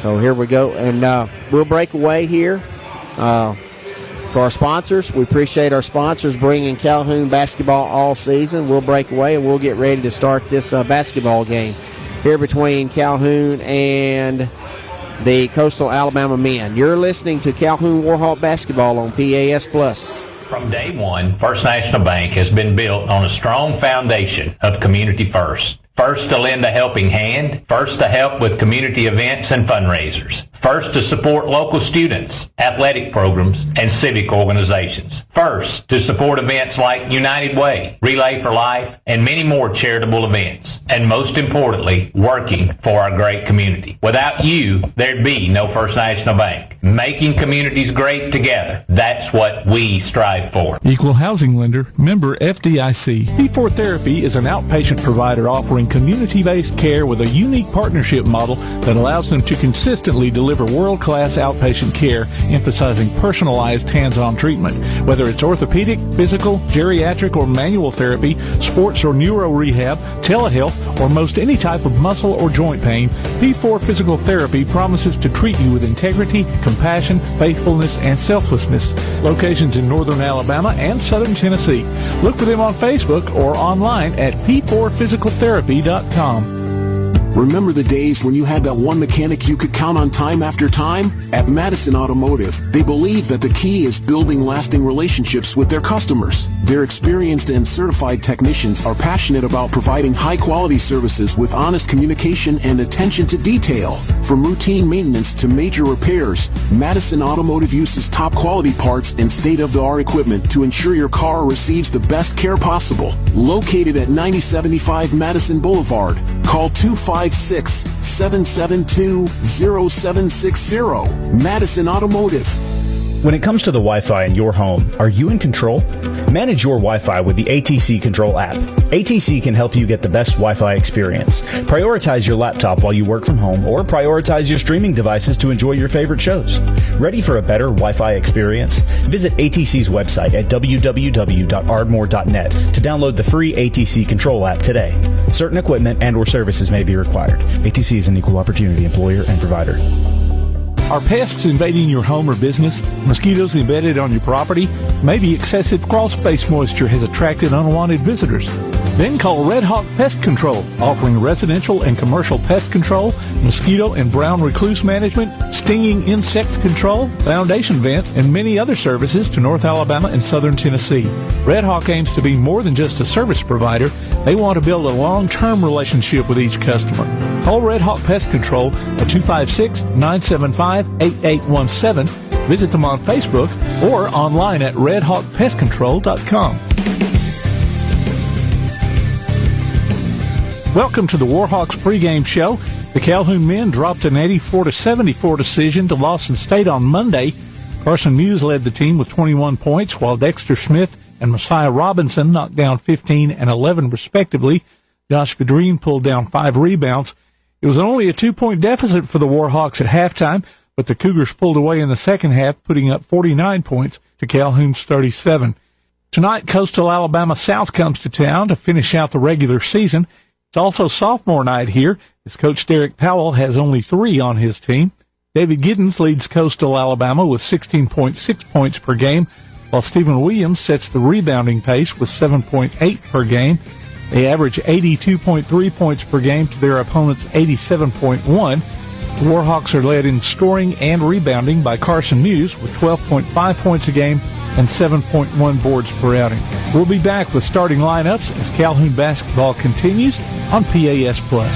So here we go, and we'll break away here for our sponsors. We appreciate our sponsors bringing Calhoun basketball all season. We'll break away, and we'll get ready to start this basketball game here between Calhoun and the Coastal Alabama men. You're listening to Calhoun Warhawk basketball on PAS Plus. From day one, First National Bank has been built on a strong foundation of community first. First to lend a helping hand, first to help with community events and fundraisers, first to support local students, athletic programs, and civic organizations, first to support events like United Way, Relay for Life, and many more charitable events, and most importantly, working for our great community. Without you, there'd be no First National Bank. Making communities great together, that's what we strive for. Equal housing lender, member FDIC. P4 Therapy is an outpatient provider offering community-based care with a unique partnership model that allows them to consistently deliver world-class outpatient care, emphasizing personalized hands-on treatment. Whether it's orthopedic, physical, geriatric, or manual therapy, sports or neuro rehab, telehealth, or most any type of muscle or joint pain, P4 Physical Therapy promises to treat you with integrity, compassion, faithfulness, and selflessness. Locations in northern Alabama and southern Tennessee. Look for them on Facebook or online at p4physicaltherapy.com. Remember the days when you had that one mechanic you could count on time after time? At Madison Automotive, they believe that the key is building lasting relationships with their customers. Their experienced and certified technicians are passionate about providing high-quality services with honest communication and attention to detail. From routine maintenance to major repairs, Madison Automotive uses top-quality parts and state-of-the-art equipment to ensure your car receives the best care possible. Located at 9075 Madison Boulevard, call 256-772-0760. Madison Automotive. When it comes to the Wi-Fi in your home, are you in control? Manage your Wi-Fi with the ATC Control app. ATC can help you get the best Wi-Fi experience. Prioritize your laptop while you work from home, or prioritize your streaming devices to enjoy your favorite shows. Ready for a better Wi-Fi experience? Visit ATC's website at www.ardmore.net to download the free ATC Control app today. Certain equipment and/or services may be required. ATC is an equal opportunity employer and provider. Are pests invading your home or business? Mosquitoes embedded on your property? Maybe excessive crawl space moisture has attracted unwanted visitors. Then call Red Hawk Pest Control, offering residential and commercial pest control, mosquito and brown recluse management, stinging insect control, foundation vents, and many other services to North Alabama and Southern Tennessee. Red Hawk aims to be more than just a service provider. They want to build a long-term relationship with each customer. Call Red Hawk Pest Control at 256-975-8817. Visit them on Facebook or online at redhawkpestcontrol.com. Welcome to the Warhawks pregame show. The Calhoun men dropped an 84-74 decision to Lawson State on Monday. Carson Muse led the team with 21 points, while Dexter Smith and Messiah Robinson knocked down 15 and 11 respectively. Josh Vidrine pulled down 5 rebounds. It was only a 2-point deficit for the Warhawks at halftime, but the Cougars pulled away in the second half, putting up 49 points to Calhoun's 37. Tonight, Coastal Alabama South comes to town to finish out the regular season. It's also sophomore night here, as Coach Derek Powell has only 3 on his team. David Giddens leads Coastal Alabama with 16.6 points per game, while Stephen Williams sets the rebounding pace with 7.8 per game. They average 82.3 points per game to their opponent's 87.1. The Warhawks are led in scoring and rebounding by Carson Muse with 12.5 points a game and 7.1 boards per outing. We'll be back with starting lineups as Calhoun basketball continues on PAS Plus.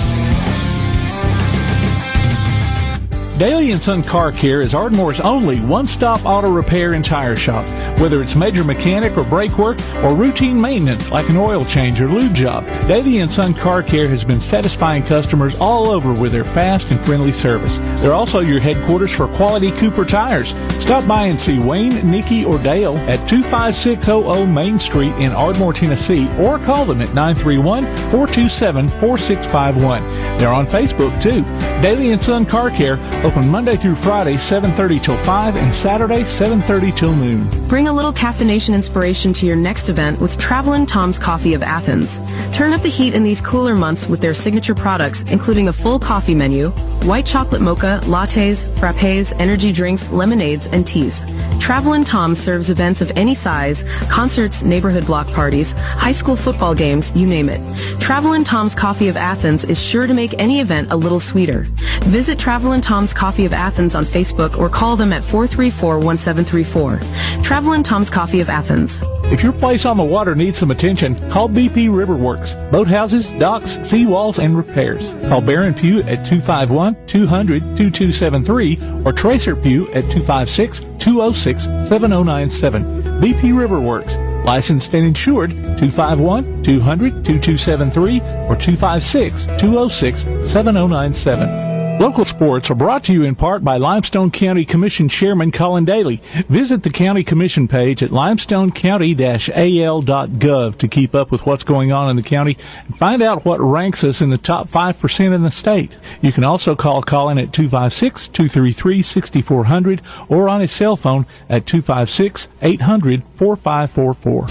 Daly & Son Car Care is Ardmore's only one-stop auto repair and tire shop. Whether it's major mechanic or brake work or routine maintenance like an oil change or lube job, Daly & Son Car Care has been satisfying customers all over with their fast and friendly service. They're also your headquarters for quality Cooper tires. Stop by and see Wayne, Nikki, or Dale at 25600 Main Street in Ardmore, Tennessee, or call them at 931-427-4651. They're on Facebook, too. Daly & Son Car Care, open Monday through Friday, 7:30 till 5, and Saturday, 7:30 till noon. Bring a little caffeination inspiration to your next event with Travelin' Tom's Coffee of Athens. Turn up the heat in these cooler months with their signature products, including a full coffee menu, white chocolate mocha, lattes, frappes, energy drinks, lemonades, and teas. Travelin' Tom serves events of any size, concerts, neighborhood block parties, high school football games, you name it. Travelin' Tom's Coffee of Athens is sure to make any event a little sweeter. Visit Travelin' Tom's Coffee of Athens on Facebook or call them at 434-1734. Travelin' Tom's Coffee of Athens. If your place on the water needs some attention, call BP Riverworks. Boathouses, docks, seawalls, and repairs. Call Baron Pugh at 251-200-2273 or Tracer Pugh at 256-206-7097. BP Riverworks. Licensed and insured, 251-200-2273 or 256-206-7097. Local sports are brought to you in part by Limestone County Commission Chairman Colin Daly. Visit the County Commission page at limestonecounty-al.gov to keep up with what's going on in the county and find out what ranks us in the top 5% in the state. You can also call Colin at 256-233-6400 or on his cell phone at 256-800-4544.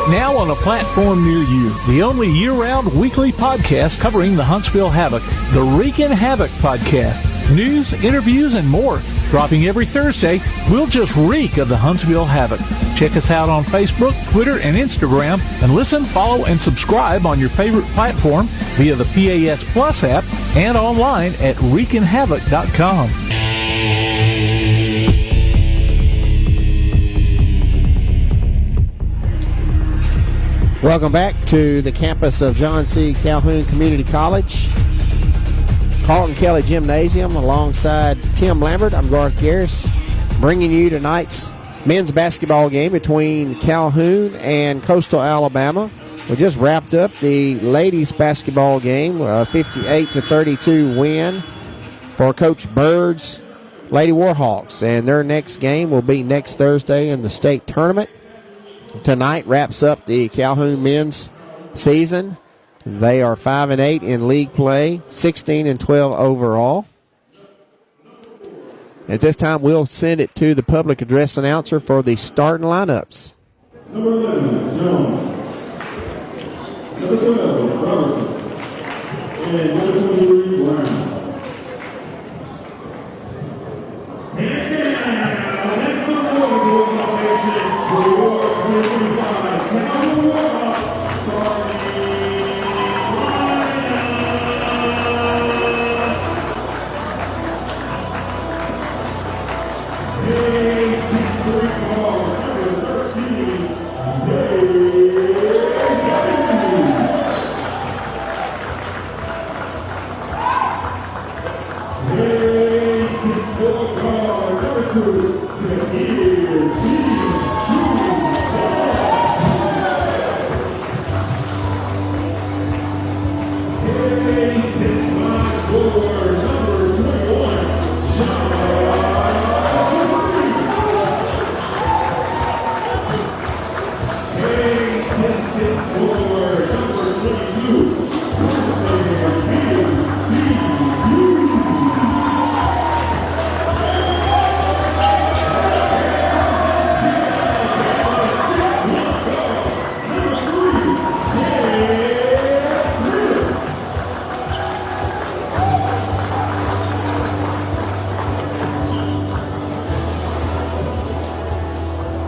Now on a platform near you, the only year-round weekly podcast covering the Huntsville Havoc, the Wreakin' Havoc Podcast. News, interviews, and more. Dropping every Thursday, we'll just reek of the Huntsville Havoc. Check us out on Facebook, Twitter, and Instagram, and listen, follow, and subscribe on your favorite platform via the PAS Plus app and online at wreakinhavoc.com. Welcome back to the campus of John C. Calhoun Community College, Carlton Kelly Gymnasium, alongside Tim Lambert. I'm Garth Garris, bringing you tonight's men's basketball game between Calhoun and Coastal Alabama. We just wrapped up the ladies basketball game, a 58-32 win for Coach Bird's Lady Warhawks, and their next game will be next Thursday in the state tournament. Tonight wraps up the Calhoun men's season. They are 5-8 in league play, 16-12 overall. At this time, we'll send it to the public address announcer for the starting lineups. Number 11, Jones. Number 12, Robertson. And number 23, Brown. Next on the board,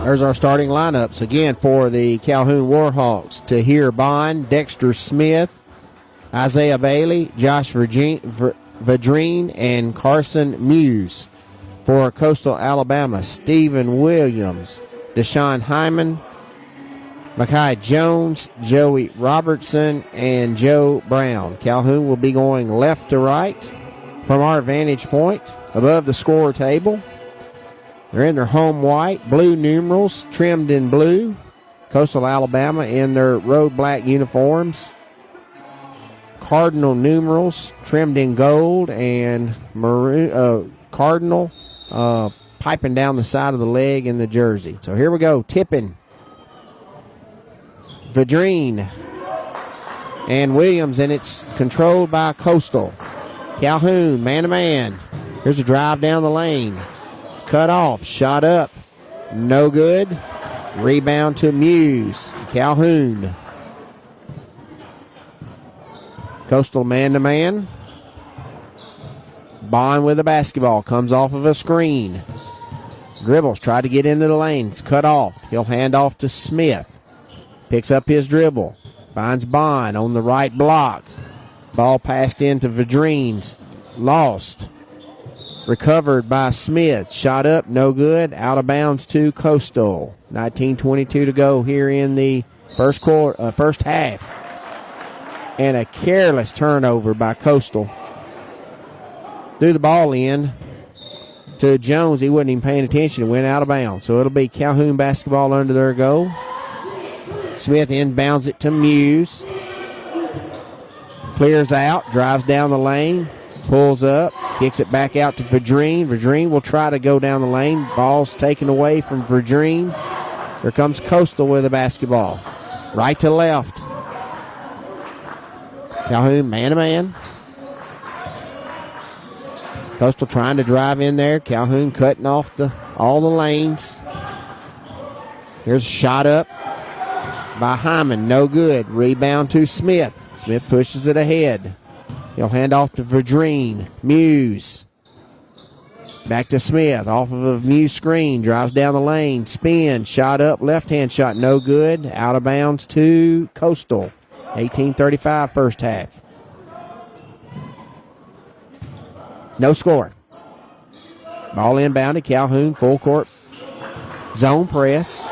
There's our starting lineups again for the Calhoun Warhawks. Tahir Bond, Dexter Smith, Isaiah Bailey, Josh Vadrine, and Carson Muse. For Coastal Alabama, Stephen Williams, Deshaun Hyman, Makai Jones, Joey Robertson, and Joe Brown. Calhoun will be going left to right from our vantage point above the score table. They're in their home white, blue numerals trimmed in blue. Coastal Alabama in their road black uniforms. Cardinal numerals trimmed in gold and maroon, cardinal piping down the side of the leg in the jersey. So here we go, tipping. Vadrine and Williams, and it's controlled by Coastal. Calhoun, man-to-man. Here's a drive down the lane. Cut off, shot up, no good. Rebound to Muse. Calhoun. Coastal man-to-man. Bond with the basketball. Comes off of a screen. Dribbles. Tried to get into the lane. It's cut off. He'll hand off to Smith. Picks up his dribble. Finds Bond on the right block. Ball passed into Vadrine. Lost. Recovered by Smith. Shot up. No good. Out of bounds to Coastal. 19:22 to go here in the first half. And a careless turnover by Coastal. Threw the ball in to Jones. He wasn't even paying attention. It went out of bounds. So it'll be Calhoun basketball under their goal. Smith inbounds it to Muse. Clears out. Drives down the lane. Pulls up. Kicks it back out to Vadrine. Vadrine will try to go down the lane. Ball's taken away from Vadrine. Here comes Coastal with the basketball. Right to left. Calhoun man-to-man. Coastal trying to drive in there. Calhoun cutting off all the lanes. Here's a shot up by Hyman. No good. Rebound to Smith. Smith pushes it ahead. He'll hand off to Vadrine. Muse. Back to Smith. Off of a Muse screen. Drives down the lane. Spin. Shot up. Left-hand shot. No good. Out of bounds to Coastal. 18:35 first half. No score. Ball inbounded. Calhoun full court. Zone press.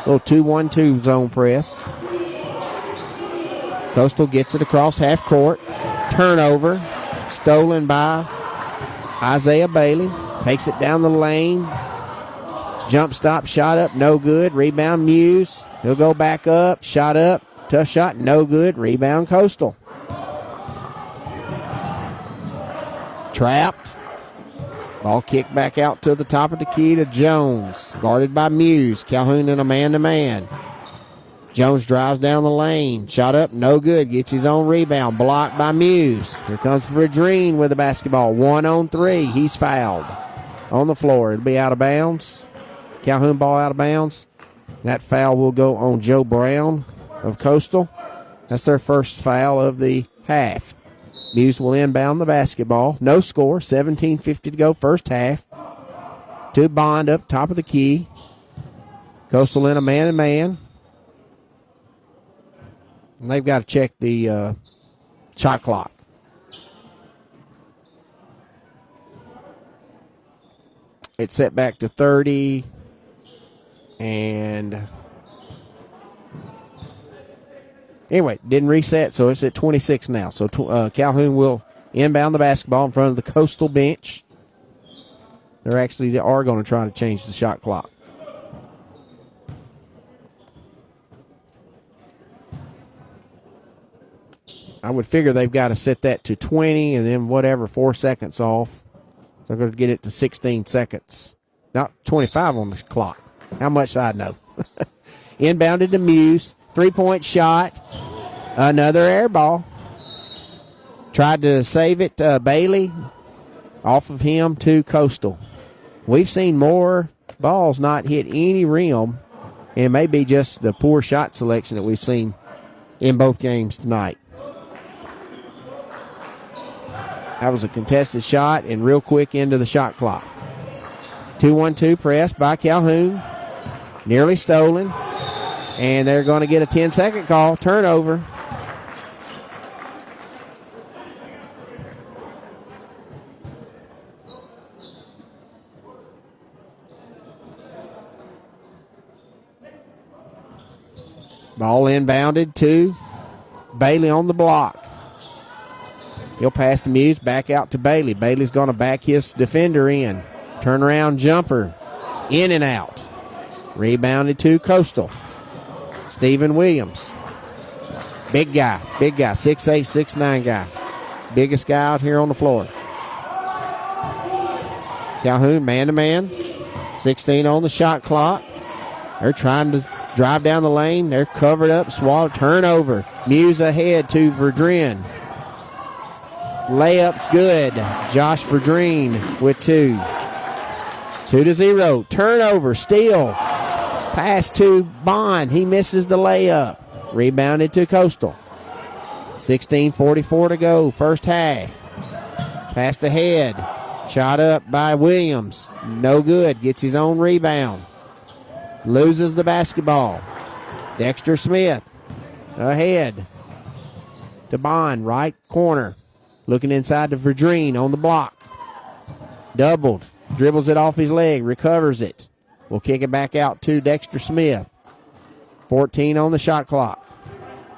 Little 2-1-2 zone press. Coastal gets it across half court. Turnover. Stolen by Isaiah Bailey. Takes it down the lane. Jump stop. Shot up. No good. Rebound Muse. He'll go back up. Shot up. Tough shot. No good. Rebound Coastal. Trapped. Ball kicked back out to the top of the key to Jones. Guarded by Muse. Calhoun in a man-to-man. Jones drives down the lane. Shot up. No good. Gets his own rebound. Blocked by Muse. Here comes Vadrine with the basketball. 1-on-3. He's fouled. On the floor. It'll be out of bounds. Calhoun ball out of bounds. That foul will go on Joe Brown of Coastal. That's their first foul of the half. Muse will inbound the basketball. No score. 17:50 to go first half. To Bond up top of the key. Coastal in a man-to-man. And they've got to check the shot clock. It's set back to 30. And anyway, didn't reset, so it's at 26 now. So Calhoun will inbound the basketball in front of the Coastal bench. They are going to try to change the shot clock. I would figure they've got to set that to 20 and then 4 seconds off. They're going to get it to 16 seconds. Not 25 on the clock. How much I know. Inbounded to Muse. 3-point shot. Another air ball. Tried to save it. Bailey. Off of him to Coastal. We've seen more balls not hit any rim. And it may be just the poor shot selection that we've seen in both games tonight. That was a contested shot and real quick into the shot clock. 2-1-2 press by Calhoun. Nearly stolen. And they're going to get a 10-second call. Turnover. Ball inbounded to Bailey on the block. He'll pass the Muse back out to Bailey. Bailey's going to back his defender in. Turnaround jumper. In and out. Rebounded to Coastal. Stephen Williams. Big guy. 6'8", 6'9" guy. Biggest guy out here on the floor. Calhoun man-to-man. 16 on the shot clock. They're trying to drive down the lane. They're covered up. Swallow. Turnover. Muse ahead to Verdrin. Layup's good. Josh Verdrin with 2. 2-0. Turnover. Steal. Pass to Bond. He misses the layup. Rebounded to Coastal. 16:44 to go. First half. Passed ahead. Shot up by Williams. No good. Gets his own rebound. Loses the basketball. Dexter Smith ahead to Bond. Right corner. Looking inside to Verdrin on the block. Doubled. Dribbles it off his leg. Recovers it. We'll kick it back out to Dexter Smith. 14 on the shot clock.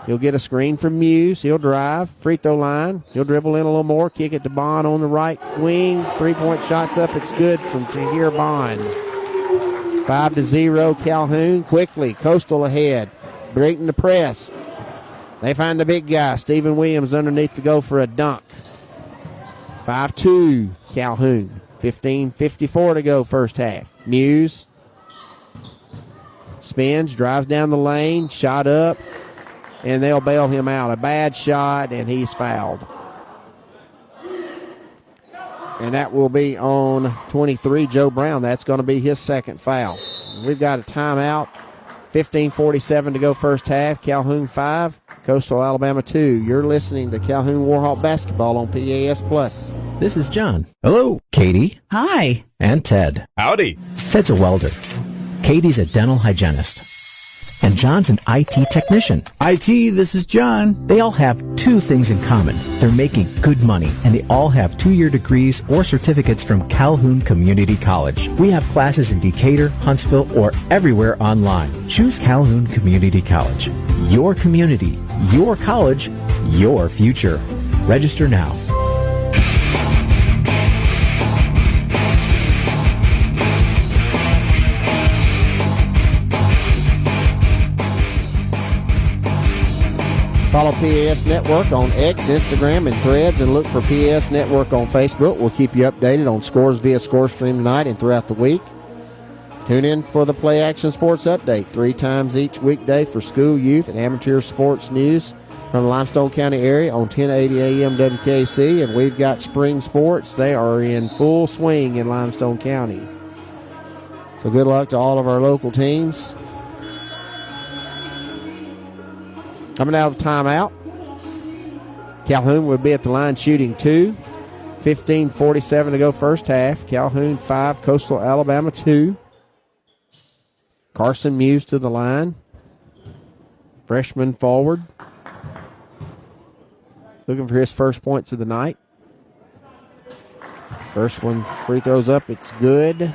He'll get a screen from Muse. He'll drive. Free throw line. He'll dribble in a little more. Kick it to Bond on the right wing. 3-point shots up. It's good from Tahir Bond. 5-0 Calhoun. Quickly. Coastal ahead. Breaking the press. They find the big guy. Stephen Williams underneath to go for a dunk. 5-2 Calhoun. 15:54 to go first half. Muse spins, drives down the lane, shot up, and they'll bail him out. A bad shot, and he's fouled. And that will be on 23, Joe Brown. That's going to be his second foul. We've got a timeout. 15:47 to go first half. Calhoun 5, Coastal Alabama 2. You're listening to Calhoun Warhawk Basketball on PAS Plus. This is John. Hello. Katie. Hi. And Ted. Howdy. Ted's a welder. Katie's a dental hygienist. And John's an IT technician. IT, this is John. They all have 2 things in common. They're making good money, and they all have 2-year degrees or certificates from Calhoun Community College. We have classes in Decatur, Huntsville, or everywhere online. Choose Calhoun Community College. Your community, your college, your future. Register now. Follow PAS Network on X, Instagram, and Threads, and look for PAS Network on Facebook. We'll keep you updated on scores via ScoreStream tonight and throughout the week. Tune in for the Play Action Sports Update 3 times each weekday for school, youth, and amateur sports news from the Limestone County area on 1080 AM WKC. And we've got spring sports. They are in full swing in Limestone County. So good luck to all of our local teams. Coming out of timeout, Calhoun will be at the line shooting 2. 15:47 to go first half. Calhoun 5, Coastal Alabama 2. Carson Muse to the line. Freshman forward. Looking for his first points of the night. First one, free throws up. It's good.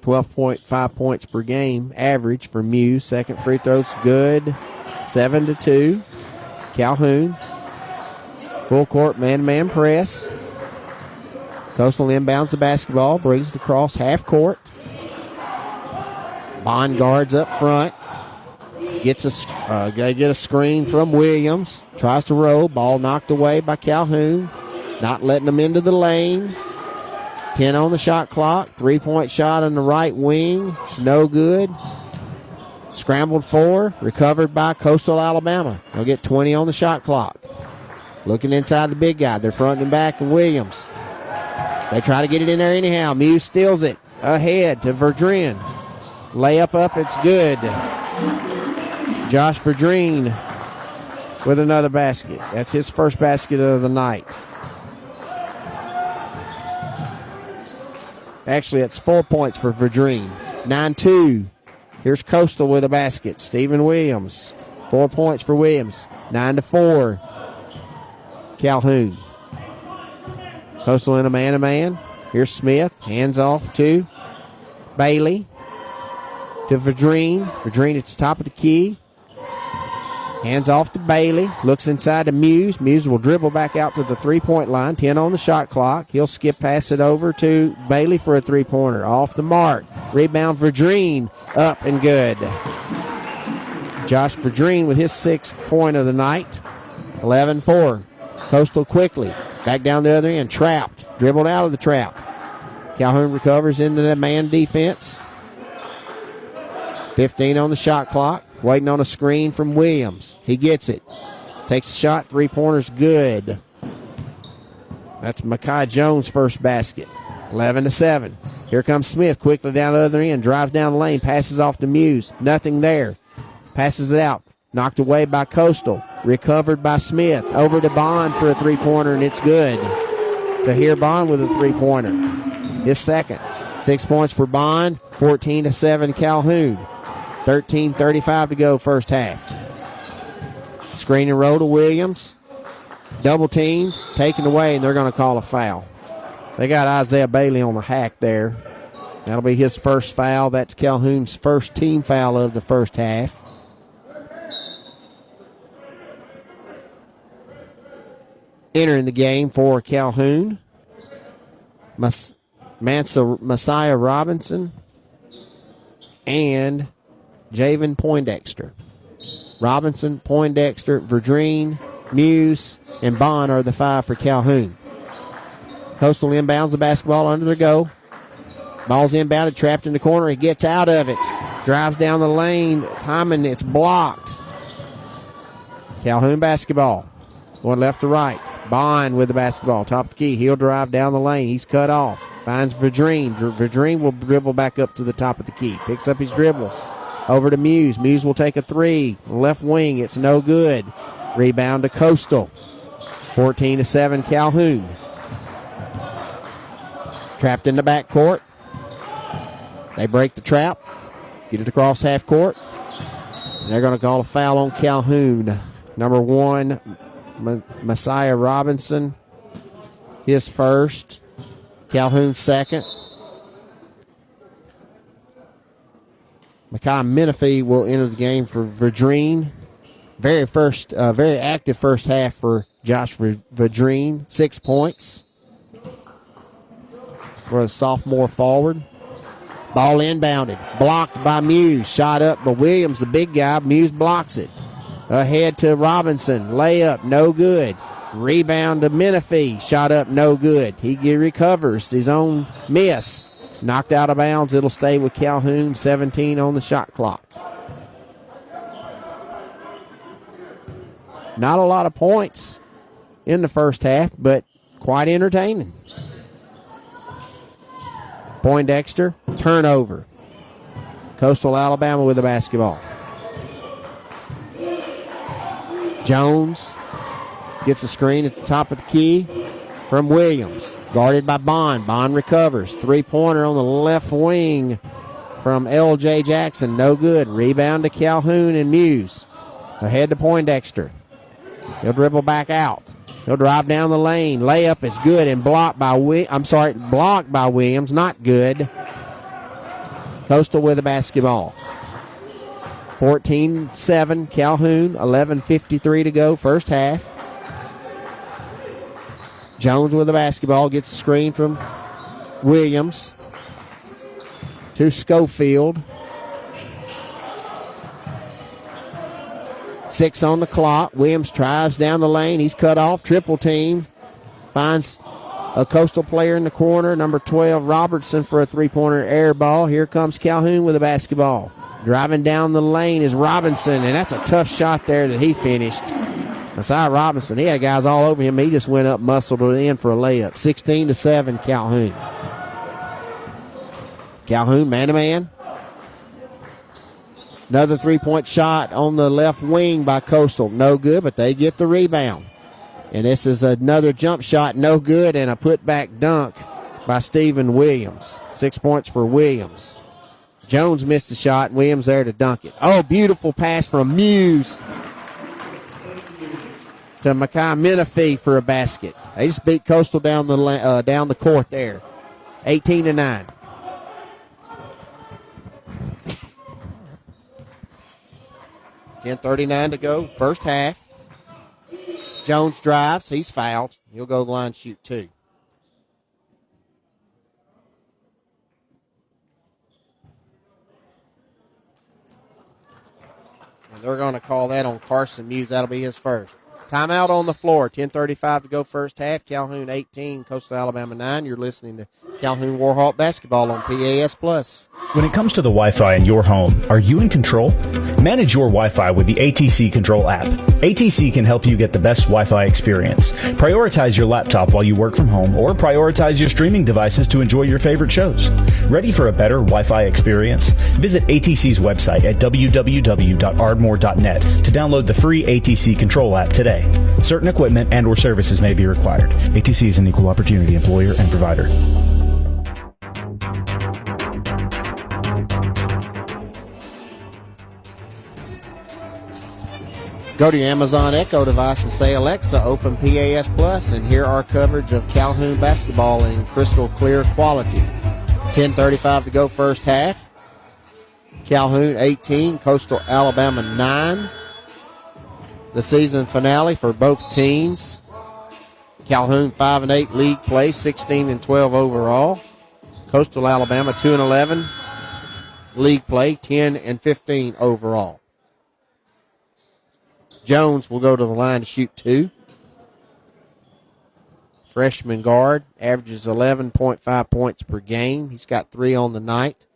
.5 points per game average for Muse. Second free throw's good. 7-2. Calhoun. Full court man-to-man press. Coastal inbounds the basketball. Brings it across half court. Bond guards up front. Gets a screen from Williams. Tries to roll. Ball knocked away by Calhoun. Not letting them into the lane. 10 on the shot clock. 3-point shot on the right wing. It's no good. Scrambled for. Recovered by Coastal Alabama. They'll get 20 on the shot clock. Looking inside the big guy. They're front and back and Williams. They try to get it in there anyhow. Muse steals it. Ahead to Verdrin. Layup up. It's good. Josh Verdrin with another basket. That's his first basket of the night. Actually, it's 4 points for Verdreen. 9-2. Here's Coastal with a basket. Stephen Williams. 4 points for Williams. 9-4. Calhoun. Coastal in a man-to-man. Here's Smith. Hands off to Bailey. To Verdreen. Verdreen at the top of the key. Hands off to Bailey. Looks inside to Muse. Muse will dribble back out to the three-point line. 10 on the shot clock. He'll skip pass it over to Bailey for a three-pointer. Off the mark. Rebound Verdreen. Up and good. Josh Verdreen with his 6th point of the night. 11-4. Coastal quickly. Back down the other end. Trapped. Dribbled out of the trap. Calhoun recovers into the man defense. 15 on the shot clock. Waiting on a screen from Williams. He gets it. Takes a shot. Three-pointer's good. That's Makai Jones' first basket. 11-7. Here comes Smith quickly down the other end. Drives down the lane. Passes off to Muse. Nothing there. Passes it out. Knocked away by Coastal. Recovered by Smith. Over to Bond for a three-pointer, and it's good. Tahir Bond with a three-pointer. His second. 6 points for Bond. 14-7 Calhoun. 13:35 to go first half. Screen and roll to Williams. Double team. Taken away, and they're going to call a foul. They got Isaiah Bailey on the hack there. That'll be his first foul. That's Calhoun's first team foul of the first half. Entering the game for Calhoun, Messiah Robinson and Javen Poindexter. Robinson, Poindexter, Verdreen, Muse, and Bond are the 5 for Calhoun. Coastal inbounds the basketball under the go. Ball's inbounded, trapped in the corner. He gets out of it. Drives down the lane. Hyman, it's blocked. Calhoun basketball. Going left to right. Bond with the basketball. Top of the key. He'll drive down the lane. He's cut off. Finds Verdreen. Verdreen will dribble back up to the top of the key. Picks up his dribble. Over to Muse. Muse will take a three. Left wing. It's no good. Rebound to Coastal. 14-7 Calhoun. Trapped in the backcourt. They break the trap. Get it across half court. They're going to call a foul on Calhoun. Number 1, Messiah Robinson. His first. Calhoun's second. Makai Menifee will enter the game for Verdreen. Very active first half for Josh Verdreen. 6 points for a sophomore forward. Ball inbounded. Blocked by Muse. Shot up by Williams, the big guy. Muse blocks it. Ahead to Robinson. Layup, no good. Rebound to Menifee. Shot up, no good. He recovers his own miss. Knocked out of bounds. It'll stay with Calhoun. 17 on the shot clock. Not a lot of points in the first half, but quite entertaining. Poindexter, turnover. Coastal Alabama with the basketball. Jones gets a screen at the top of the key from Williams. Guarded by Bond. Bond recovers. Three-pointer on the left wing from L.J. Jackson. No good. Rebound to Calhoun and Muse. Ahead to Poindexter. He'll dribble back out. He'll drive down the lane. Layup is good and blocked by Williams. Not good. Coastal with the basketball. 14-7 Calhoun. 11:53 to go first half. Jones with the basketball. Gets the screen from Williams to Schofield. 6 on the clock. Williams drives down the lane. He's cut off. Triple team. Finds a Coastal player in the corner. Number 12, Robertson, for a three-pointer air ball. Here comes Calhoun with the basketball. Driving down the lane is Robinson, and that's a tough shot there that he finished. Messiah Robinson, he had guys all over him. He just went up, muscled it in for a layup. 16-7 Calhoun. Calhoun, man-to-man. Another three-point shot on the left wing by Coastal. No good, but they get the rebound. And this is another jump shot, no good, and a putback dunk by Stephen Williams. 6 points for Williams. Jones missed the shot, and Williams there to dunk it. Oh, beautiful pass from Muse to Makai Menifee for a basket. They just beat Coastal down the court there. 18-9. $10:39 to go, first half. Jones drives. He's fouled. He'll go to the line, shoot two. And they're going to call that on Carson Muse. That'll be his first. Timeout on the floor. 10:35 to go, first half. Calhoun 18, Coastal Alabama 9. You're listening to Calhoun Warhawk basketball on PAS+. When it comes to the Wi-Fi in your home, are you in control? Manage your Wi-Fi with the ATC Control app. ATC can help you get the best Wi-Fi experience. Prioritize your laptop while you work from home, or prioritize your streaming devices to enjoy your favorite shows. Ready for a better Wi-Fi experience? Visit ATC's website at www.ardmore.net to download the free ATC Control app today. Certain equipment and or services may be required. ATC is an equal opportunity employer and provider. Go to your Amazon Echo device and say, Alexa, open PAS+, and hear our coverage of Calhoun basketball in crystal clear quality. 10:35 to go, first half. Calhoun 18, Coastal Alabama 9. The season finale for both teams. Calhoun 5-8 league play, 16-12 overall. Coastal Alabama 2-11 league play, 10-15 overall. Jones will go to the line to shoot two. Freshman guard, averages 11.5 points per game. He's got 3 on the night.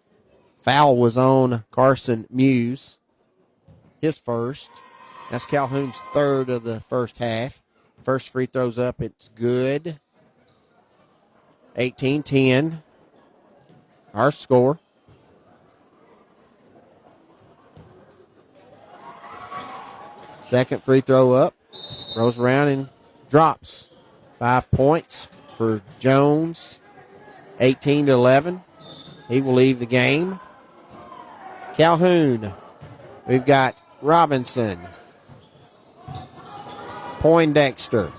Foul was on Carson Muse, his first. That's Calhoun's third of the first half. First free throw's up, it's good. 18-10, our score. Second free throw up, rolls around and drops. 5 points for Jones, 18-11. He will leave the game. Calhoun, we've got Robinson, Poindexter,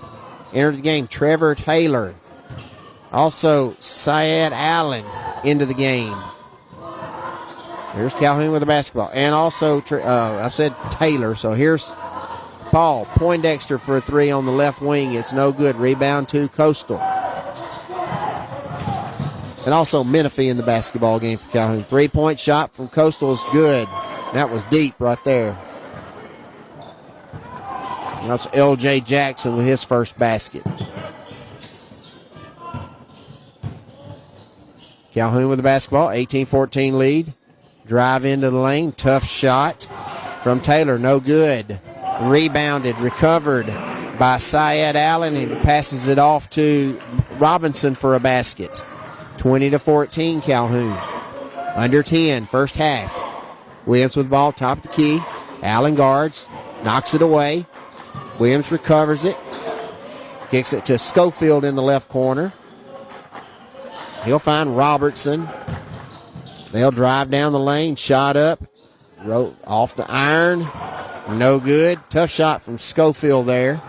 entered the game. Trevor Taylor, also Syed Allen into the game. Here's Calhoun with the basketball, and also I said Taylor, so here's Paul Poindexter for a three on the left wing. It's no good. Rebound to Coastal. And also Menifee in the basketball game for Calhoun. 3-point shot from Coastal is good. That was deep right there. That's L.J. Jackson with his first basket. Calhoun with the basketball, 18-14 lead. Drive into the lane, tough shot from Taylor, no good. Rebounded, recovered by Syed Allen, and passes it off to Robinson for a basket. 20-14 Calhoun. Under 10, first half. Williams with the ball, top of the key. Allen guards, knocks it away. Williams recovers it. Kicks it to Schofield in the left corner. He'll find Robertson. They'll drive down the lane, shot up. Off the iron. No good. Tough shot from Schofield there.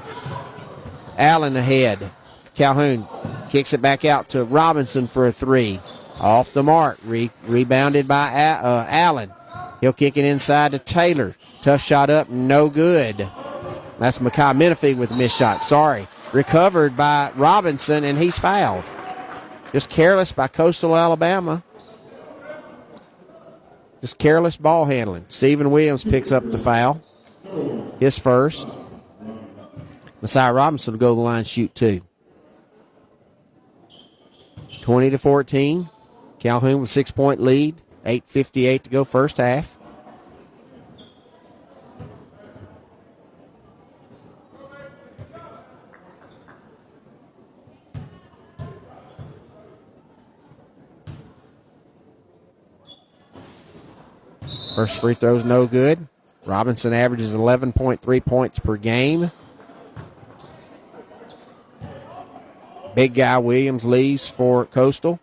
Allen ahead. Calhoun kicks it back out to Robinson for a three. Off the mark. Rebounded by Allen. He'll kick it inside to Taylor. Tough shot up. No good. That's Makai Menifee with the missed shot. Sorry. Recovered by Robinson, and he's fouled. Just careless by Coastal Alabama. Just careless ball handling. Stephen Williams picks up the foul. His first. Messiah Robinson will go to the line, shoot two. 20-14. Calhoun with 6-point lead. 8:58 to go, first half. First free throw's no good. Robinson averages 11.3 points per game. Big guy Williams leaves for Coastal.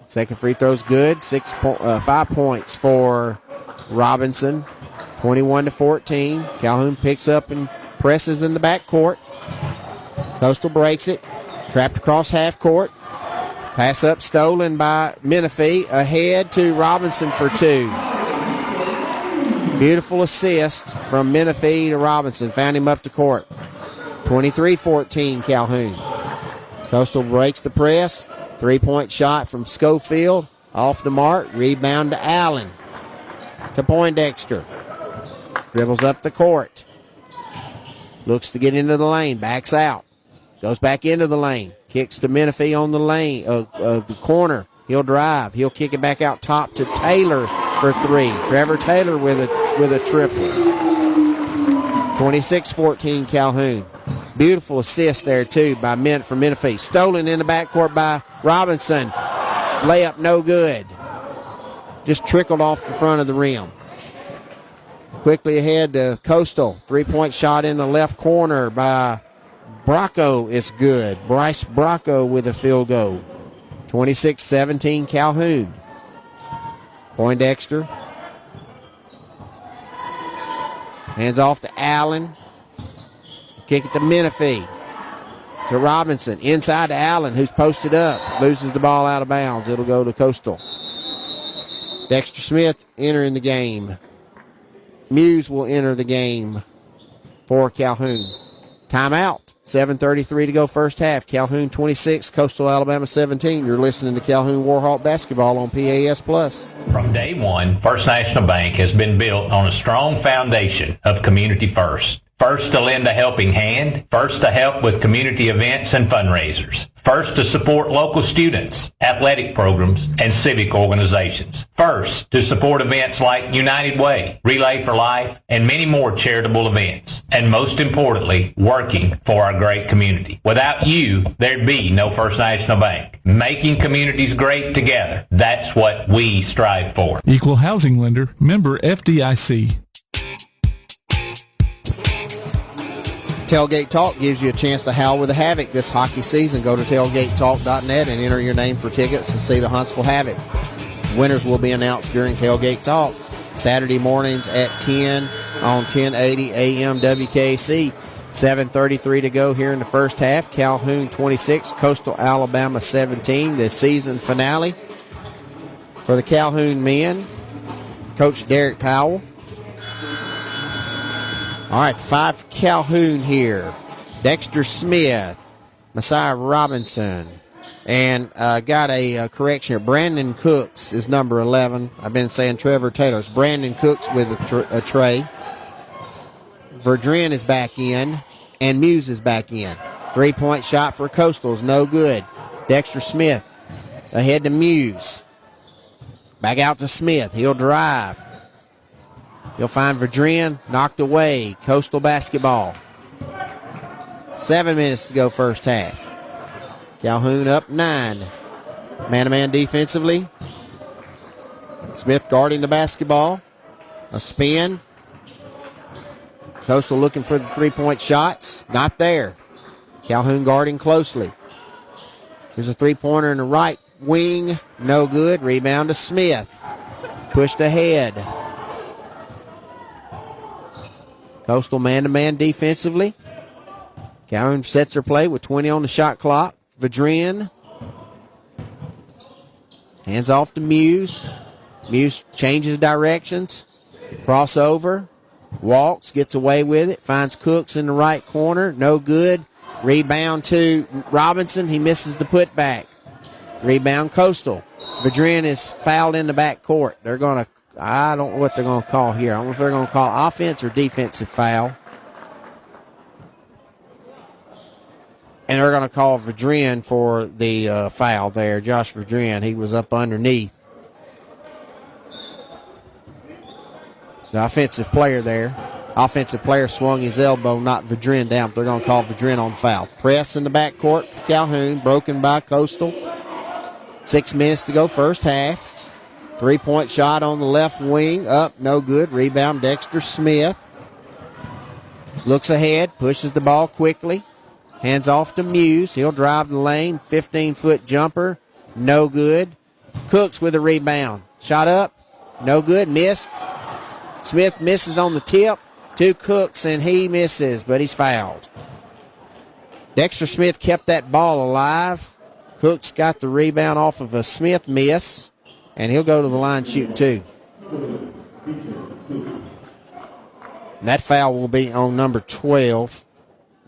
Second free throw's good. 5 points for Robinson. 21-14. Calhoun picks up and presses in the backcourt. Coastal breaks it. Trapped across half court. Pass up stolen by Menifee. Ahead to Robinson for 2. Beautiful assist from Menifee to Robinson. Found him up the court. 23-14 Calhoun. Coastal breaks the press. 3-point shot from Schofield. Off the mark. Rebound to Allen. To Poindexter. Dribbles up the court. Looks to get into the lane. Backs out. Goes back into the lane. Kicks to Menifee on the lane. The corner. He'll drive. He'll kick it back out top to Taylor for 3. Trevor Taylor with a triple. 26-14 Calhoun. Beautiful assist there, too, from Menifee. Stolen in the backcourt by Robinson. Layup no good. Just trickled off the front of the rim. Quickly ahead to Coastal. 3-point shot in the left corner by Bracco is good. Bryce Bracco with a field goal. 26-17 Calhoun. Poindexter. Hands off to Allen. Kick it to Menifee. To Robinson. Inside to Allen, who's posted up. Loses the ball out of bounds. It'll go to Coastal. Dexter Smith entering the game. Muse will enter the game for Calhoun. Timeout. 7:33 to go first half. Calhoun 26, Coastal Alabama 17. You're listening to Calhoun Warhawk basketball on PAS Plus. From day one, First National Bank has been built on a strong foundation of community first. First to lend a helping hand, first to help with community events and fundraisers, first to support local students, athletic programs, and civic organizations, first to support events like United Way, Relay for Life, and many more charitable events, and most importantly, working for our great community. Without you, there'd be no First National Bank. Making communities great together, that's what we strive for. Equal housing lender, member FDIC. Tailgate Talk gives you a chance to howl with the Havoc this hockey season. Go to tailgatetalk.net and enter your name for tickets to see the Huntsville Havoc. Winners will be announced during Tailgate Talk Saturday mornings at 10 on 1080 AM WKC. 7:33 to go here in the first half. Calhoun 26, Coastal Alabama 17. The season finale for the Calhoun men. Coach Derek Powell. All right, 5 for Calhoun here. Dexter Smith, Messiah Robinson, and got a correction here. Brandon Cooks is number 11. I've been saying Trevor Taylor. It's Brandon Cooks with a tray. Verdrin is back in, and Muse is back in. 3-point shot for Coastal is no good. Dexter Smith ahead to Muse. Back out to Smith. He'll drive. You'll find Verdrin knocked away. Coastal basketball. 7 minutes to go first half. Calhoun up 9. Man-to-man defensively. Smith guarding the basketball. A spin. Coastal looking for the 3-point shots. Not there. Calhoun guarding closely. There's a 3-pointer in the right wing. No good. Rebound to Smith. Pushed ahead. Coastal man-to-man defensively. Calhoun sets their play with 20 on the shot clock. Verdrin. Hands off to Muse. Muse changes directions. Crossover. Walks. Gets away with it. Finds Cooks in the right corner. No good. Rebound to Robinson. He misses the putback. Rebound Coastal. Verdrin is fouled in the back court. They're going to I don't know what they're going to call here. I don't know if they're going to call offense or defensive foul. And they're going to call Verdrin for the foul there. Josh Verdrin, he was up underneath. The offensive player there. Offensive player swung his elbow, knocked Verdrin down. But they're going to call Verdrin on foul. Press in the backcourt for Calhoun, broken by Coastal. 6 minutes to go first half. 3-point shot on the left wing. Up, no good. Rebound, Dexter Smith. Looks ahead, pushes the ball quickly. Hands off to Muse. He'll drive the lane. 15-foot jumper. No good. Cooks with a rebound. Shot up. No good. Missed. Smith misses on the tip. To Cooks, and he misses, but he's fouled. Dexter Smith kept that ball alive. Cooks got the rebound off of a Smith miss, and he'll go to the line shooting 2. And that foul will be on number 12,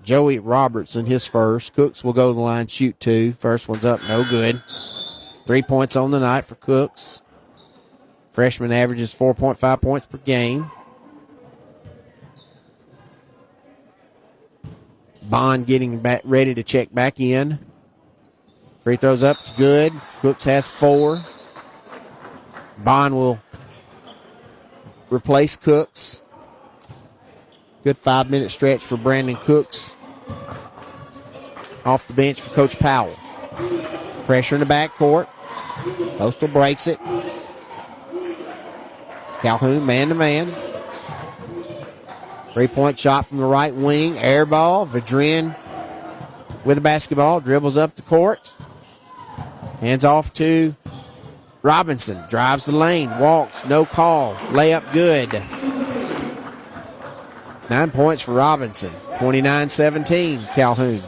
Joey Robertson, his first. Cooks will go to the line, shoot 2. First one's up, no good. 3 points on the night for Cooks. Freshman averages 4.5 points per game. Bond getting back ready to check back in. Free throws up, it's good. Cooks has 4. Bond will replace Cooks. Good 5-minute stretch for Brandon Cooks. Off the bench for Coach Powell. Pressure in the backcourt. Coastal breaks it. Calhoun man-to-man. 3-point shot from the right wing. Air ball. Vedrin with the basketball. Dribbles up the court. Hands off to Robinson. Drives the lane. Walks. No call. Layup good. 9 points for Robinson. 29-17 Calhoun.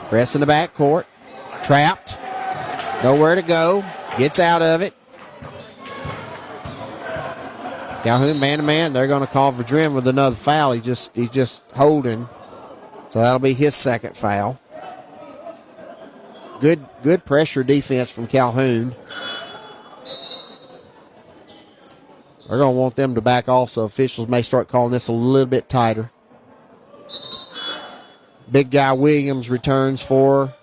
Press in the backcourt. Trapped. Nowhere to go. Gets out of it. Calhoun man-to-man. They're going to call Vedrin with another foul. He's just holding. So that'll be his second foul. Good pressure defense from Calhoun. They're going to want them to back off, so officials may start calling this a little bit tighter. Big guy Williams returns for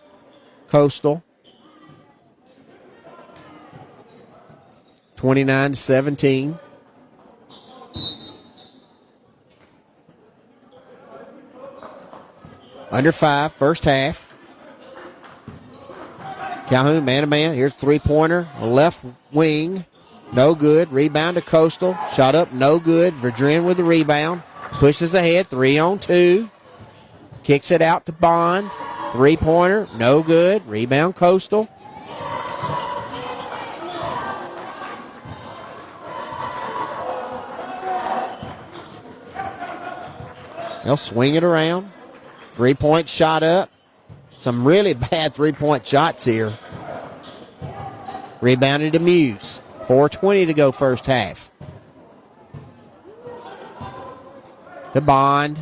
Coastal. 29-17. Under 5, first half. Calhoun man-to-man. Here's a three-pointer. Left wing. No good. Rebound to Coastal. Shot up. No good. Vedrin with the rebound. Pushes ahead. 3-on-2. Kicks it out to Bond. Three-pointer. No good. Rebound Coastal. They'll swing it around. 3-point shot up. Some really bad 3-point shots here. Rebounded to Muse. 4:20 to go first half. To Bond.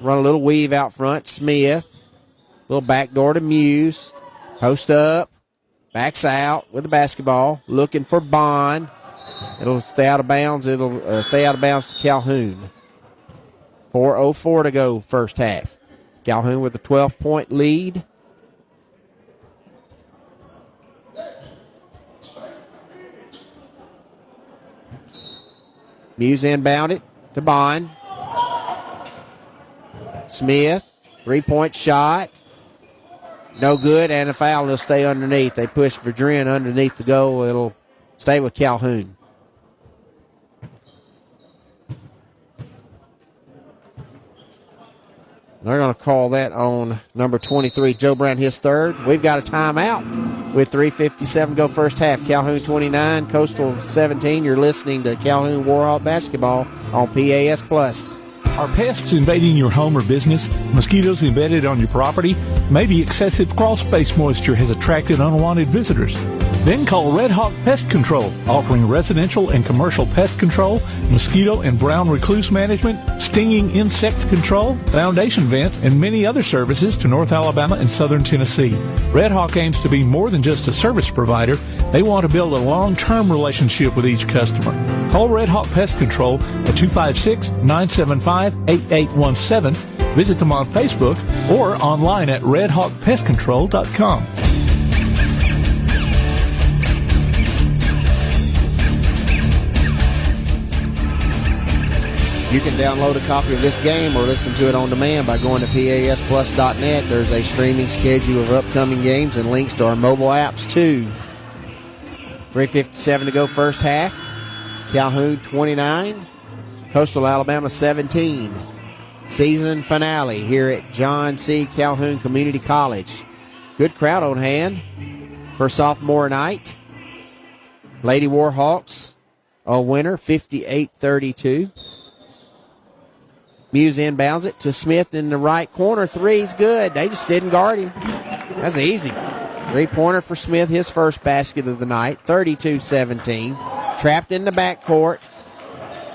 Run a little weave out front. Smith. Little backdoor to Muse. Post up. Backs out with the basketball. Looking for Bond. It'll stay out of bounds. It'll stay out of bounds to Calhoun. 4:04 to go first half. Calhoun with a 12-point lead. Muse inbound it to Bond. Smith, 3-point shot. No good, and a foul. It'll stay underneath. They push Vedrin underneath the goal. It'll stay with Calhoun. They're going to call that on number 23, Joe Brown, his third. We've got a timeout with 3:57 go first half. Calhoun 29, Coastal 17. You're listening to Calhoun Warhawk basketball on PAS Plus. Are pests invading your home or business? Mosquitoes embedded on your property? Maybe excessive crawl space moisture has attracted unwanted visitors. Then call Red Hawk Pest Control, offering residential and commercial pest control, mosquito and brown recluse management, stinging insect control, foundation vents, and many other services to North Alabama and Southern Tennessee. Red Hawk aims to be more than just a service provider. They want to build a long-term relationship with each customer. Call Red Hawk Pest Control at 256-975-8817. Visit them on Facebook or online at redhawkpestcontrol.com. You can download a copy of this game or listen to it on demand by going to PASplus.net. There's a streaming schedule of upcoming games and links to our mobile apps, too. 3:57 to go first half. Calhoun 29, Coastal Alabama 17. Season finale here at John C. Calhoun Community College. Good crowd on hand for sophomore night. Lady Warhawks a winner, 58-32. Muse inbounds it to Smith in the right corner. Three's good. They just didn't guard him. That's easy. 3-pointer for Smith, his first basket of the night, 32-17. Trapped in the backcourt.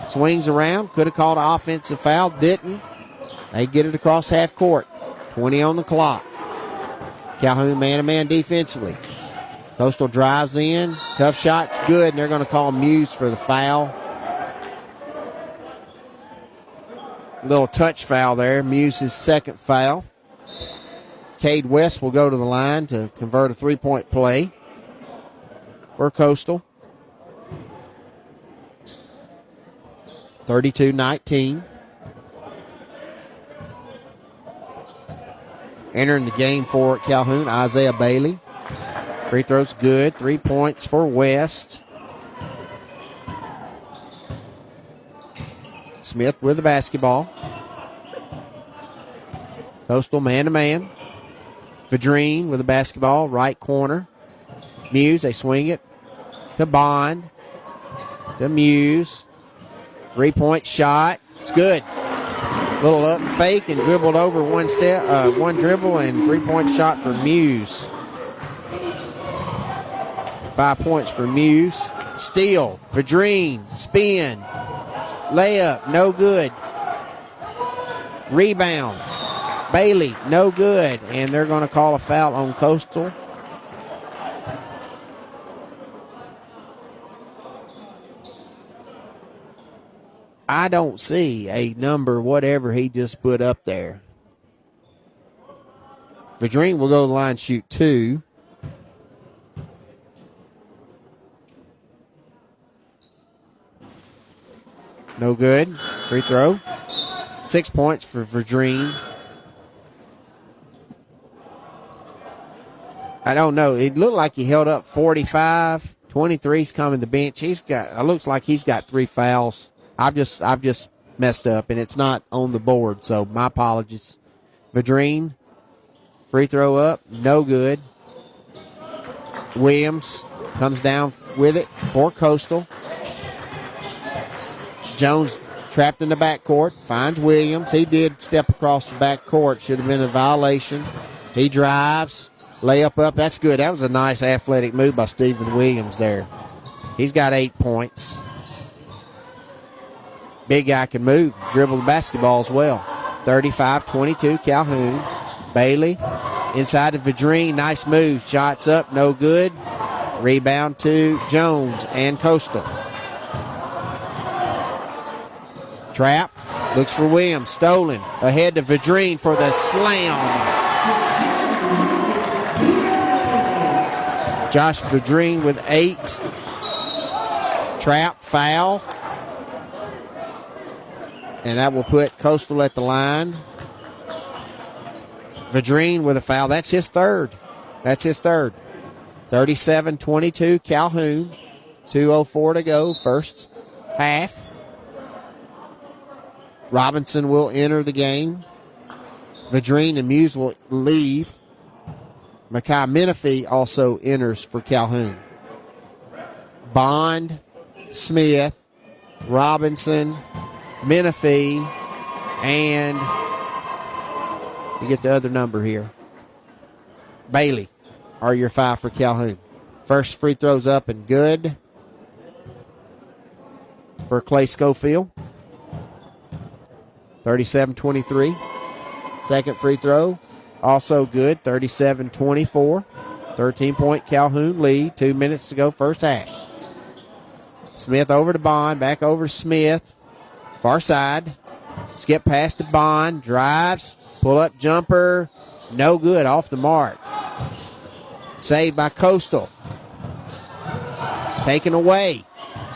Swings around. Could have called an offensive foul. Didn't. They get it across half court. 20 on the clock. Calhoun man-to-man defensively. Coastal drives in. Tough shot's good, and they're going to call Muse for the foul. Little touch foul there. Muse's second foul. Cade West will go to the line to convert a three-point play for Coastal. 32-19. Entering the game for Calhoun, Isaiah Bailey. Free throw's good. 3 points for West. Smith with the basketball. Coastal man-to-man. Vadrine with the basketball, right corner. Muse, they swing it to Bond. To Muse. 3-point shot. It's good. Little up fake and dribbled over one dribble and 3-point shot for Muse. 5 points for Muse. Steal. Vadrine. Spin. Layup. No good. Rebound. Bailey. No good. And they're going to call a foul on Coastal. I don't see a number, whatever he just put up there. Vadrine will go to the line, shoot 2. No good. Free throw. 6 points for Vadrine. I don't know. It looked like he held up 45. 23's coming to the bench. It looks like he's got 3 fouls. I've just messed up, and it's not on the board, so my apologies. Vadrine, free throw up, no good. Williams comes down with it for Coastal. Jones trapped in the backcourt, finds Williams. He did step across the backcourt, should have been a violation. He drives, layup up, that's good. That was a nice athletic move by Stephen Williams there. He's got 8 points. Big guy can move, dribble the basketball as well. 35-22, Calhoun. Bailey inside of Vadrine, nice move. Shots up, no good. Rebound to Jones and Coastal. Trapped, looks for Williams, stolen. Ahead to Vadrine for the slam. Josh Vadrine with 8. Trap, foul. And that will put Coastal at the line. Vadrine with a foul. That's his third. 37-22, Calhoun. 2:04 to go, first half. Robinson will enter the game. Vadrine and Muse will leave. Makai Menifee also enters for Calhoun. Bond, Smith, Robinson, Menifee, and you get the other number here. Bailey are your 5 for Calhoun. First free throws up and good for Clay Schofield. 37-23. Second free throw also good. 37-24. 13-point Calhoun lead. 2 minutes to go first half. Smith over to Bond. Back over to Smith. Far side. Skip past to Bond. Drives. Pull up jumper. No good. Off the mark. Saved by Coastal. Taken away.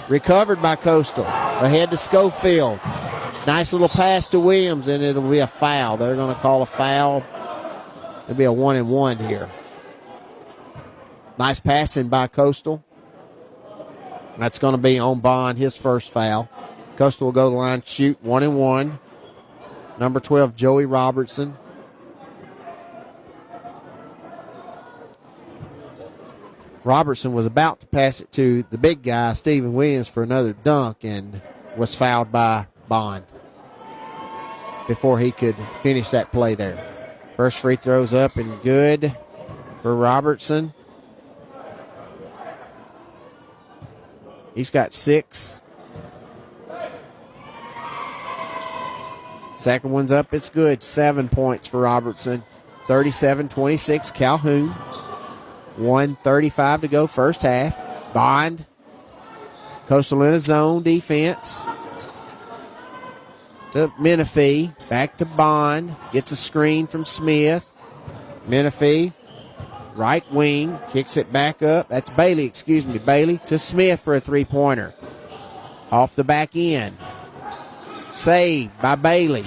Recovered by Coastal. Ahead to Schofield. Nice little pass to Williams, and it'll be a foul. They're going to call a foul. It'll be a 1-and-1 here. Nice passing by Coastal. That's going to be on Bond, his first foul. Coastal will go to the line, shoot 1-1. Number 12, Joey Robertson. Robertson was about to pass it to the big guy, Stephen Williams, for another dunk and was fouled by Bond before he could finish that play there. First free throw's up and good for Robertson. He's got 6. Second one's up, it's good. 7 points for Robertson. 37-26 Calhoun. 1:35 to go first half. Bond. Coastal in a zone defense. To Menifee. Back to Bond. Gets a screen from Smith. Menifee. Right wing. Kicks it back up. That's Bailey, Bailey to Smith for a three-pointer. Off the back end. Saved by Bailey.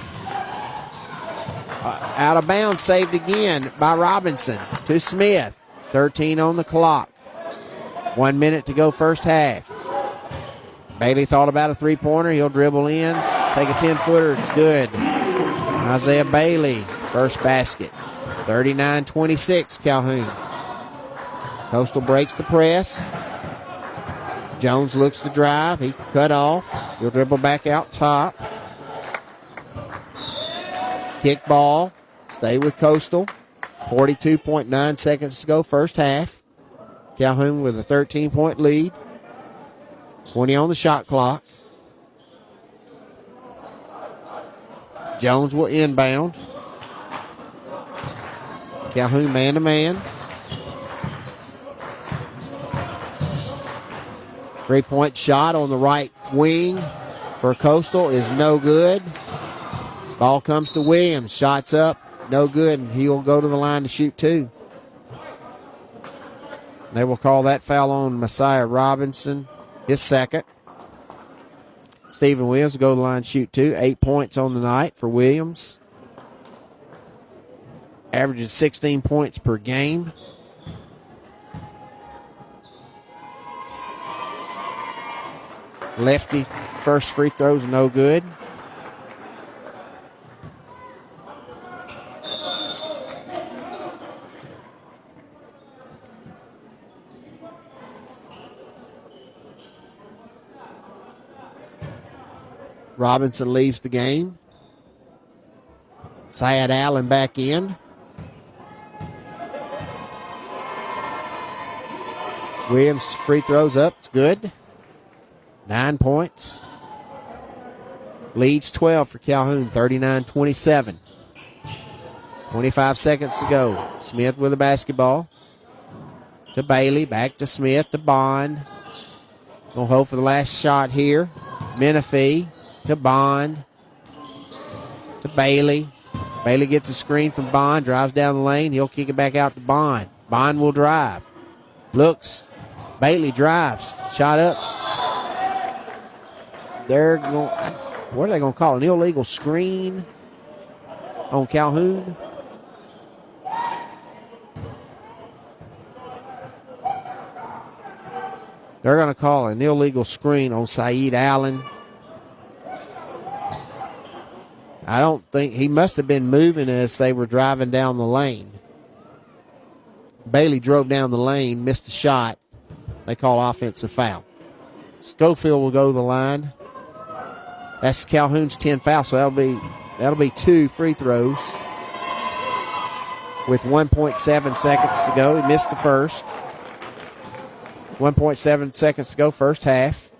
Out of bounds, saved again by Robinson to Smith. 13 on the clock. 1 minute to go first half. Bailey thought about a three-pointer. He'll dribble in. Take a 10-footer. It's good. Isaiah Bailey, first basket. 39-26 Calhoun. Coastal breaks the press. Jones looks to drive. He cut off. He'll dribble back out top. Kick ball. Stay with Coastal. 42.9 seconds to go first half. Calhoun with a 13-point lead. 20 on the shot clock. Jones will inbound. Calhoun man-to-man. Three-point shot on the right wing for Coastal is no good. Ball comes to Williams. Shots up. No good, and he will go to the line to shoot 2. They will call that foul on Messiah Robinson, his second. Stephen Williams will go to the line to shoot 2. 8 points on the night for Williams. Averages 16 points per game. Lefty first free throw's no good. Robinson leaves the game. Syed Allen back in. Williams free throws up. It's good. 9 points. Leads 12 for Calhoun, 39-27. 25 seconds to go. Smith with the basketball. To Bailey. Back to Smith. To Bond. Gonna hold for the last shot here. Menifee. To Bond. To Bailey. Bailey gets a screen from Bond. Drives down the lane. He'll kick it back out to Bond. Bond will drive. Looks. Bailey drives. Shot up. They're going. What are they going to call it? An illegal screen on Calhoun? They're going to call an illegal screen on Syed Allen. I don't think he must have been moving as they were driving down the lane. Bailey drove down the lane, missed the shot. They call offensive foul. Schofield will go to the line. That's Calhoun's 10 foul, so that'll be 2 free throws. With 1.7 seconds to go, he missed the first. 1.7 seconds to go, first half.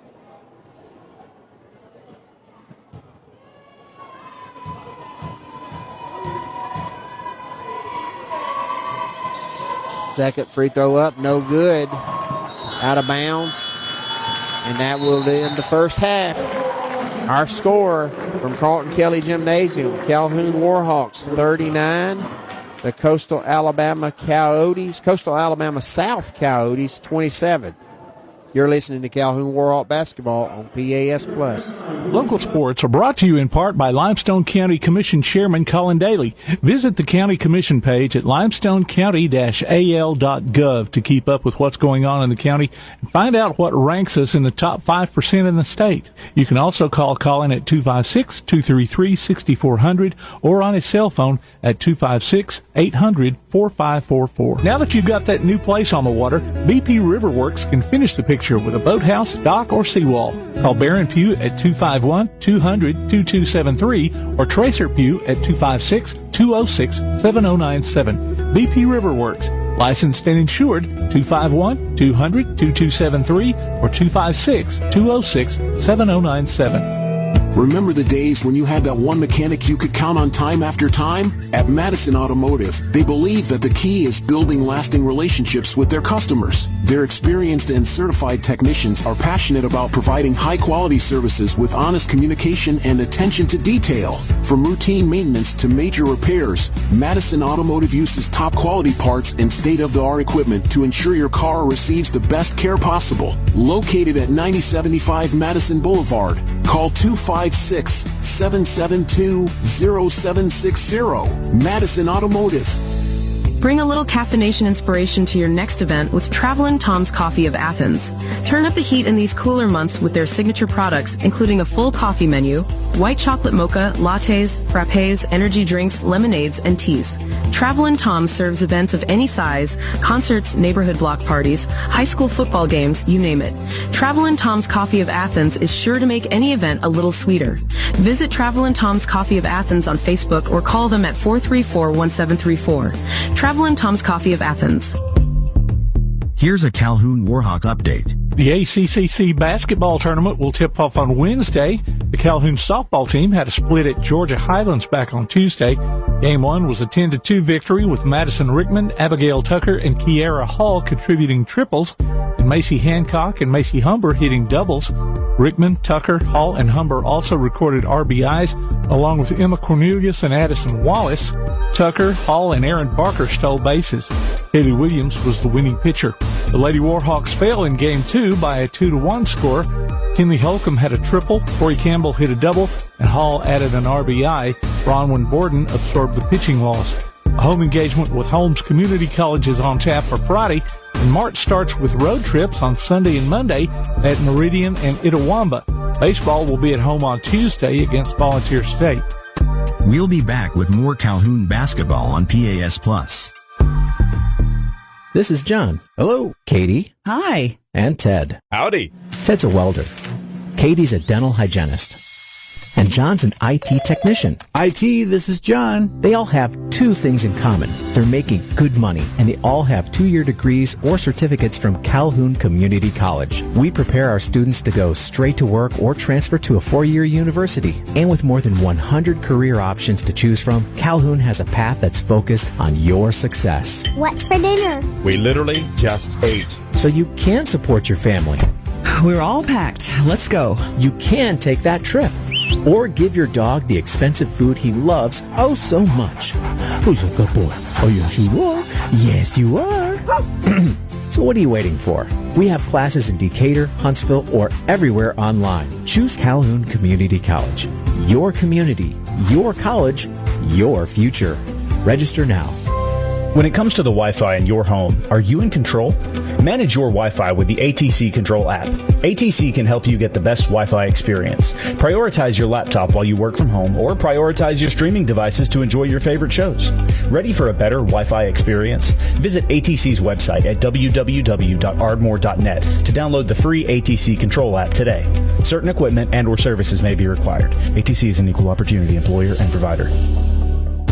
Second free throw up, no good. Out of bounds. And that will end the first half. Our score from Carlton Kelly Gymnasium, Calhoun Warhawks 39. The Coastal Alabama South Coyotes 27. You're listening to Calhoun Warhawk Basketball on PAS Plus. Local sports are brought to you in part by Limestone County Commission Chairman Colin Daly. Visit the County Commission page at limestonecounty-al.gov to keep up with what's going on in the county and find out what ranks us in the top 5% in the state. You can also call Colin at 256-233-6400 or on his cell phone at 256-800-4544. Now that you've got that new place on the water, BP Riverworks can finish the picture with a boathouse, dock, or seawall. Call Barron Pugh at 251-200-2273 or Tracer Pugh at 256-206-7097. BP Riverworks. Licensed and insured, 251-200-2273 or 256-206-7097. Remember the days when you had that one mechanic you could count on time after time? At Madison Automotive, they believe that the key is building lasting relationships with their customers. Their experienced and certified technicians are passionate about providing high-quality services with honest communication and attention to detail. From routine maintenance to major repairs, Madison Automotive uses top-quality parts and state-of-the-art equipment to ensure your car receives the best care possible. Located at 9075 Madison Boulevard, call 256-772-0760. Madison Automotive. Bring a little caffeination inspiration to your next event with Travelin' Tom's Coffee of Athens. Turn up the heat in these cooler months with their signature products, including a full coffee menu, white chocolate mocha, lattes, frappes, energy drinks, lemonades, and teas. Travelin' Tom's serves events of any size, concerts, neighborhood block parties, high school football games, you name it. Travelin' Tom's Coffee of Athens is sure to make any event a little sweeter. Visit Travelin' Tom's Coffee of Athens on Facebook or call them at 434-1734. Travelin' Tom's Coffee of Athens. Here's a Calhoun Warhawk update. The ACCC basketball tournament will tip off on Wednesday. The Calhoun softball team had a split at Georgia Highlands back on Tuesday. Game 1 was a 10-2 victory with Madison Rickman, Abigail Tucker, and Kiara Hall contributing triples, and Macy Hancock and Macy Humber hitting doubles. Rickman, Tucker, Hall, and Humber also recorded RBIs, along with Emma Cornelius and Addison Wallace. Tucker, Hall, and Aaron Barker stole bases. Haley Williams was the winning pitcher. The Lady Warhawks fell in Game 2 by a 2-1 score. Kinley Holcomb had a triple, Corey Campbell hit a double, and Hall added an RBI. Bronwyn Borden absorbed the pitching loss. A home engagement with Holmes Community College is on tap for Friday, and March starts with road trips on Sunday and Monday at Meridian and Itawamba. Baseball will be at home on Tuesday against Volunteer State. We'll be back with more Calhoun basketball on PAS Plus. This is John. Hello. Katie. Hi. And Ted. Howdy. Ted's a welder. Katie's a dental hygienist. And John's an IT technician. IT, this is John. They all have two things in common. They're making good money, and they all have 2-year degrees or certificates from Calhoun Community College. We prepare our students to go straight to work or transfer to a 4-year university. And with more than 100 career options to choose from, Calhoun has a path that's focused on your success. What's for dinner? We literally just ate. So you can support your family. We're all packed. Let's go. You can take that trip. Or give your dog the expensive food he loves oh so much. Who's a good boy? Oh, yes, you are. Yes, you are. So what are you waiting for? We have classes in Decatur, Huntsville, or everywhere online. Choose Calhoun Community College. Your community, your college, your future. Register now. When it comes to the Wi-Fi in your home, are you in control? Manage your Wi-Fi with the ATC Control app. ATC can help you get the best Wi-Fi experience. Prioritize your laptop while you work from home, or prioritize your streaming devices to enjoy your favorite shows. Ready for a better Wi-Fi experience? Visit ATC's website at www.ardmore.net to download the free ATC Control app today. Certain equipment and or services may be required. ATC is an equal opportunity employer and provider.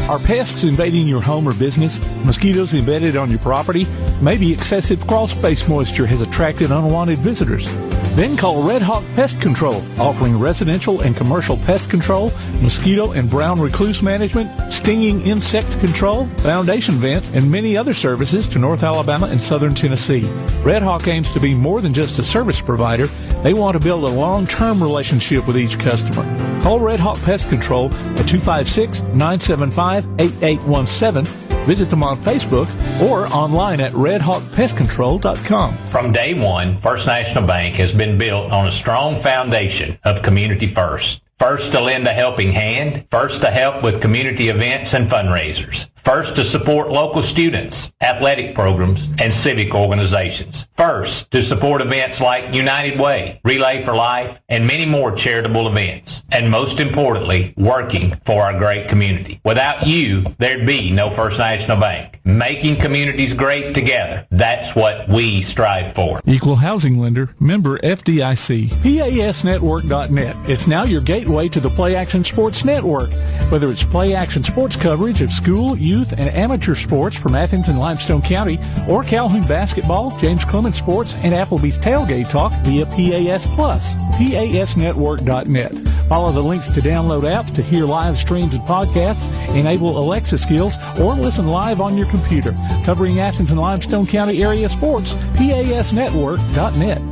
Are pests invading your home or business? Mosquitoes embedded on your property? Maybe excessive crawl space moisture has attracted unwanted visitors. Then call Red Hawk Pest Control, offering residential and commercial pest control, mosquito and brown recluse management, stinging insect control, foundation vents, and many other services to North Alabama and Southern Tennessee. Red Hawk aims to be more than just a service provider. They want to build a long-term relationship with each customer. Call Red Hawk Pest Control at 256-975-8817. Visit them on Facebook or online at redhawkpestcontrol.com. From day one, First National Bank has been built on a strong foundation of community first. First to lend a helping hand, first to help with community events and fundraisers, first to support local students, athletic programs, and civic organizations, first to support events like United Way, Relay for Life, and many more charitable events, and most importantly, working for our great community. Without you, there'd be no First National Bank. Making communities great together, that's what we strive for. Equal housing lender, member FDIC. PASnetwork.net. It's now your gateway to the Play Action Sports Network. Whether it's Play Action Sports coverage of school, youth, and amateur sports from Athens and Limestone County, or Calhoun basketball, James Clemens sports, and Applebee's tailgate talk via PAS Plus. PASnetwork.net. Follow the links to download apps to hear live streams and podcasts, enable Alexa skills, or listen live on your computer. Covering Athens and Limestone County area sports, PASnetwork.net.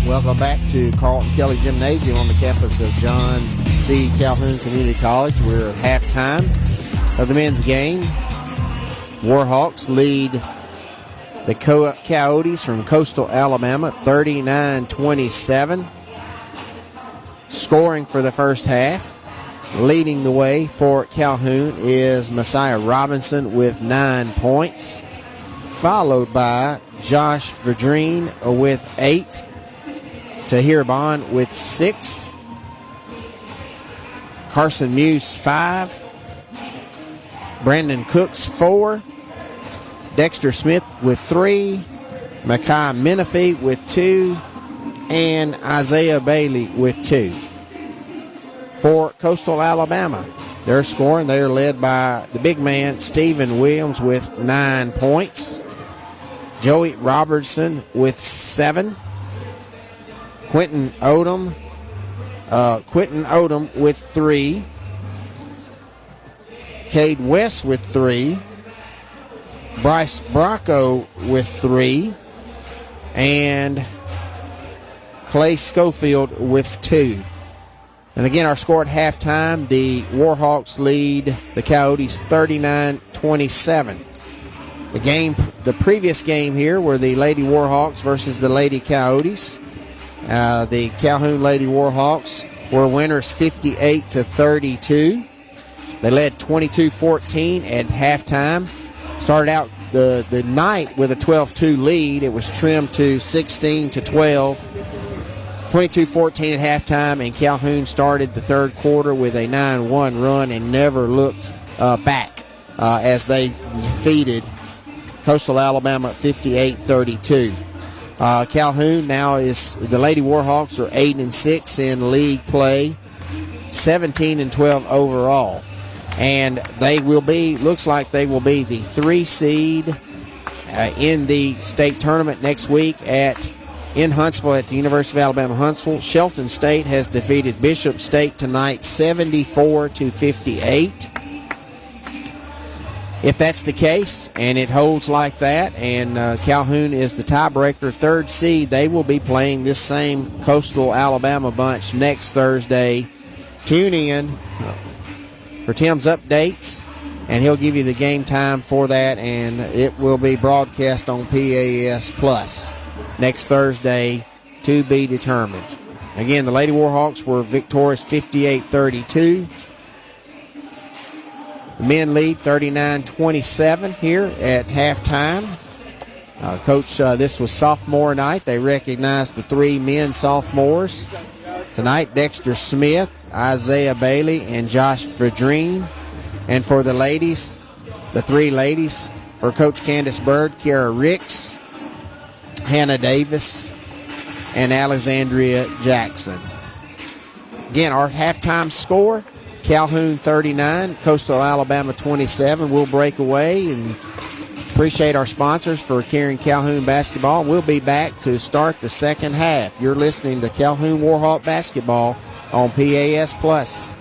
Welcome back to Carlton Kelly Gymnasium on the campus of John C. Calhoun Community College. We're at halftime of the men's game. Warhawks lead the Coyotes from Coastal Alabama 39-27. Scoring for the first half. Leading the way for Calhoun is Messiah Robinson with 9 points, followed by Josh Verdreen with 8, Tahir Bond with 6, Carson Muse 5, Brandon Cooks 4, Dexter Smith with 3, Makai Menifee with 2, and Isaiah Bailey with 2. For Coastal Alabama, they're scoring. They're led by the big man, Stephen Williams, with 9 points. Joey Robertson with 7. Quentin Odom with 3. Cade West with 3. Bryce Bracco with 3. And Clay Schofield with 2. And again, our score at halftime, the Warhawks lead the Coyotes 39-27. The previous game here were the Lady Warhawks versus the Lady Coyotes. The Calhoun Lady Warhawks were winners 58-32. They led 22-14 at halftime. Started out the night with a 12-2 lead. It was trimmed to 16-12. 22-14 at halftime, and Calhoun started the third quarter with a 9-1 run and never looked back as they defeated Coastal Alabama 58-32. Calhoun now is, the Lady Warhawks are 8-6 in league play, 17-12 overall. And they will be, looks like they will be the 3 seed in the state tournament next week in Huntsville at the University of Alabama Huntsville. Shelton State has defeated Bishop State tonight 74-58. If that's the case, and it holds like that, and Calhoun is the tiebreaker 3rd seed, they will be playing this same Coastal Alabama bunch next Thursday. Tune in for Tim's updates, and he'll give you the game time for that, and it will be broadcast on PAS Plus next Thursday, to be determined. Again, the Lady Warhawks were victorious 58-32. The men lead 39-27 here at halftime. Coach, this was sophomore night. They recognized the 3 men sophomores tonight: Dexter Smith, Isaiah Bailey, and Josh Verdreen. And for the ladies, the 3 ladies, for Coach Candace Bird, Kiara Ricks, Hannah Davis, and Alexandria Jackson. Again, our halftime score, Calhoun 39, Coastal Alabama 27. We'll break away and appreciate our sponsors for carrying Calhoun basketball. We'll be back to start the second half. You're listening to Calhoun Warhawk basketball on PAS Plus.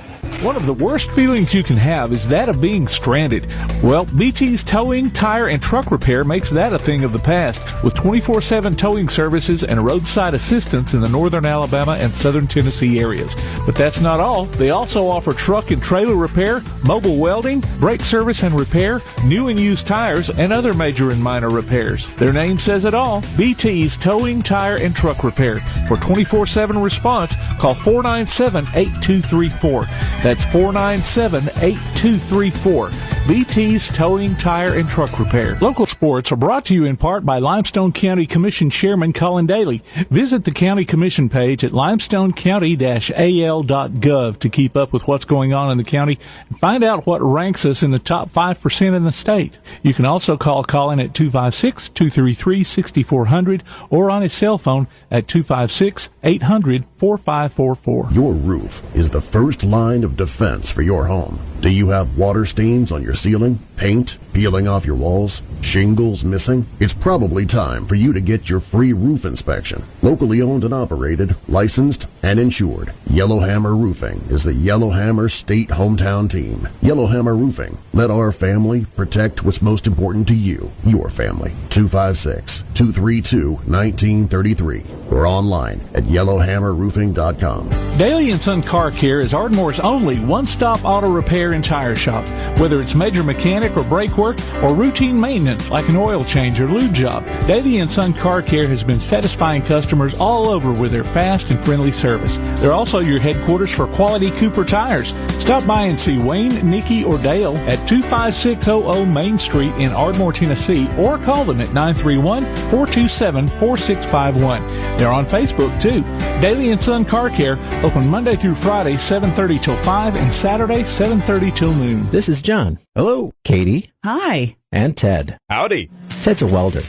One of the worst feelings you can have is that of being stranded. Well, BT's Towing, Tire, and Truck Repair makes that a thing of the past, with 24/7 towing services and roadside assistance in the northern Alabama and southern Tennessee areas. But that's not all. They also offer truck and trailer repair, mobile welding, brake service and repair, new and used tires, and other major and minor repairs. Their name says it all. BT's Towing, Tire, and Truck Repair. For 24/7 response, call 497-8234. That's 497-8234. BT's Towing, Tire, and Truck Repair. Local sports are brought to you in part by Limestone County Commission Chairman Colin Daly. Visit the County Commission page at limestonecounty-al.gov to keep up with what's going on in the county and find out what ranks us in the top 5% in the state. You can also call Colin at 256-233-6400 or on his cell phone at 256-800-4544. Your roof is the first line of defense for your home. Do you have water stains on your ceiling, paint peeling off your walls, shingles missing? It's probably time for you to get your free roof inspection. Locally owned and operated, licensed, and insured, Yellowhammer Roofing is the Yellowhammer State hometown team. Yellowhammer Roofing. Let our family protect what's most important to you, your family. 256-232-1933 or online at yellowhammerroofing.com. Daly & Son Car Care is Ardmore's only one-stop auto repair and tire shop. Whether it's major mechanic or brake work or routine maintenance like an oil change or lube job, Daly & Son Car Care has been satisfying customers all over with their fast and friendly service. They're also your headquarters for quality Cooper tires. Stop by and see Wayne, Nikki, or Dale at 25600 Main Street in Ardmore, Tennessee, or call them at 931-427-4651. They're on Facebook, too. Daly & Son Car Care, open Monday through Friday, 7:30 till 5, and Saturday, 7:30 till noon. This is John. Hello. Katie. Hi. And Ted. Howdy. Ted's a welder.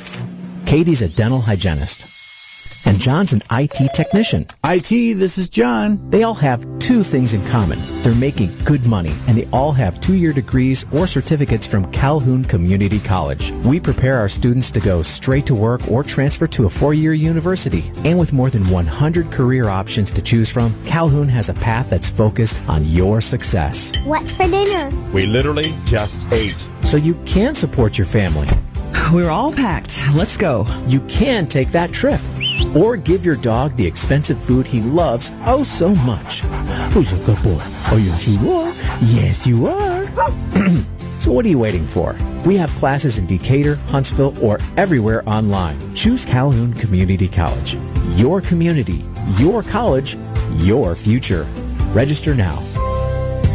Katie's a dental hygienist. And John's an IT technician. IT, this is John. They all have two things in common. They're making good money, and they all have 2-year degrees or certificates from Calhoun Community College. We prepare our students to go straight to work or transfer to a 4-year university. And with more than 100 career options to choose from, Calhoun has a path that's focused on your success. What's for dinner? We literally just ate. So you can support your family. We're all packed. Let's go. You can take that trip. Or give your dog the expensive food he loves oh so much. Who's a good boy? Oh, yes, you are. Yes, you are. So what are you waiting for? We have classes in Decatur, Huntsville, or everywhere online. Choose Calhoun Community College. Your community, your college, your future. Register now.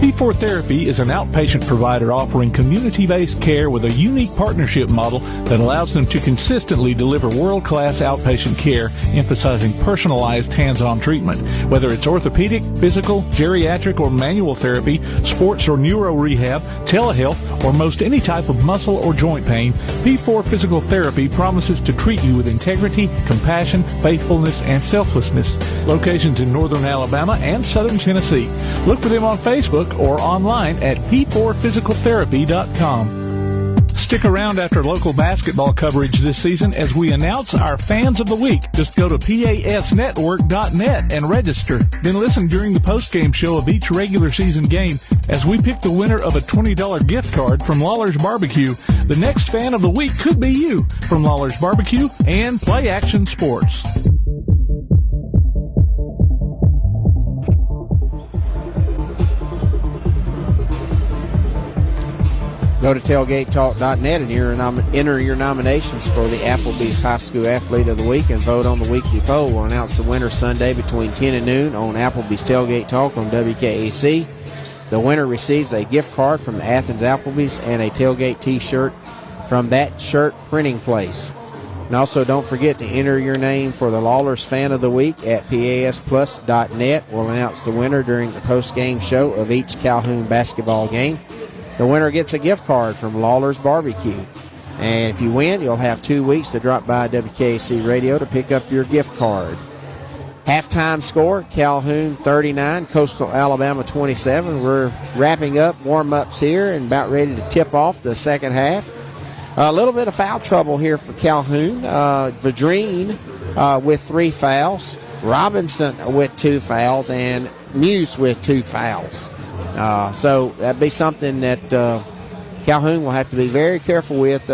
P4 Therapy is an outpatient provider offering community-based care with a unique partnership model that allows them to consistently deliver world-class outpatient care, emphasizing personalized hands-on treatment. Whether it's orthopedic, physical, geriatric, or manual therapy, sports or neuro rehab, telehealth, or most any type of muscle or joint pain, P4 Physical Therapy promises to treat you with integrity, compassion, faithfulness, and selflessness. Locations in northern Alabama and southern Tennessee. Look for them on Facebook or online at p4physicaltherapy.com. Stick around after local basketball coverage this season as we announce our Fans of the Week. Just go to pasnetwork.net and register. Then listen during the postgame show of each regular season game as we pick the winner of a $20 gift card from Lawler's Barbecue. The next Fan of the Week could be you from Lawler's Barbecue and Play Action Sports. Go to tailgatetalk.net and enter your nominations for the Applebee's High School Athlete of the Week and vote on the weekly poll. We'll announce the winner Sunday between 10 and noon on Applebee's Tailgate Talk on WKAC. The winner receives a gift card from the Athens Applebee's and a tailgate t-shirt from that shirt printing place. And also don't forget to enter your name for the Lawler's Fan of the Week at pasplus.net. We'll announce the winner during the post-game show of each Calhoun basketball game. The winner gets a gift card from Lawler's Barbecue. And if you win, you'll have 2 weeks to drop by WKAC Radio to pick up your gift card. Halftime score, Calhoun 39, Coastal Alabama 27. We're wrapping up warm-ups here and about ready to tip off the second half. A little bit of foul trouble here for Calhoun. Vadrine with 3 fouls. Robinson with 2 fouls. And Muse with 2 fouls. So that'd be something that Calhoun will have to be very careful with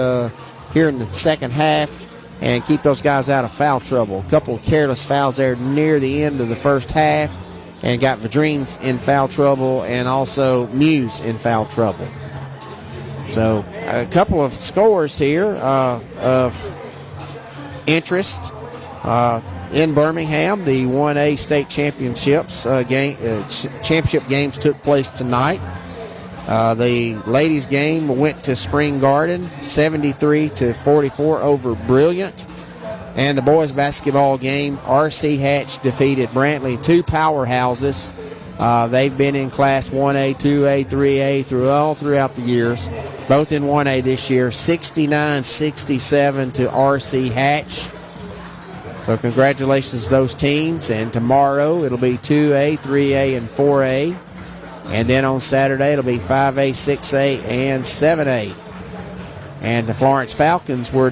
here in the second half and keep those guys out of foul trouble. A couple of careless fouls there near the end of the first half and got Vadrine in foul trouble and also Muse in foul trouble. So a couple of scores here of interest in Birmingham. The 1A state championships championship games took place tonight. The ladies' game went to Spring Garden, 73-44 over Brilliant. And the boys' basketball game, R.C. Hatch defeated Brantley, two powerhouses. They've been in Class 1A, 2A, 3A all throughout the years. Both in 1A this year, 69-67 to R.C. Hatch. So congratulations to those teams. And tomorrow it'll be 2A, 3A, and 4A. And then on Saturday, it'll be 5A, 6A, and 7A. And the Florence Falcons were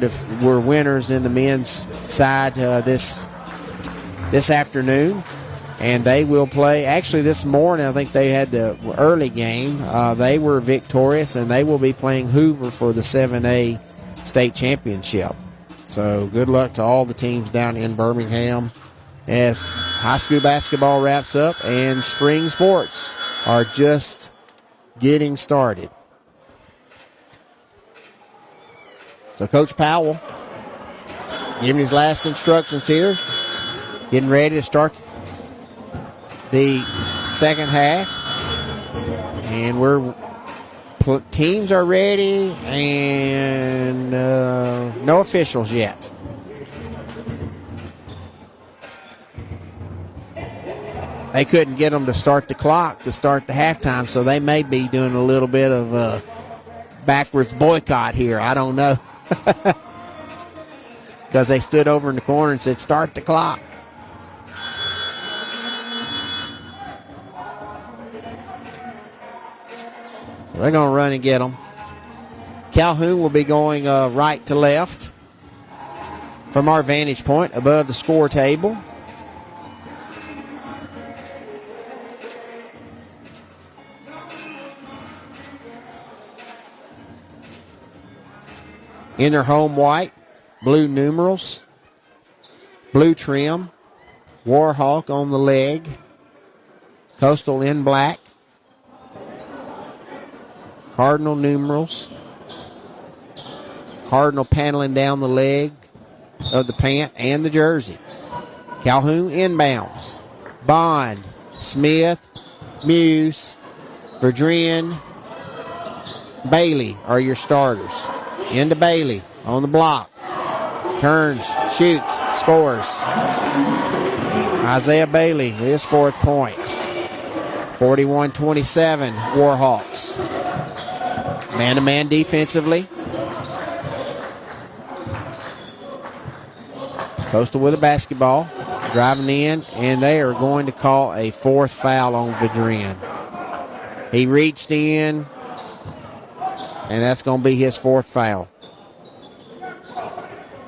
winners in the men's side this afternoon. And they will play. Actually, this morning, I think they had the early game. They were victorious, and they will be playing Hoover for the 7A state championship. So good luck to all the teams down in Birmingham as high school basketball wraps up and spring sports are just getting started. So Coach Powell giving his last instructions here, getting ready to start the second half. And teams are ready and no officials yet. They couldn't get them to start the clock to start the halftime, so they may be doing a little bit of a backwards boycott here. I don't know. Because they stood over in the corner and said, start the clock. So they're going to run and get them. Calhoun will be going right to left from our vantage point above the score table. In their home white, blue numerals, blue trim, Warhawk on the leg, Coastal in black, Cardinal numerals, Cardinal paneling down the leg of the pant and the jersey. Calhoun inbounds. Bond, Smith, Muse, Verdrien, Bailey are your starters. Into Bailey on the block. Turns, shoots, scores. Isaiah Bailey, his fourth point. 41-27, Warhawks. Man-to-man defensively. Coastal with a basketball. Driving in, and they are going to call a fourth foul on Vidrian. He reached in, and that's going to be his fourth foul.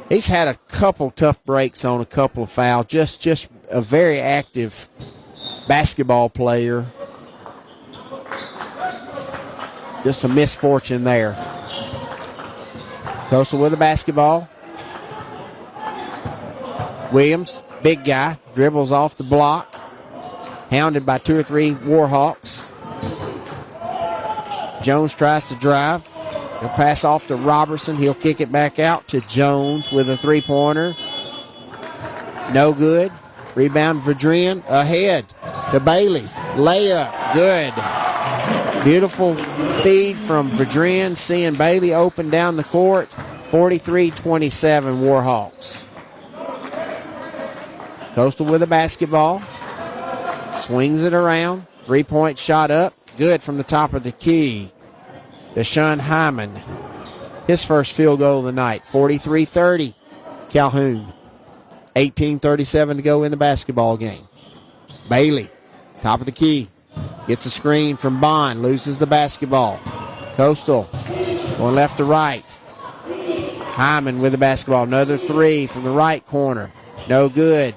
He's had a couple tough breaks on a couple of fouls. Just a very active basketball player. Just a misfortune there. Coastal with the basketball. Williams, big guy, dribbles off the block. Hounded by two or three Warhawks. Jones tries to drive. He'll pass off to Robertson. He'll kick it back out to Jones with a three-pointer. No good. Rebound Verdrien ahead to Bailey. Layup. Good. Beautiful feed from Verdrien, seeing Bailey open down the court. 43-27 Warhawks. Coastal with a basketball. Swings it around. Three-point shot up. Good from the top of the key. Deshaun Hyman. His first field goal of the night. 43-30 Calhoun. 18:37 to go in the basketball game. Bailey, top of the key. Gets a screen from Bond. Loses the basketball. Coastal going left to right. Hyman with the basketball. Another three from the right corner. No good.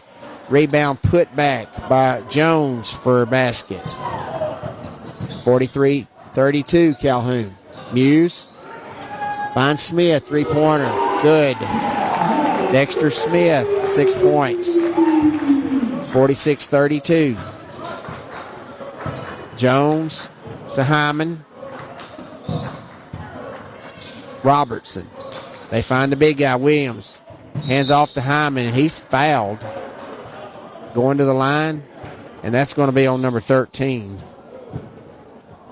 Rebound put back by Jones for a basket. 43-32 Calhoun. Muse finds Smith, three-pointer. Good. Dexter Smith, 6 points. 46-32. Jones to Hyman. Robertson. They find the big guy, Williams. Hands off to Hyman, and he's fouled. Going to the line, and that's going to be on number 13.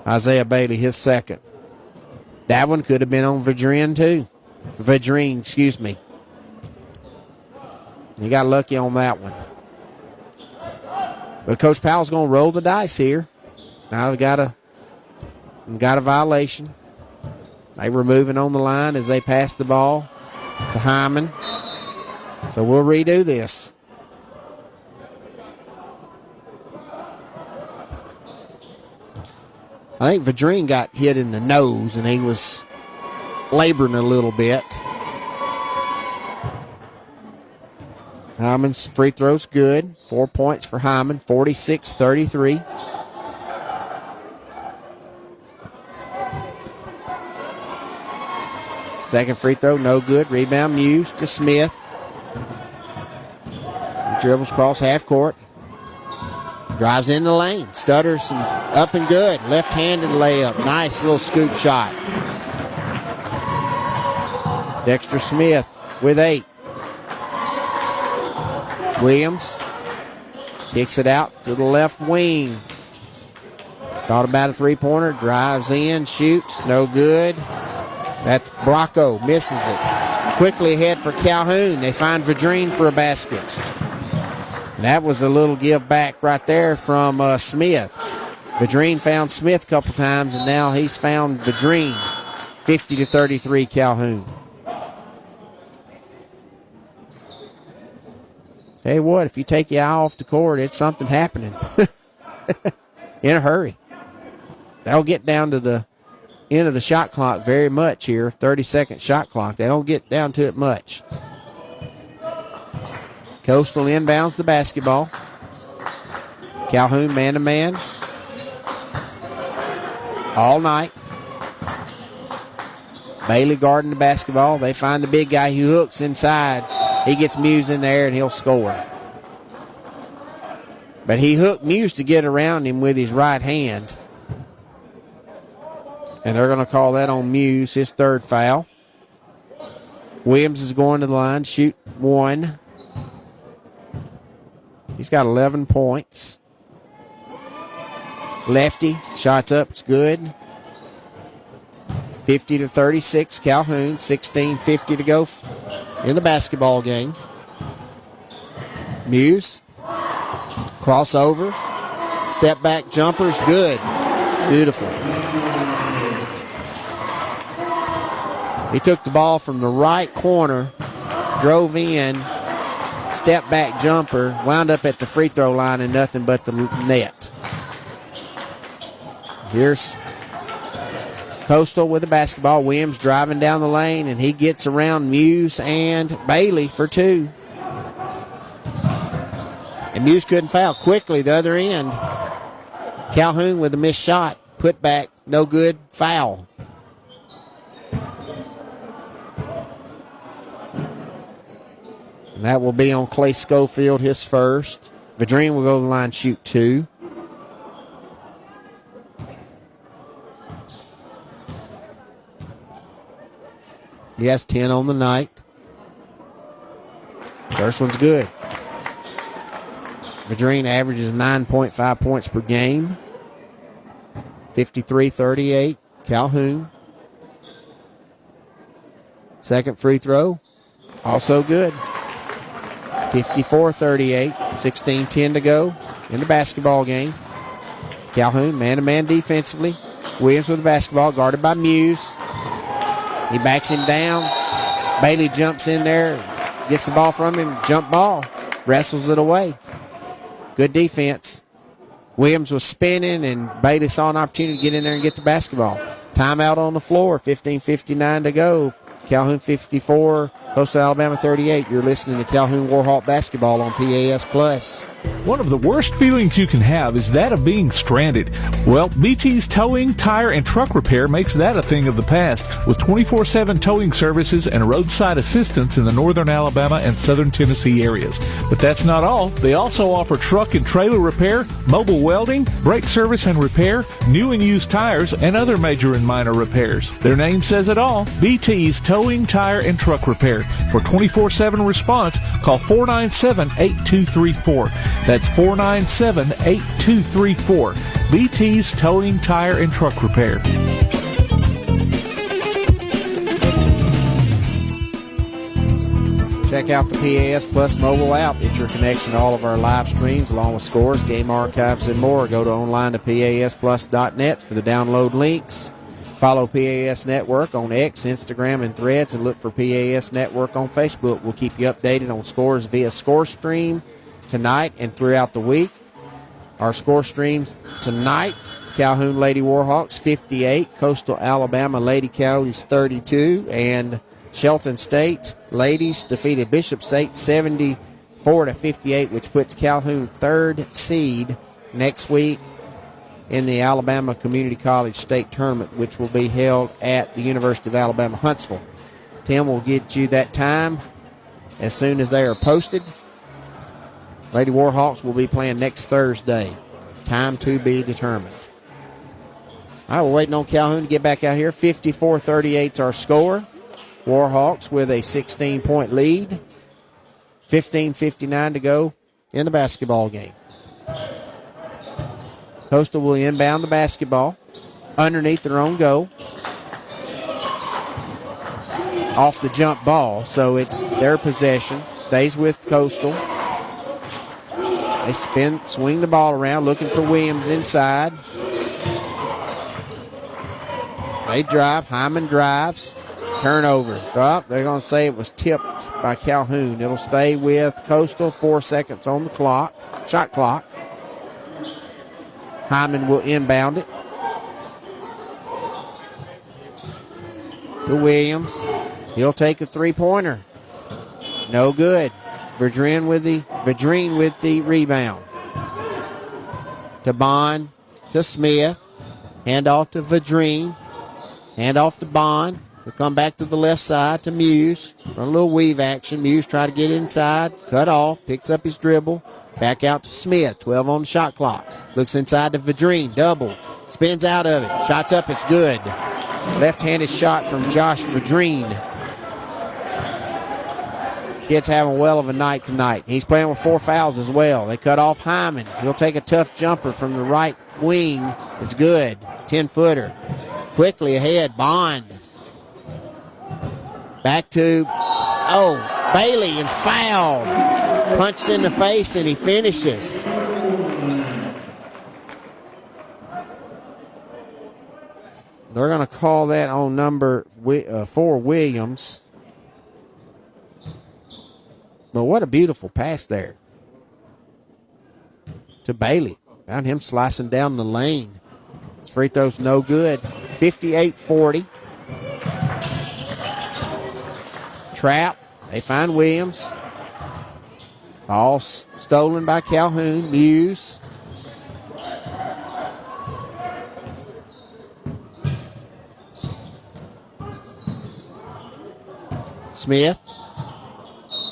Isaiah Bailey, his second. That one could have been on Vadrine, too. Vadrine, excuse me. He got lucky on that one. But Coach Powell's going to roll the dice here. Now they've got a violation. They were moving on the line as they passed the ball to Hyman. So we'll redo this. I think Vadrine got hit in the nose and he was laboring a little bit. Hyman's free throw's good. 4 points for Hyman, 46-33. Second free throw, no good. Rebound, Muse to Smith. He dribbles across half court. Drives in the lane. Stutters and up and good. Left-handed layup. Nice little scoop shot. Dexter Smith with 8. Williams kicks it out to the left wing. Thought about a three-pointer. Drives in, shoots. No good. That's Bracco. Misses it. Quickly ahead for Calhoun. They find Vadrine for a basket. And that was a little give back right there from Smith. Vadrine found Smith a couple times, and now he's found Vadrine. 50-33 Calhoun. Tell you what, if you take your eye off the court, it's something happening. In a hurry. They don't get down to the end of the shot clock very much here. 30-second shot clock. They don't get down to it much. Coastal inbounds the basketball. Calhoun man-to-man. All night. Bailey guarding the basketball. They find the big guy who hooks inside. He gets Muse in there and he'll score. But he hooked Muse to get around him with his right hand. And they're going to call that on Muse, his third foul. Williams is going to the line, shoot one. He's got 11 points. Lefty, shots up, it's good. 50-36, Calhoun, 16:50 to go in the basketball game. Muse, crossover, step back jumpers, good. Beautiful. He took the ball from the right corner, drove in, step back jumper, wound up at the free throw line and nothing but the net. Here's Coastal with the basketball. Williams driving down the lane, and he gets around Muse and Bailey for two. And Muse couldn't foul. Quickly, the other end. Calhoun with a missed shot. Put back, no good, foul. And that will be on Clay Schofield, his first. Vadrine will go to the line, shoot two. He has 10 on the night. First one's good. Vadrine averages 9.5 points per game. 53-38, Calhoun. Second free throw, also good. 54-38, 16-10 to go in the basketball game. Calhoun, man-to-man defensively. Williams with the basketball, guarded by Muse. He backs him down. Bailey jumps in there, gets the ball from him, jump ball, wrestles it away. Good defense. Williams was spinning, and Bailey saw an opportunity to get in there and get the basketball. Timeout on the floor, 15:59 to go. Calhoun 54, Coastal Alabama 38. You're listening to Calhoun Warhawk basketball on PAS Plus. One of the worst feelings you can have is that of being stranded. Well, BT's Towing, Tire, and Truck Repair makes that a thing of the past with 24/7 towing services and roadside assistance in the northern Alabama and southern Tennessee areas. But that's not all. They also offer truck and trailer repair, mobile welding, brake service and repair, new and used tires, and other major and minor repairs. Their name says it all. BT's Towing, Tire, and Truck Repair. For 24/7 response, call 497-8234. That's 497-8234. BT's Towing, Tire, and Truck Repair. Check out the PAS Plus mobile app. It's your connection to all of our live streams, along with scores, game archives, and more. Go to online to PASplus.net for the download links. Follow PAS Network on X, Instagram, and Threads, and look for PAS Network on Facebook. We'll keep you updated on scores via ScoreStream tonight and throughout the week. Our score streams tonight: Calhoun Lady Warhawks 58, Coastal Alabama Lady Coyotes 32, and Shelton State ladies defeated Bishop State 74-58, which puts Calhoun third seed next week in the Alabama Community College State Tournament, which will be held at the University of Alabama, Huntsville. Tim will get you that time as soon as they are posted. Lady Warhawks will be playing next Thursday. Time to be determined. All right, we're waiting on Calhoun to get back out here. 54-38 is our score. Warhawks with a 16-point lead. 15:59 to go in the basketball game. Coastal will inbound the basketball underneath their own goal. Off the jump ball, so it's their possession. Stays with Coastal. They swing the ball around, looking for Williams inside. They drive. Hyman drives. Turnover. They're going to say it was tipped by Calhoun. It'll stay with Coastal. 4 seconds on the clock. Shot clock. Hyman will inbound it to Williams. He'll take a three-pointer. No good. Verdreen with the rebound. To Bond, to Smith. Hand off to Verdreen. Hand off to Bond. He'll come back to the left side to Muse. Run a little weave action. Muse try to get inside. Cut off. Picks up his dribble. Back out to Smith. 12 on the shot clock. Looks inside to Verdreen. Double. Spins out of it. Shots up. It's good. Left-handed shot from Josh Verdreen. Kid's having a well of a night tonight. He's playing with 4 fouls as well. They cut off Hyman. He'll take a tough jumper from the right wing. It's good. 10-footer. Quickly ahead. Bond. Back to, Bailey, and fouled. Punched in the face, and he finishes. They're going to call that on number 4, Williams. But what a beautiful pass there to Bailey. Found him slicing down the lane. His free throw's no good. 58-40. Trap. They find Williams. Ball stolen by Calhoun. Muse. Smith.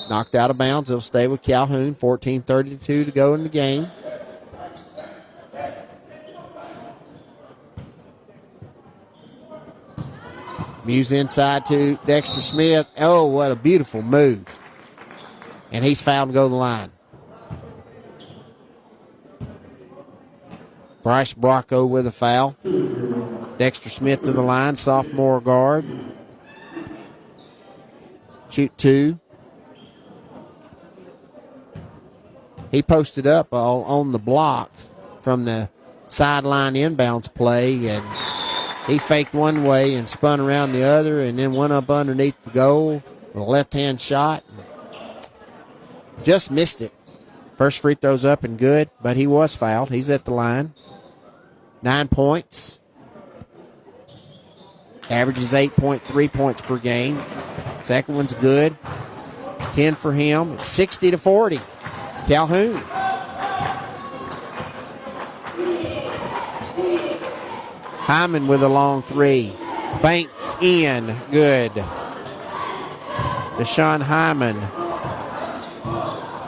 Knocked out of bounds. It'll stay with Calhoun. 14:32 to go in the game. Muse inside to Dexter Smith. Oh, what a beautiful move. And he's fouled to go to the line. Bryce Bracco with a foul. Dexter Smith to the line, sophomore guard. Shoot 2. He posted up on the block from the sideline inbounds play, and he faked one way and spun around the other and then went up underneath the goal with a left-hand shot. Just missed it. First free throw's up and good, but he was fouled. He's at the line. 9 points. Averages 8.3 points per game. Second one's good. 10 for him. It's 60-40. Calhoun. Hyman with a long three. Banked in. Good. Deshaun Hyman.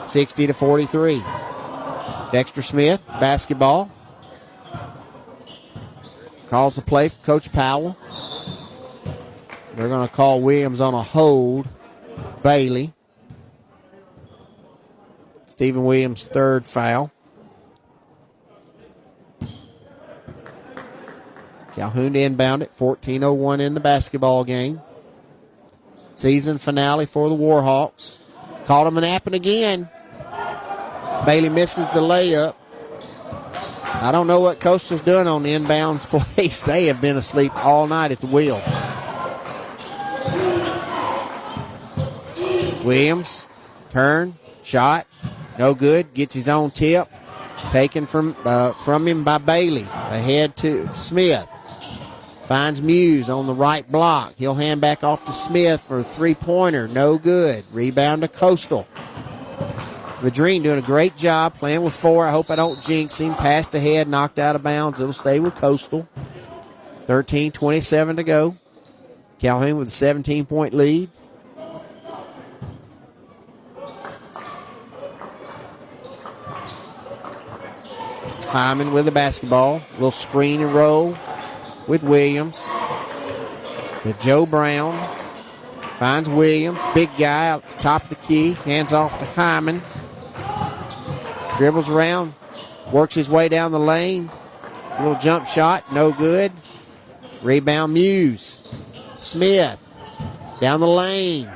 60-43. Dexter Smith, basketball. Calls the play for Coach Powell. They're going to call Williams on a hold. Bailey. Stephen Williams' third foul. Calhoun inbound it. 14:01 in the basketball game. Season finale for the Warhawks. Caught him napping again. Bailey misses the layup. I don't know what Coastal's doing on the inbounds plays. They have been asleep all night at the wheel. Williams, turn, shot, no good. Gets his own tip. Taken from him by Bailey. Ahead to Smith. Finds Muse on the right block. He'll hand back off to Smith for a three-pointer. No good. Rebound to Coastal. Vadrine doing a great job playing with four. I hope I don't jinx him. Passed ahead, knocked out of bounds. It'll stay with Coastal. 13:27 to go. Calhoun with a 17-point lead. Hyman with the basketball. Little screen and roll with Williams. With Joe Brown. Finds Williams. Big guy out the top of the key. Hands off to Hyman. Dribbles around. Works his way down the lane. A little jump shot. No good. Rebound Muse. Smith. Down the lane.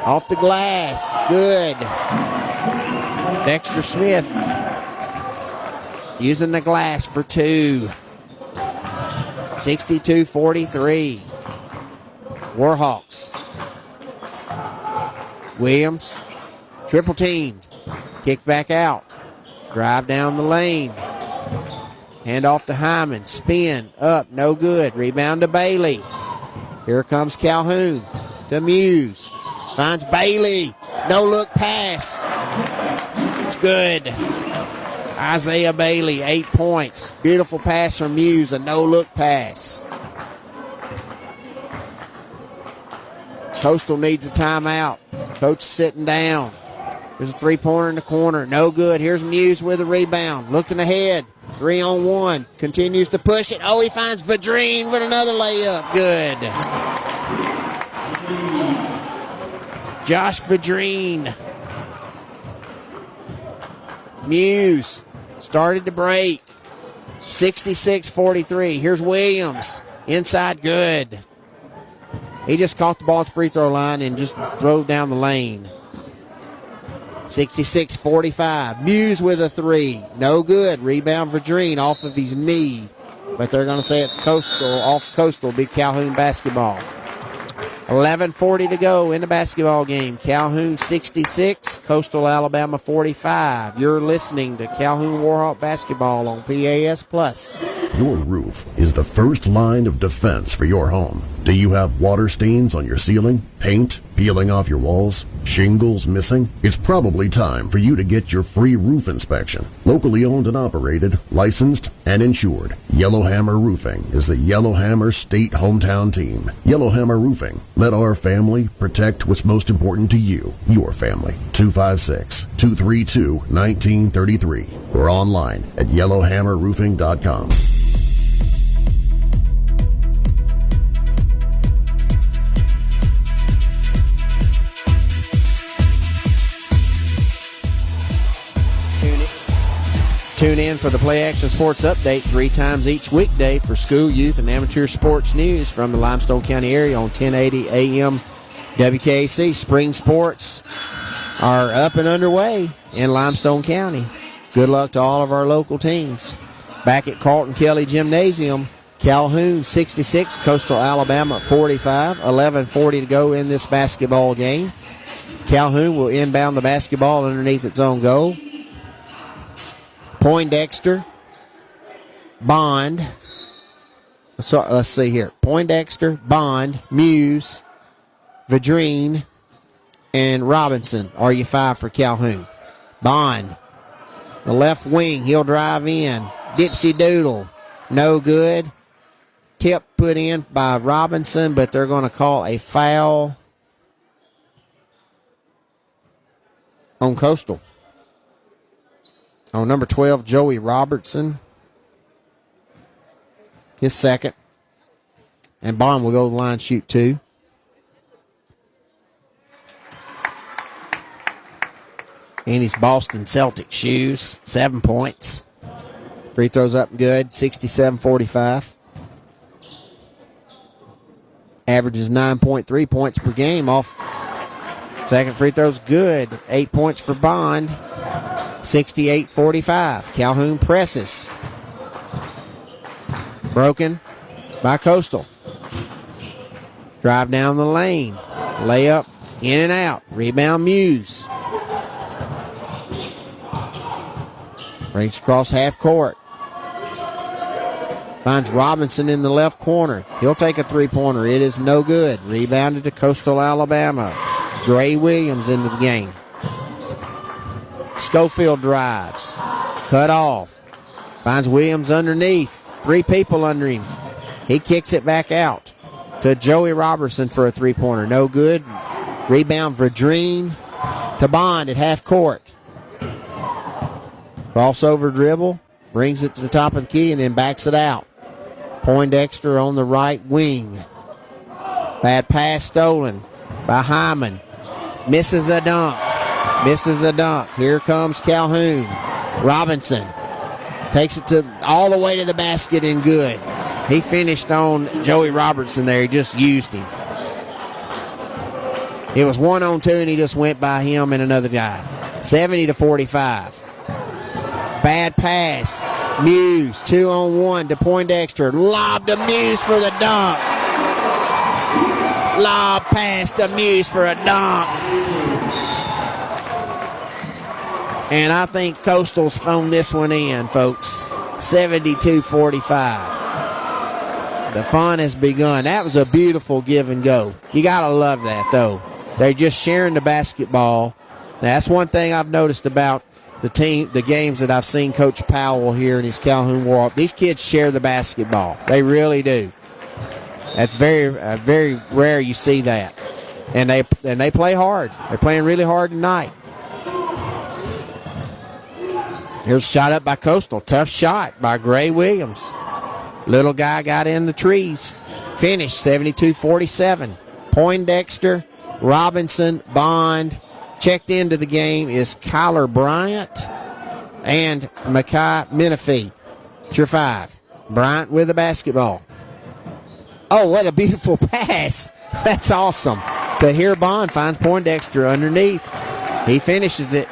Off the glass. Good. Dexter Smith. Using the glass for two. 62-43. Warhawks. Williams. Triple teamed. Kick back out. Drive down the lane. Hand off to Hyman. Spin. Up. No good. Rebound to Bailey. Here comes Calhoun. To Muse. Finds Bailey. No look pass. It's good. Isaiah Bailey, 8 points. Beautiful pass from Muse, a no-look pass. Coastal needs a timeout. Coach sitting down. There's a three-pointer in the corner. No good. Here's Muse with a rebound. Looking ahead. 3-on-1. Continues to push it. Oh, he finds Vadrine with another layup. Good. Josh Vadrine. Muse started to break. 66-43. Here's Williams. Inside, good. He just caught the ball at the free throw line and just drove down the lane. 66-45. Muse with a three. No good. Rebound for Vadrine off of his knee. But they're going to say it's Coastal. Off Coastal. Be Calhoun basketball. 11:40 to go in the basketball game. Calhoun 66, Coastal Alabama 45. You're listening to Calhoun Warhawk basketball on PAS Plus. Your roof is the first line of defense for your home. Do you have water stains on your ceiling? Paint peeling off your walls? Shingles missing? It's probably time for you to get your free roof inspection. Locally owned and operated, licensed, and insured. Yellowhammer Roofing is the Yellowhammer State hometown team. Yellowhammer Roofing. Let our family protect what's most important to you, your family. 256-232-1933 or online at yellowhammerroofing.com. Tune in for the Play Action Sports Update 3 times each weekday for school, youth, and amateur sports news from the Limestone County area on 1080 AM WKAC. Spring sports are up and underway in Limestone County. Good luck to all of our local teams. Back at Carlton Kelly Gymnasium, Calhoun 66, Coastal Alabama 45. 11:40 to go in this basketball game. Calhoun will inbound the basketball underneath its own goal. Poindexter, Bond. So let's see here. Poindexter, Bond, Muse, Vadrine, and Robinson are your 5 for Calhoun. Bond, the left wing, he'll drive in. Dipsy Doodle, no good. Tip put in by Robinson, but they're going to call a foul on Coastal. On number 12, Joey Robertson. His second. And Bond will go to the line, shoot 2. In his Boston Celtics shoes, 7 points. Free throws up and good, 67-45. Averages 9.3 points per game off. Second free throw's good, 8 points for Bond, 68-45. Calhoun presses. Broken by Coastal. Drive down the lane. Layup, in and out. Rebound Muse. Brings across half court. Finds Robinson in the left corner. He'll take a three-pointer. It is no good. Rebounded to Coastal Alabama. Gray Williams into the game. Schofield drives. Cut off. Finds Williams underneath. 3 people under him. He kicks it back out to Joey Robertson for a three-pointer. No good. Rebound for Vadrine to Bond at half court. Crossover dribble. Brings it to the top of the key and then backs it out. Poindexter on the right wing. Bad pass stolen by Hyman. Misses a dunk. Misses a dunk. Here comes Calhoun. Robinson takes it all the way to the basket and good. He finished on Joey Robertson there. He just used him. It was 1-on-2 and he just went by him and another guy. 70-45. Bad pass. Muse, 2-on-1 to Poindexter. Lob to Muse for the dunk. Lob pass to Muse for a dunk. And I think Coastal's phoned this one in, folks. 72-45. The fun has begun. That was a beautiful give and go. You got to love that, though. They're just sharing the basketball. That's one thing I've noticed about the games that I've seen Coach Powell here in his Calhoun Warhawk. These kids share the basketball. They really do. That's very rare you see that. And they play hard. They're playing really hard tonight. Here's a shot up by Coastal. Tough shot by Gray Williams. Little guy got in the trees. Finished 72-47. Poindexter, Robinson, Bond. Checked into the game is Kyler Bryant and Makai Menifee. It's your 5. Bryant with the basketball. Oh, what a beautiful pass. That's awesome. Tahir Bond finds Poindexter underneath. He finishes it.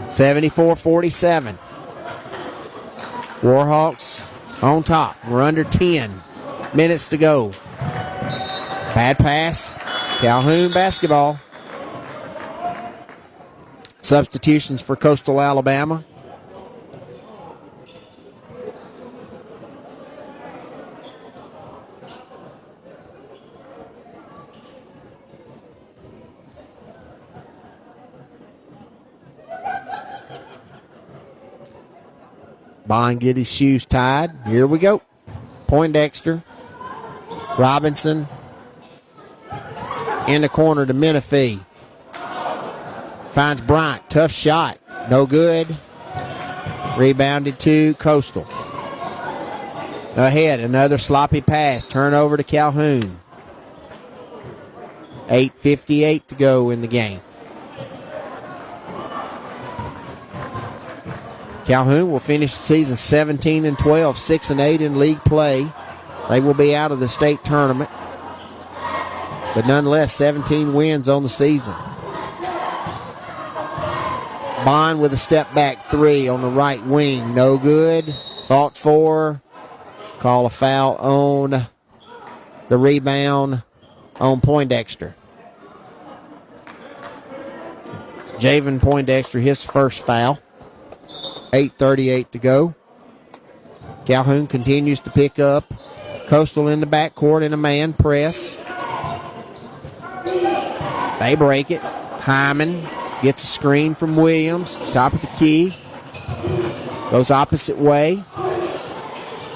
74-47. Warhawks on top. We're under 10 minutes to go. Bad pass. Calhoun basketball. Substitutions for Coastal Alabama. Bond get his shoes tied. Here we go. Poindexter. Robinson. In the corner to Menifee. Finds Bryant. Tough shot. No good. Rebounded to Coastal. Ahead. Another sloppy pass. Turnover to Calhoun. 8:58 to go in the game. Calhoun will finish the season 17-12, 6-8 in league play. They will be out of the state tournament. But nonetheless, 17 wins on the season. Bond with a step-back 3 on the right wing. No good. Fought for. Call a foul on the rebound on Poindexter. Javen Poindexter, his first foul. 8:38 to go. Calhoun continues to pick up. Coastal in the backcourt in a man press. They break it. Hyman gets a screen from Williams. Top of the key. Goes opposite way.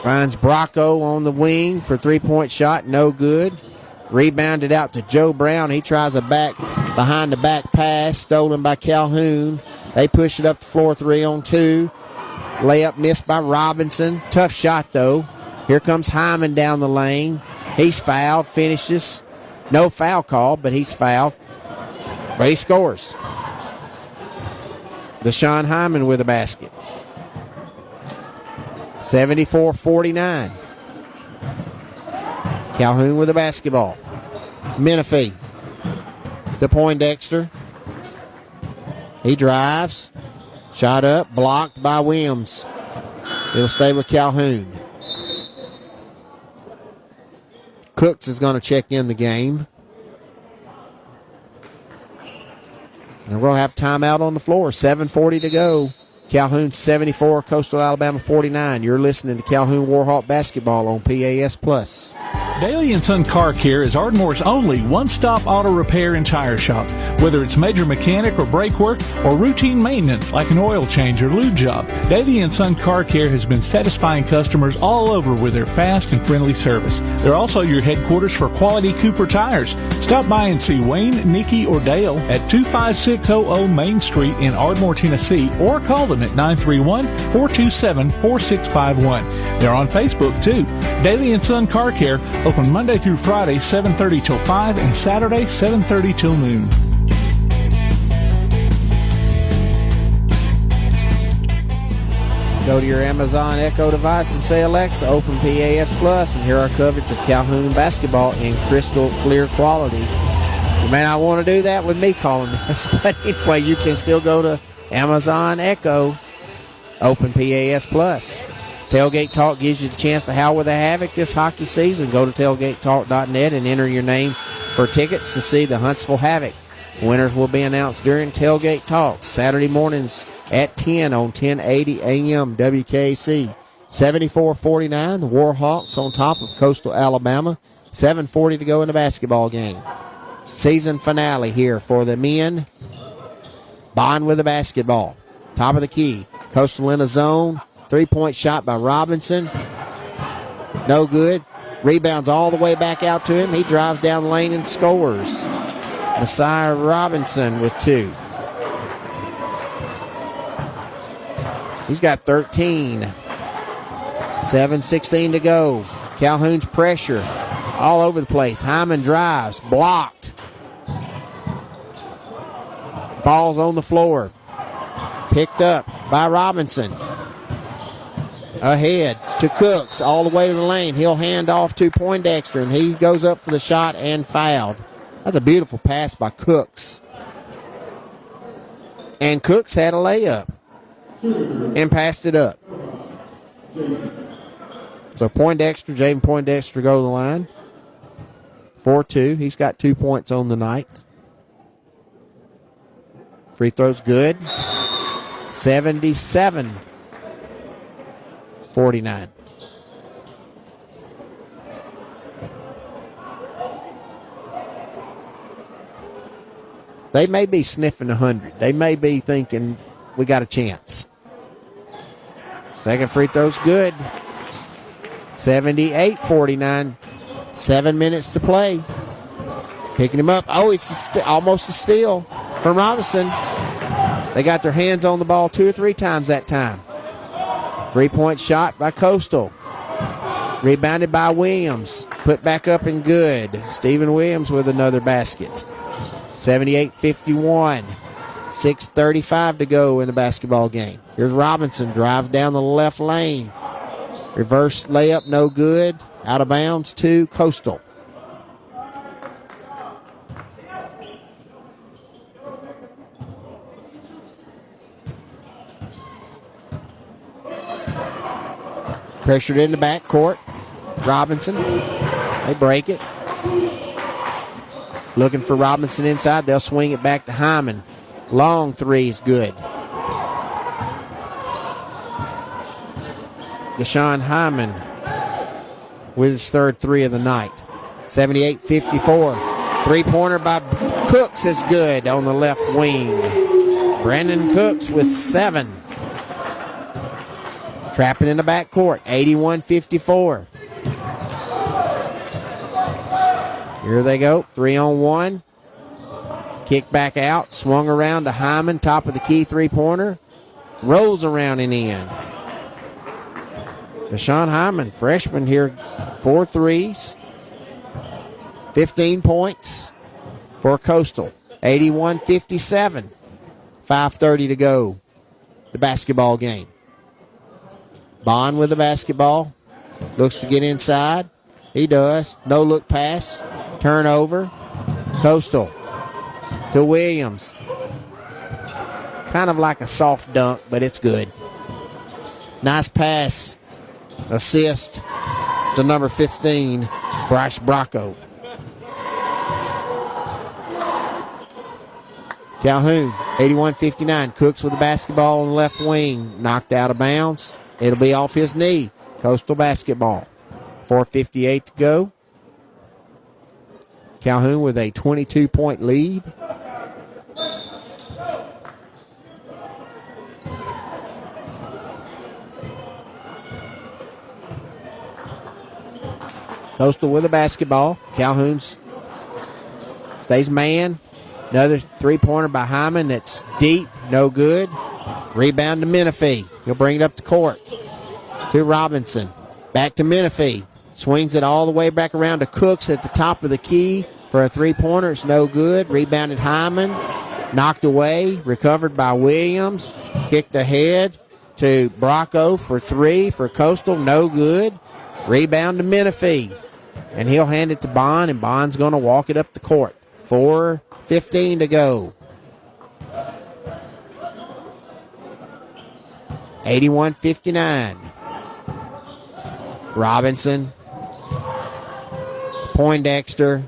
Finds Bracco on the wing for three-point shot. No good. Rebounded out to Joe Brown. He tries a behind-the-back pass. Stolen by Calhoun. They push it up the floor 3-on-2. Layup missed by Robinson. Tough shot, though. Here comes Hyman down the lane. He's fouled. Finishes. No foul call, but he's fouled. But he scores. Deshaun Hyman with a basket. 74-49. Calhoun with a basketball. Menifee to Poindexter. He drives. Shot up. Blocked by Williams. It'll stay with Calhoun. Cooks is going to check in the game. And we're going to have timeout on the floor. 7:40 to go. Calhoun 74, Coastal Alabama 49. You're listening to Calhoun Warhawk basketball on PAS Plus. Daly & Son Car Care is Ardmore's only one-stop auto repair and tire shop. Whether it's major mechanic or brake work or routine maintenance like an oil change or lube job, Daly & Son Car Care has been satisfying customers all over with their fast and friendly service. They're also your headquarters for quality Cooper tires. Stop by and see Wayne, Nikki, or Dale at 25600 Main Street in Ardmore, Tennessee, or call them at 931-427-4651. They're on Facebook, too. Daly & Son Car Care, open Monday through Friday, 7:30 till 5, and Saturday, 7:30 till noon. Go to your Amazon Echo device and say, Alexa, open PAS Plus, and hear our coverage of Calhoun basketball in crystal clear quality. You may not want to do that with me calling this, but anyway, you can still go to Amazon Echo, open PAS Plus. Tailgate Talk gives you the chance to howl with the Havoc this hockey season. Go to tailgatetalk.net and enter your name for tickets to see the Huntsville Havoc. Winners will be announced during Tailgate Talk Saturday mornings at 10 on 1080 AM WKC. 74-49, the Warhawks on top of Coastal Alabama. 7:40 to go in the basketball game. Season finale here for the men. Bond with the basketball. Top of the key. Coastal in a zone. Three-point shot by Robinson. No good. Rebounds all the way back out to him. He drives down the lane and scores. Messiah Robinson with 2. He's got 13. 7:16 to go. Calhoun's pressure all over the place. Hyman drives. Blocked. Ball's on the floor. Picked up by Robinson. Ahead to Cooks all the way to the lane. He'll hand off to Poindexter, and he goes up for the shot and fouled. That's a beautiful pass by Cooks. And Cooks had a layup and passed it up. So Jaden Poindexter go to the line. 4-2. He's got 2 points on the night. Free throw's good. 77-49. They may be sniffing 100. They may be thinking we got a chance. Second free throw's good. 78-49. 7 minutes to play. Picking him up. Oh, it's almost a steal from Robinson. They got their hands on the ball 2 or 3 times that time. 3-point shot by Coastal. Rebounded by Williams. Put back up and good. Stephen Williams with another basket. 78-51. 6:35 to go in the basketball game. Here's Robinson. Drives down the left lane. Reverse layup, no good. Out of bounds to Coastal. Pressured in the backcourt. Robinson. They break it. Looking for Robinson inside. They'll swing it back to Hyman. Long three is good. Deshaun Hyman with his third three of the night. 78-54. Three-pointer by Cooks is good on the left wing. Brandon Cooks with 7. Trapping in the backcourt. 81-54. Here they go. 3-on-1. Kick back out. Swung around to Hyman. Top of the key three-pointer. Rolls around and in. Deshaun Hyman, freshman here, 4 threes. 15 points for Coastal. 81-57. 5:30 to go. The basketball game. Bond with the basketball. Looks to get inside. He does. No look pass. Turnover. Coastal to Williams. Kind of like a soft dunk, but it's good. Nice pass. Assist to number 15, Bryce Bracco. Calhoun, 81-59. Cooks with the basketball on the left wing. Knocked out of bounds. It'll be off his knee. Coastal basketball. 4:58 to go. Calhoun with a 22-point lead. Coastal with the basketball. Calhoun stays man. Another three-pointer by Hyman that's deep, no good. Rebound to Menifee. He'll bring it up the court to Robinson. Back to Menifee. Swings it all the way back around to Cooks at the top of the key for a three-pointer. It's no good. Rebounded Hyman. Knocked away. Recovered by Williams. Kicked ahead to Bracco for 3 for Coastal. No good. Rebound to Menifee. And he'll hand it to Bond, and Bond's going to walk it up the court. 4:15 to go. 81-59. Robinson. Poindexter.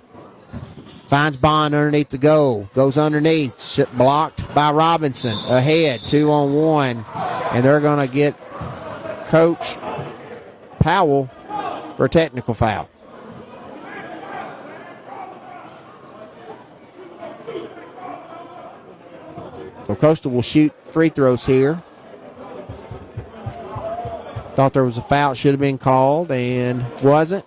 Finds Bond underneath the goal. Goes underneath. Blocked by Robinson. Ahead. 2-on-1. And they're going to get Coach Powell for a technical foul. So Coastal will shoot free throws here. Thought there was a foul. Should have been called and wasn't.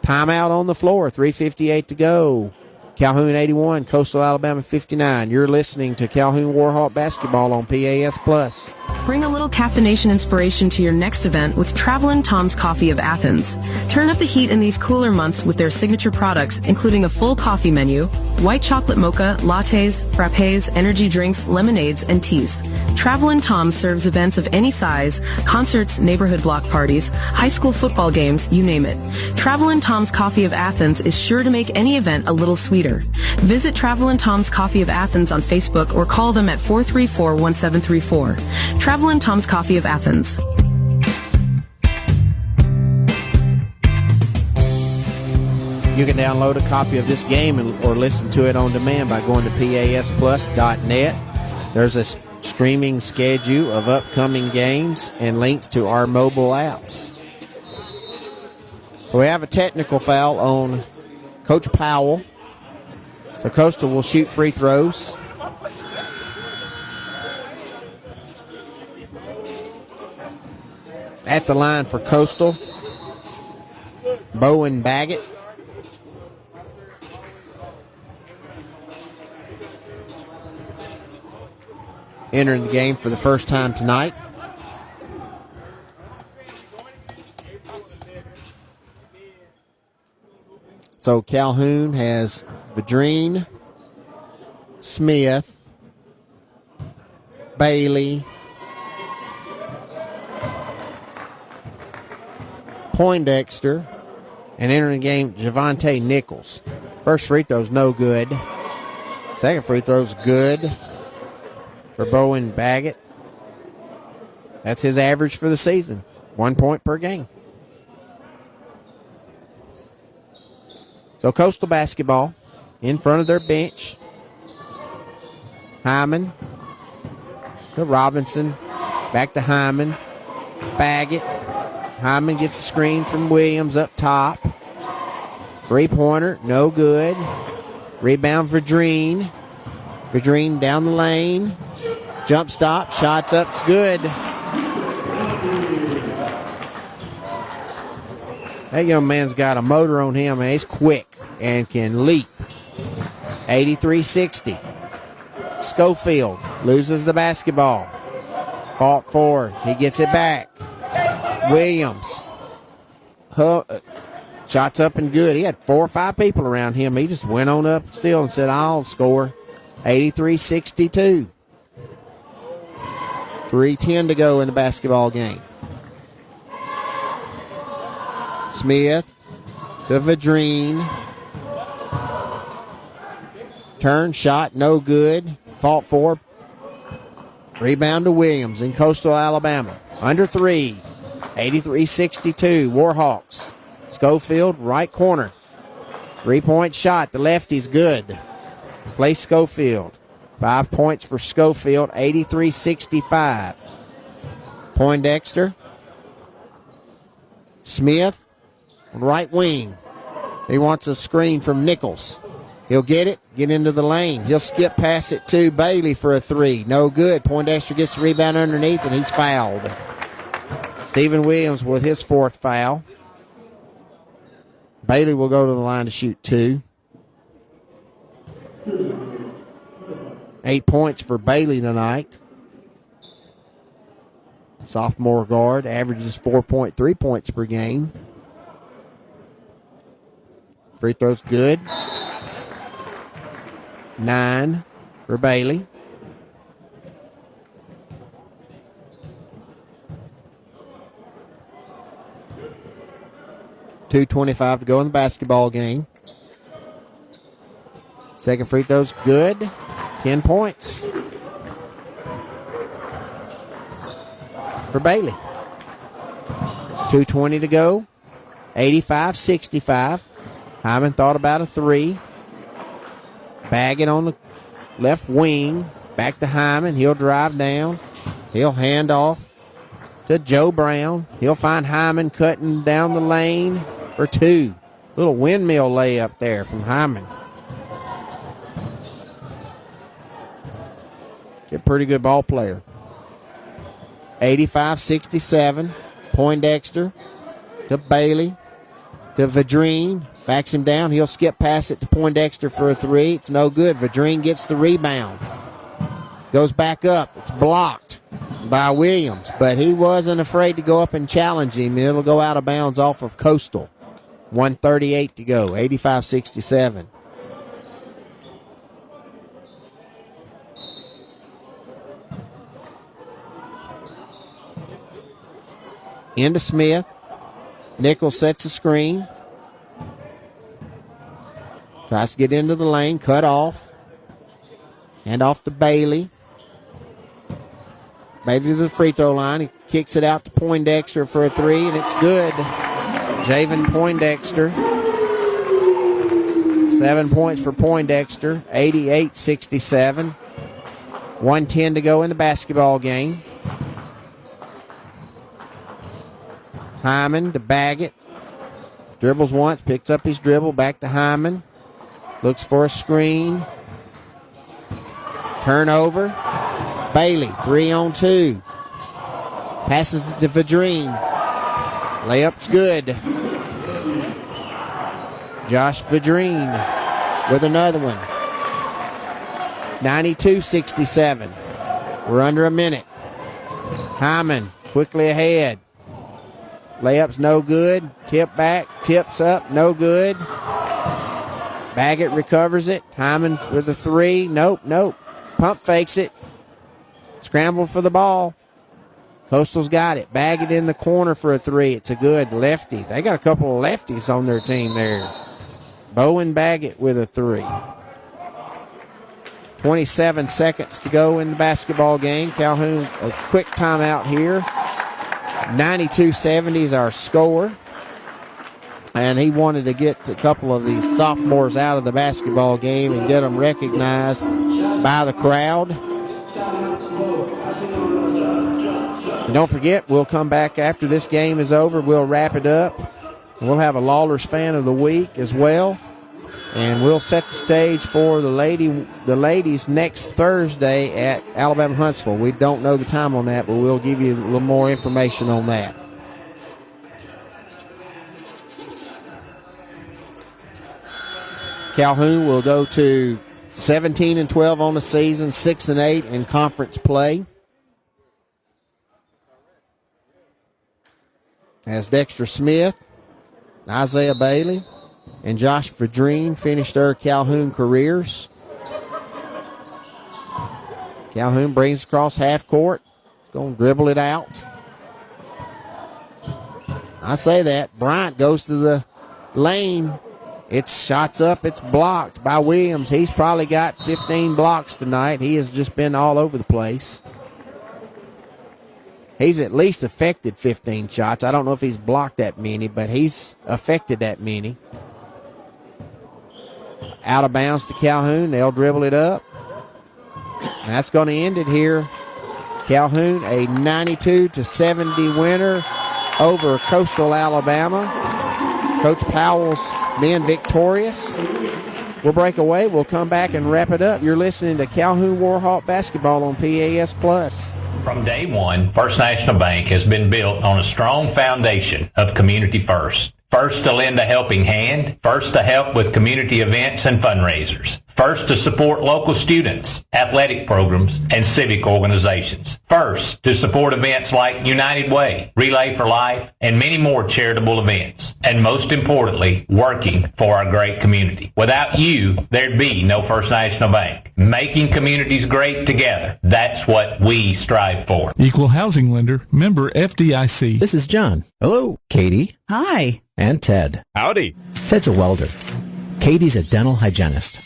Timeout on the floor. 3:58 to go. Calhoun 81, Coastal Alabama 59. You're listening to Calhoun Warhawk basketball on PAS Plus. Bring a little caffeination inspiration to your next event with Travelin' Tom's Coffee of Athens. Turn up the heat in these cooler months with their signature products, including a full coffee menu, white chocolate mocha, lattes, frappes, energy drinks, lemonades, and teas. Travelin' Tom serves events of any size, concerts, neighborhood block parties, high school football games, you name it. Travelin' Tom's Coffee of Athens is sure to make any event a little sweeter. Visit Travelin' Tom's Coffee of Athens on Facebook or call them at 434-1734. Travelin' Tom's Coffee of Athens. You can download a copy of this game or listen to it on demand by going to pasplus.net. There's a streaming schedule of upcoming games and links to our mobile apps. So we have a technical foul on Coach Powell. So Coastal will shoot free throws. At the line for Coastal, Bowen Baggett. Entering the game for the first time tonight. So Calhoun has Vadrine, Smith, Bailey, Poindexter, and entering the game, Javante Nichols. First free throw's no good. Second free throw's good for Bowen Baggett. That's his average for the season. 1 point per game. So Coastal basketball in front of their bench. Hyman to Robinson. Back to Hyman. Baggett. Hyman gets a screen from Williams up top. 3-pointer, no good. Rebound for Verdreen. Verdreen down the lane. Jump stop, shots up's good. That young man's got a motor on him, and he's quick and can leap. 83-60. Schofield loses the basketball. Fought forward. He gets it back. Williams. Shots up and good. He had 4 or 5 people around him. He just went on up still and said, I'll score. 83-62. 3:10 to go in the basketball game. Smith to Verdreen. Turn shot, no good. Fought for. Rebound to Williams in Coastal Alabama. Under 3. 83-62. Warhawks. Schofield, right corner. 3-point shot. The lefty's good. Play Schofield. 5 points for Schofield. 83-65. Poindexter. Smith, right wing. He wants a screen from Nichols. He'll get it, get into the lane. He'll skip past it to Bailey for a 3. No good. Poindexter gets the rebound underneath, and he's fouled. Stephen Williams with his 4th foul. Bailey will go to the line to shoot 2. 8 points for Bailey tonight. Sophomore guard averages 4.3 points per game. Free throw's good. 9 for Bailey. $2:25 to go in the basketball game. Second free throw's good. 10 points for Bailey. 2:20 to go. 85-65. Hyman thought about a 3. Baggett on the left wing. Back to Hyman. He'll drive down. He'll hand off to Joe Brown. He'll find Hyman cutting down the lane for 2. Little windmill layup there from Hyman. A pretty good ball player. 85-67. Poindexter to Bailey to Verdreen. Backs him down. He'll skip past it to Poindexter for a 3. It's no good. Verdreen gets the rebound. Goes back up. It's blocked by Williams, but he wasn't afraid to go up and challenge him, and it'll go out of bounds off of Coastal. 1:38 to go. 85-67. Into Smith. Nichols sets a screen. Tries to get into the lane. Cut off. Hand off to Bailey. Bailey to the free throw line. He kicks it out to Poindexter for a 3, and it's good. Javen Poindexter. 7 points for Poindexter. 88-67. 1:10 to go in the basketball game. Hyman to Baggett. Dribbles once, picks up his dribble, back to Hyman. Looks for a screen. Turnover. Bailey, 3-on-2. Passes it to Verdreen. Layup's good. Josh Verdreen with another one. 92-67. We're under a minute. Hyman quickly ahead. Layup's no good. Tip back. Tips up. No good. Baggett recovers it. Hyman with a 3. Nope. Pump fakes it. Scramble for the ball. Coastal's got it. Baggett in the corner for a 3. It's a good lefty. They got a couple of lefties on their team there. Bowen Baggett with a 3. 27 seconds to go in the basketball game. Calhoun, a quick timeout here. 92-70 is our score. And he wanted to get a couple of these sophomores out of the basketball game and get them recognized by the crowd. And don't forget, we'll come back after this game is over. We'll wrap it up. We'll have a Lawlor's Fan of the Week as well. And we'll set the stage for the ladies next Thursday at Alabama Huntsville. We don't know the time on that, but we'll give you a little more information on that. Calhoun will go to 17-12 on the season, 6-8 in conference play. As Dexter Smith, Isaiah Bailey, and Josh Vadreen finished their Calhoun careers. Calhoun brings across half court. He's going to dribble it out. I say that. Bryant goes to the lane. It's shots up. It's blocked by Williams. He's probably got 15 blocks tonight. He has just been all over the place. He's at least affected 15 shots. I don't know if he's blocked that many, but he's affected that many. Out of bounds to Calhoun. They'll dribble it up. And that's going to end it here. Calhoun, a 92-70 winner over Coastal Alabama. Coach Powell's men victorious. We'll break away. We'll come back and wrap it up. You're listening to Calhoun Warhawk basketball on PAS Plus. From day one, First National Bank has been built on a strong foundation of community first. First to lend a helping hand, first to help with community events and fundraisers, first to support local students, athletic programs, and civic organizations, first to support events like United Way, Relay for Life, and many more charitable events, and most importantly, working for our great community. Without you, there'd be no First National Bank. Making communities great together, that's what we strive for. Equal housing lender, member FDIC. This is John. Hello. Katie. Hi. And Ted. Howdy. Ted's a welder. Katie's a dental hygienist.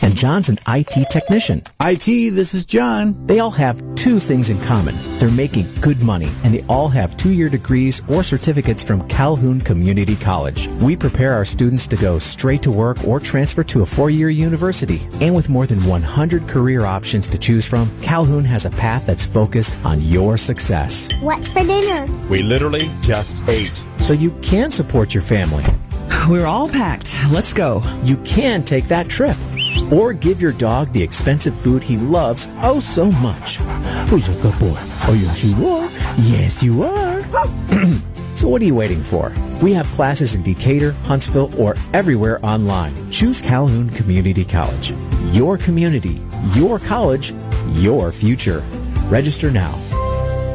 And John's an IT technician. IT, this is John. They all have two things in common. They're making good money, and they all have 2-year degrees or certificates from Calhoun Community College. We prepare our students to go straight to work or transfer to a 4-year university. And with more than 100 career options to choose from, Calhoun has a path that's focused on your success. What's for dinner? We literally just ate. So you can support your family. We're all packed. Let's go. You can take that trip. Or give your dog the expensive food he loves oh so much. Who's a good boy? Oh, yes, you are. Yes, you are. So what are you waiting for? We have classes in Decatur, Huntsville, or everywhere online. Choose Calhoun Community College. Your community, your college, your future. Register now.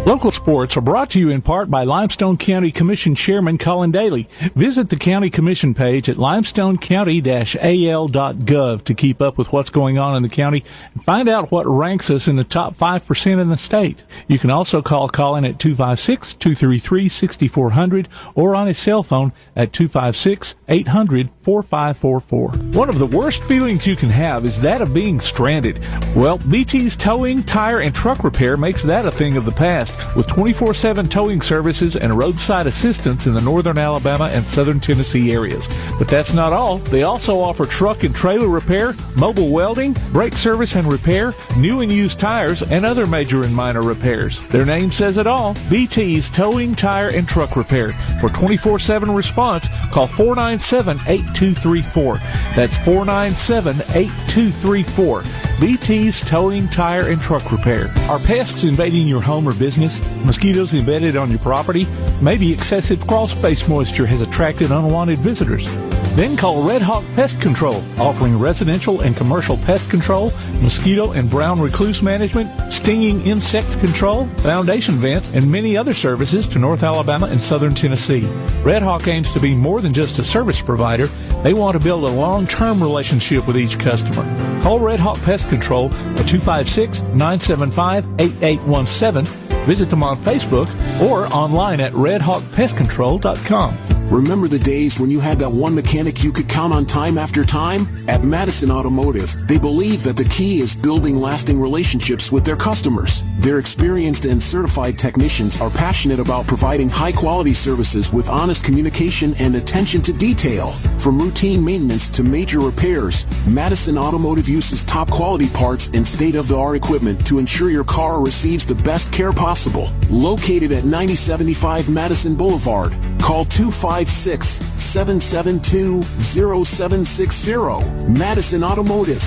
Local sports are brought to you in part by Limestone County Commission Chairman Colin Daly. Visit the County Commission page at limestonecounty-al.gov to keep up with what's going on in the county and find out what ranks us in the top 5% in the state. You can also call Colin at 256-233-6400 or on his cell phone at 256-800-4544. One of the worst feelings you can have is that of being stranded. Well, BT's Towing, Tire, and Truck Repair makes that a thing of the past, with 24/7 towing services and roadside assistance in the northern Alabama and southern Tennessee areas. But that's not all. They also offer truck and trailer repair, mobile welding, brake service and repair, new and used tires, and other major and minor repairs. Their name says it all. BT's Towing, Tire, and Truck Repair. For 24/7 response, call 497-8234. That's 497-8234. BT's Towing, Tire, and Truck Repair. Are pests invading your home or business? Mosquitoes embedded on your property? Maybe excessive crawl space moisture has attracted unwanted visitors. Then call Red Hawk Pest Control, offering residential and commercial pest control, mosquito and brown recluse management, stinging insect control, foundation vents, and many other services to North Alabama and Southern Tennessee. Red Hawk aims to be more than just a service provider. They want to build a long-term relationship with each customer. Call Red Hawk Pest Control at 256-975-8817. Visit them on Facebook or online at redhawkpestcontrol.com. Remember the days when you had that one mechanic you could count on time after time? At Madison Automotive, they believe that the key is building lasting relationships with their customers. Their experienced and certified technicians are passionate about providing high-quality services with honest communication and attention to detail. From routine maintenance to major repairs, Madison Automotive uses top-quality parts and state-of-the-art equipment to ensure your car receives the best care possible. Located at 9075 Madison Boulevard, call 256-772-0760. Madison Automotive.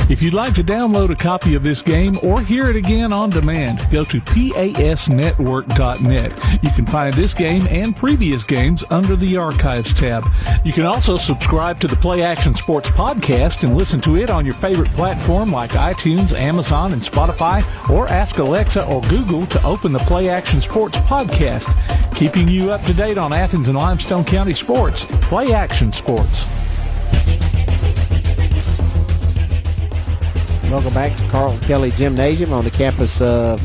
If you'd like to download a copy of this game or hear it again on demand, go to pasnetwork.net. You can find this game and previous games under the Archives tab. You can also subscribe to the Play Action Sports podcast and listen to it on your favorite platform like iTunes, Amazon, and Spotify, or ask Alexa or Google to open the Play Action Sports podcast, keeping you up to date on Athens and Limestone County sports. Play Action Sports. Welcome back to Carlton Kelly Gymnasium on the campus of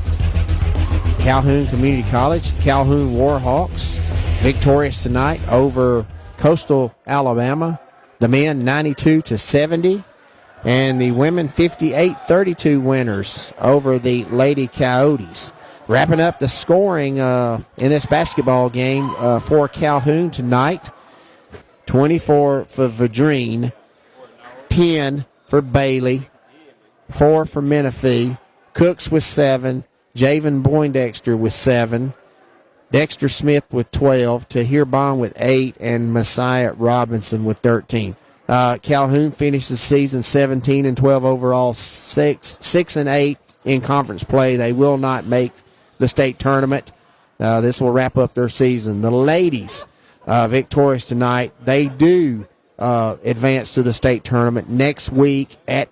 Calhoun Community College. Calhoun Warhawks victorious tonight over Coastal Alabama. The men 92-70, and the women 58-32 winners over the Lady Coyotes. Wrapping up the scoring in this basketball game for Calhoun tonight: 24 for Vadrine, 10 for Bailey, 4 for Menifee, Cooks with 7, Javen Boindexter with 7, Dexter Smith with 12, Tahir Bond with 8, and Messiah Robinson with 13. Calhoun finished the season 17-12 overall, 6-8 in conference play. They will not make the state tournament. This will wrap up their season. The ladies victorious tonight. They do advance to the state tournament next week at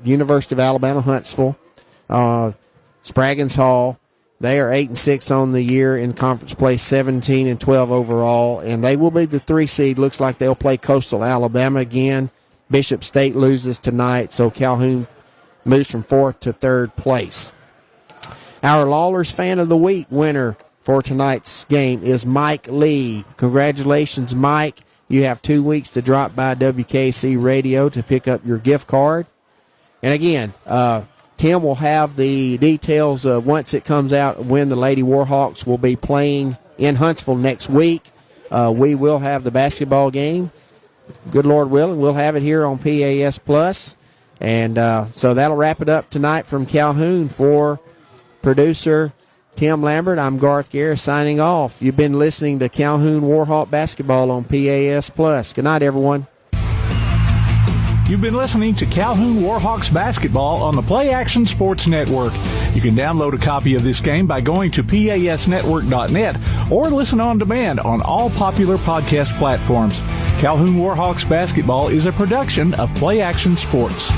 University of Alabama, Huntsville, Spraggins Hall. They are 8-6 on the year in conference play, 17-12 overall, and they will be the 3 seed. Looks like they'll play Coastal Alabama again. Bishop State loses tonight, so Calhoun moves from 4th to 3rd place. Our Lawlers Fan of the Week winner for tonight's game is Mike Lee. Congratulations, Mike. You have 2 weeks to drop by WKC Radio to pick up your gift card. And again, Tim will have the details once it comes out when the Lady Warhawks will be playing in Huntsville next week. We will have the basketball game. Good Lord willing, we'll have it here on PAS Plus. And so that'll wrap it up tonight from Calhoun. For producer Tim Lambert, I'm Garth Garris signing off. You've been listening to Calhoun Warhawk Basketball on PAS Plus. Good night, everyone. You've been listening to Calhoun Warhawks basketball on the Play Action Sports Network. You can download a copy of this game by going to pasnetwork.net or listen on demand on all popular podcast platforms. Calhoun Warhawks basketball is a production of Play Action Sports.